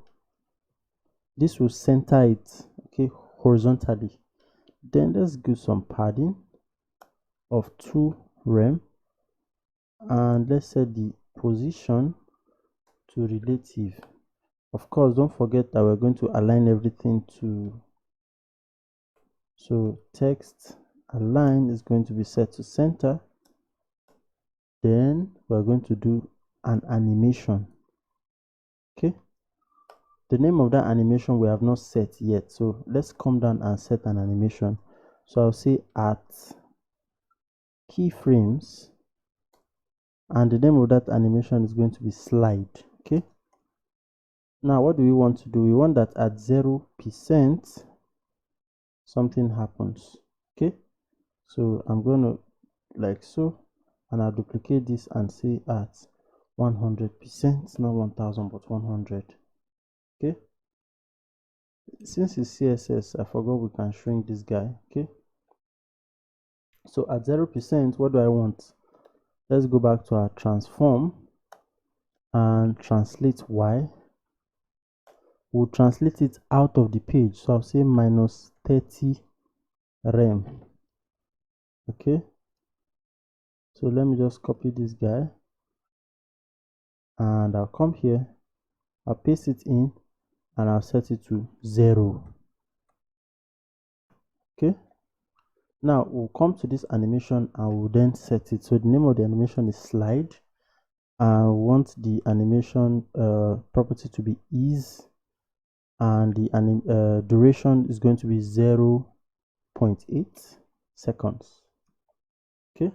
This will center it, okay, horizontally. Then let's give some padding of 2 rem, and let's set the position to relative. Of course, don't forget that we're going to align everything to, so text align is going to be set to center. Then we're going to do an animation. Okay, the name of that animation we have not set yet, so let's come down and set an animation. So I'll say at keyframes, and the name of that animation is going to be slide. Okay, now what do we want to do? We want that at 0% something happens. Okay, so I'm going to like so, and I'll duplicate this and say at 100%, not 1000 but 100. Okay, since it's CSS, I forgot we can shrink this guy. Okay, so at 0%, what do I want? Let's go back to our transform and translate y. We'll translate it out of the page, so I'll say minus 30 rem. Okay, so let me just copy this guy, and I'll come here, I'll paste it in, and I'll set it to 0. Okay, now we'll come to this animation and we'll then set it. So the name of the animation is slide. I want the animation property to be ease, and the duration is going to be 0.8 seconds. Okay,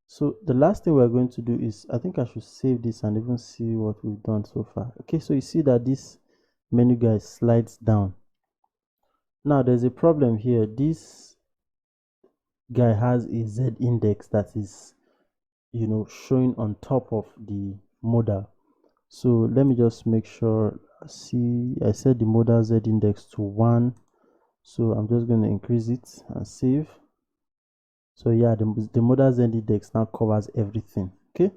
so the last thing we're going to do is, I think I should save this and even see what we've done so far. Okay, so you see that this menu guy slides down. Now there's a problem here. This guy has a Z index that is, you know, showing on top of the modal. So let me just make sure. See, I set the modal Z index to 1, so I'm just going to increase it and save. So yeah, the modal Z index now covers everything. Okay,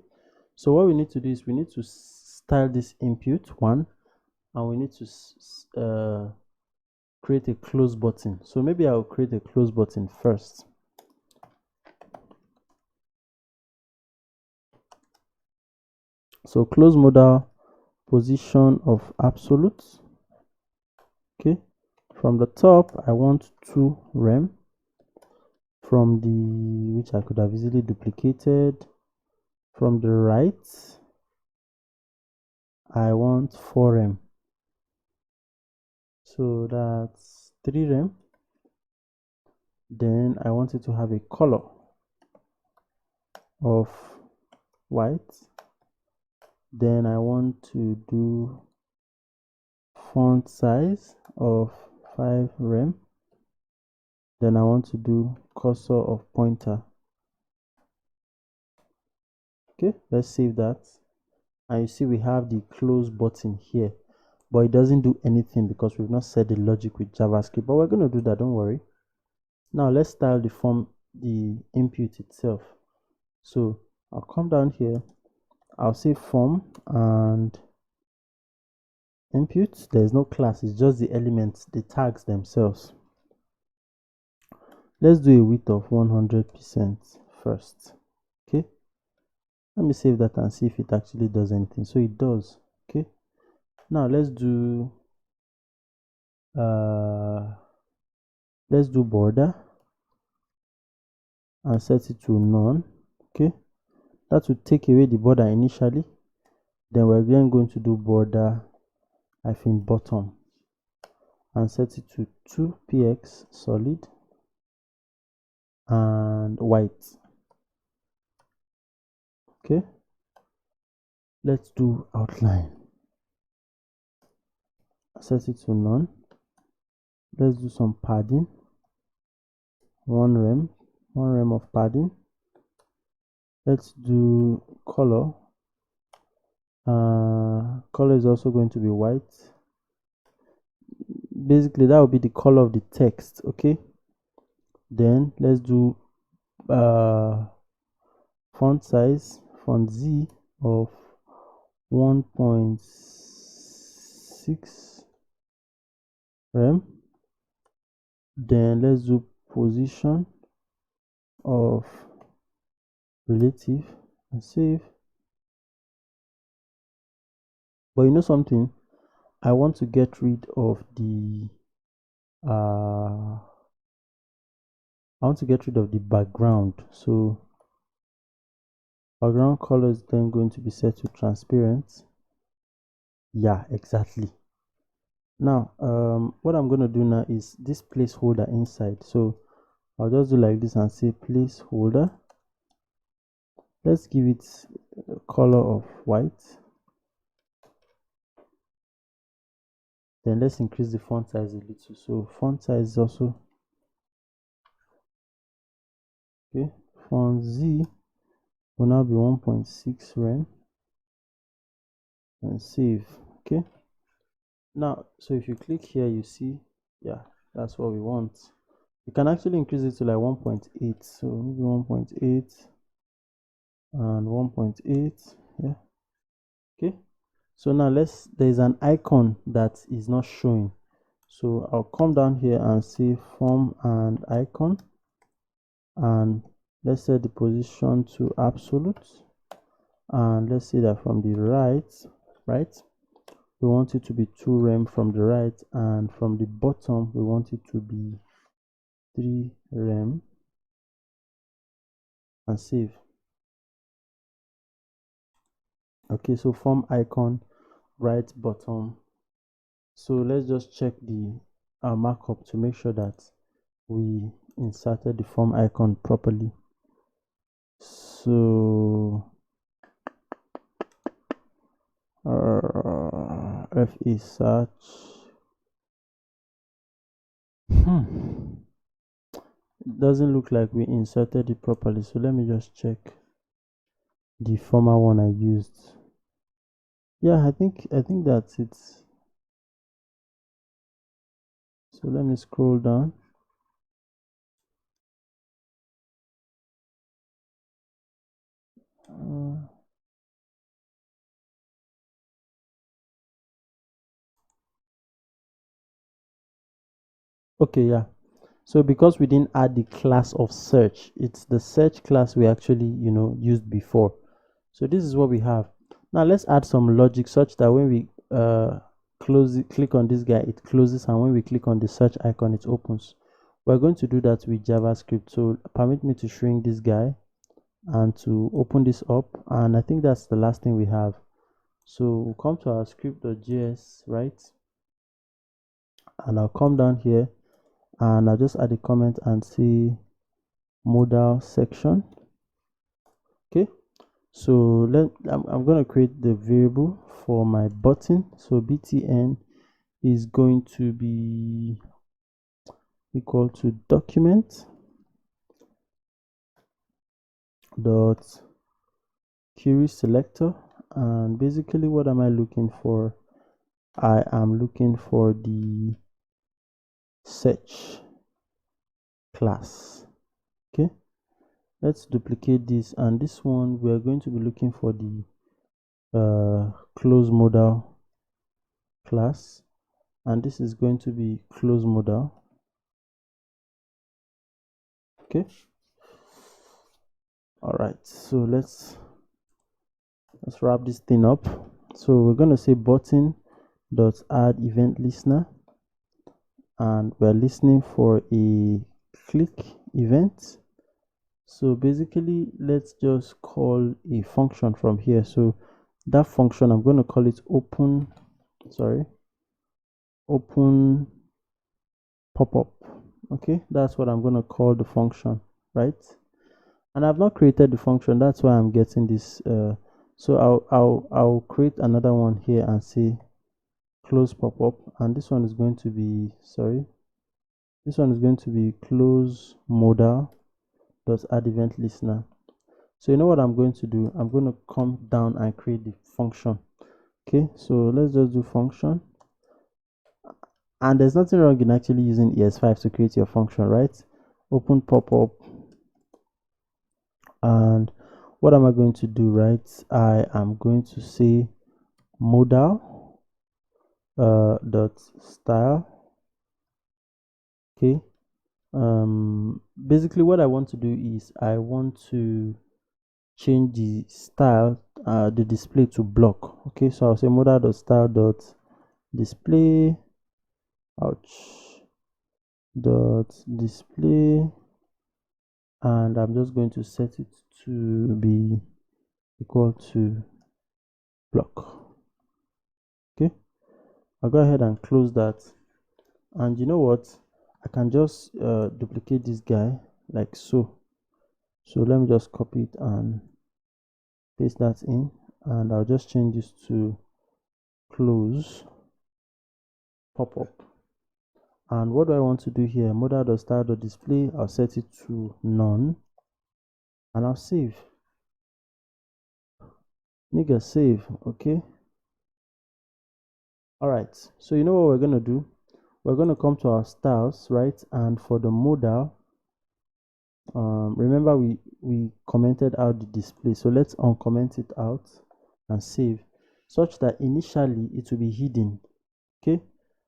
so what we need to do is we need to style this input 1, and we need to create a close button. So maybe I'll create a close button first. So close modal position of absolute. Okay, from the top I want 2 rem. From the, which I could have easily duplicated, from the right I want 4 rem. So that's 3 rem. Then I want it to have a color of white. Then I want to do font size of 5 rem. Then I want to do cursor of pointer. Okay, let's save that. And you see we have the close button here, but it doesn't do anything because we've not set the logic with JavaScript, but we're going to do that, don't worry. Now let's style the form, the input itself. So I'll come down here, I'll say form and input. There's no class, it's just the elements, the tags themselves. Let's do a width of 100% first. Okay, let me save that and see if it actually does anything. So it does. Okay, now let's do border and set it to none. Okay, that will take away the border initially. Then we're then going to do border hyphen bottom and set it to 2px solid and white. Okay, let's do outline, set it to none. Let's do some padding, 1 rem of padding. Let's do color. Color is also going to be white. Basically that will be the color of the text. Okay, then let's do font size, font Z of 1.6 rem. Then let's do position of relative and save. But you know something, I want to get rid of the background. So background color is then going to be set to transparent. Yeah, exactly. Now what I'm going to do now is this placeholder inside. So I'll just do like this and say placeholder. Let's give it a color of white. Then let's increase the font size a little. So font size is also okay. Font Z will now be 1.6 rem and save. Okay, now so if you click here, you see, yeah, that's what we want. You can actually increase it to like 1.8, so maybe 1.8 and 1.8. Yeah, okay. So now there's an icon that is not showing, so I'll come down here and say form and icon, and let's set the position to absolute, and let's say that from the right we want it to be 2 rem from the right, and from the bottom we want it to be 3 rem, and save. Okay, so form icon right bottom. So let's just check the markup to make sure that we inserted the form icon properly. So FE search. It doesn't look like we inserted it properly, so let me just check the former one I used. Yeah, I think that's it. So let me scroll down. Okay, yeah. So because we didn't add the class of search, it's the search class we actually, used before. So this is what we have. Now let's add some logic such that when we click on this guy, it closes, and when we click on the search icon, it opens. We're going to do that with JavaScript. So permit me to shrink this guy and to open this up, and I think that's the last thing we have. So we'll come to our script.js, right? And I'll come down here and I'll just add a comment and say modal section. Okay, so I'm going to create the variable for my button. So btn is going to be equal to document dot query selector, and basically what am I looking for? I am looking for the search class. Okay, let's duplicate this, and this one we are going to be looking for the close modal class, and this is going to be close modal. Okay, all right, so let's wrap this thing up. So we're going to say button dot add event listener, and we're listening for a click event. So basically let's just call a function from here. So that function, I'm going to call it open pop-up. Okay, that's what I'm going to call the function, right? And I've not created the function, that's why I'm getting this. So I'll create another one here and say close pop-up, and this one is going to be close modal dot add event listener. So you know what I'm going to do? I'm going to come down and create the function. Okay, so let's just do function. And there's nothing wrong in actually using ES5 to create your function, right? Open pop-up. And what am I going to do, right? I am going to say modal dot style. Okay. Basically what I want to do is I want to change the style, the display to block. Okay, so I'll say modal dot style dot display, ouch, dot display, and I'm just going to set it to be equal to block. Okay, I'll go ahead and close that. And you know what, I can just duplicate this guy like so. So let me just copy it and paste that in, and I'll just change this to close pop-up. And what do I want to do here? Modal.style.display, I'll set it to none, and I'll save. Nigga, save. Okay, all right, so you know what we're going to do? We're going to come to our styles, right? And for the modal, remember we commented out the display, so let's uncomment it out and save, such that initially it will be hidden. Okay,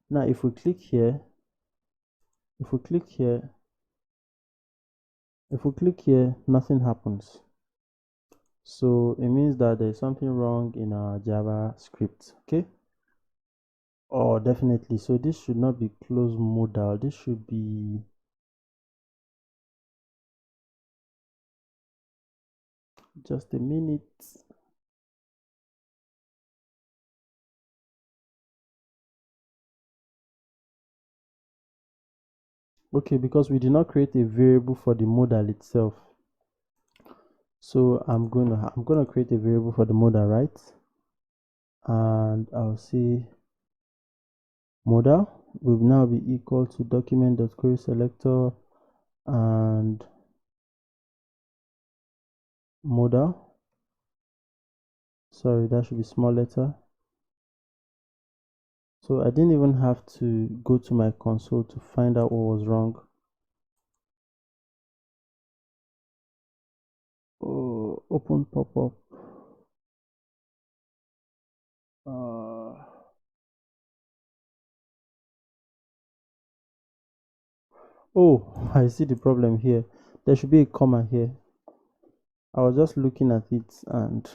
now if we click here, if we click here, nothing happens. So it means that there's something wrong in our JavaScript. Okay, or definitely, so this should not be close modal, this should be just a minute. Okay, because we did not create a variable for the modal itself, so I'm gonna create a variable for the modal, right? And I'll say modal will now be equal to document.querySelector and modal. Sorry, that should be small letter. So I didn't even have to go to my console to find out what was wrong. Oh, open pop-up. Oh, I see the problem here. There should be a comma here. I was just looking at it and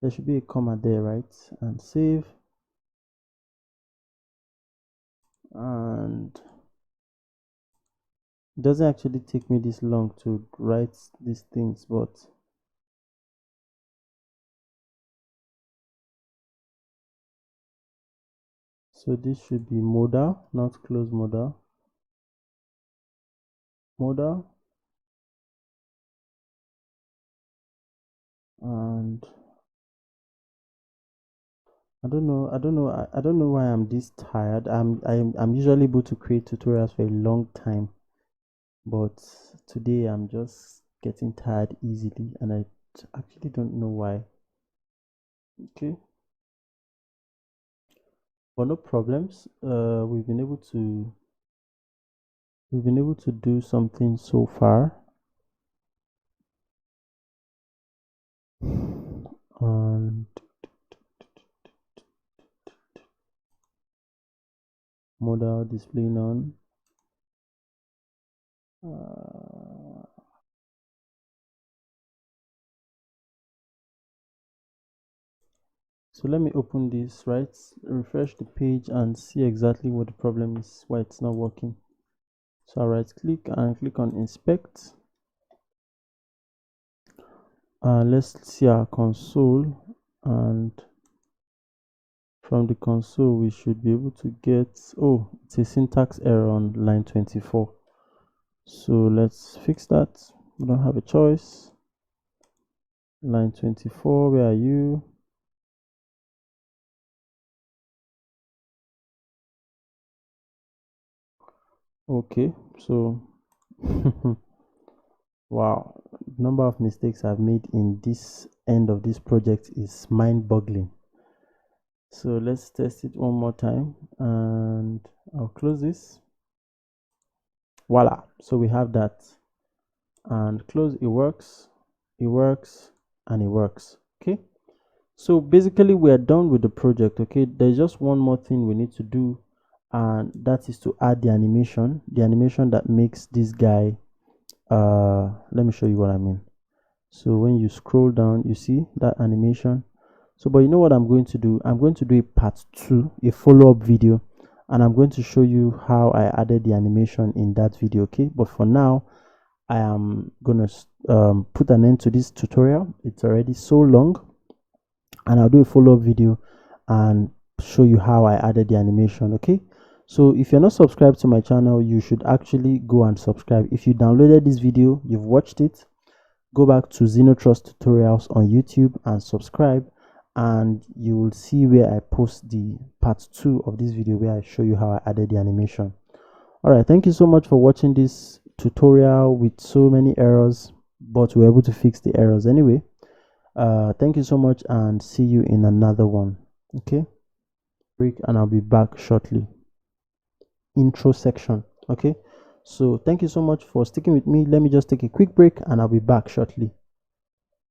there should be a comma there, right? And save. And it doesn't actually take me this long to write these things, but so this should be modal, not close modal. Modal, and I don't know. I don't know why I'm this tired. I'm usually able to create tutorials for a long time, but today I'm just getting tired easily, and I actually don't know why. Okay, but no problems. We've been able to do something so far, and modal display none. So let me open this, right? Refresh the page and see exactly what the problem is, why it's not working. So I'll right click and click on inspect. Let's see our console, and from the console we should be able to get, oh, it's a syntax error on line 24. So let's fix that. We don't have a choice. Line 24, where are you? Okay, so Wow, number of mistakes I've made in this end of this project is mind-boggling. So let's test it one more time, and I'll close this. Voila, so we have that, and close. It works, it works, and it works. Okay, so basically we are done with the project. Okay, there's just one more thing we need to do, and that is to add the animation that makes this guy, let me show you what I mean. So when you scroll down, you see that animation. So but you know what I'm going to do? I'm going to do a part 2, a follow-up video, and I'm going to show you how I added the animation in that video. Okay, but for now I am gonna put an end to this tutorial. It's already so long, and I'll do a follow-up video and show you how I added the animation. Okay, so if you're not subscribed to my channel, you should actually go and subscribe. If you downloaded this video, you've watched it, go back to Xenotrust tutorials on YouTube and subscribe, and you will see where I post the part 2 of this video where I show you how I added the animation. All right, thank you so much for watching this tutorial with so many errors, but we're able to fix the errors anyway. Thank you so much, and see you in another one. Okay, break, and I'll be back shortly. Intro section. Okay, so thank you so much for sticking with me. Let me just take a quick break, and I'll be back shortly.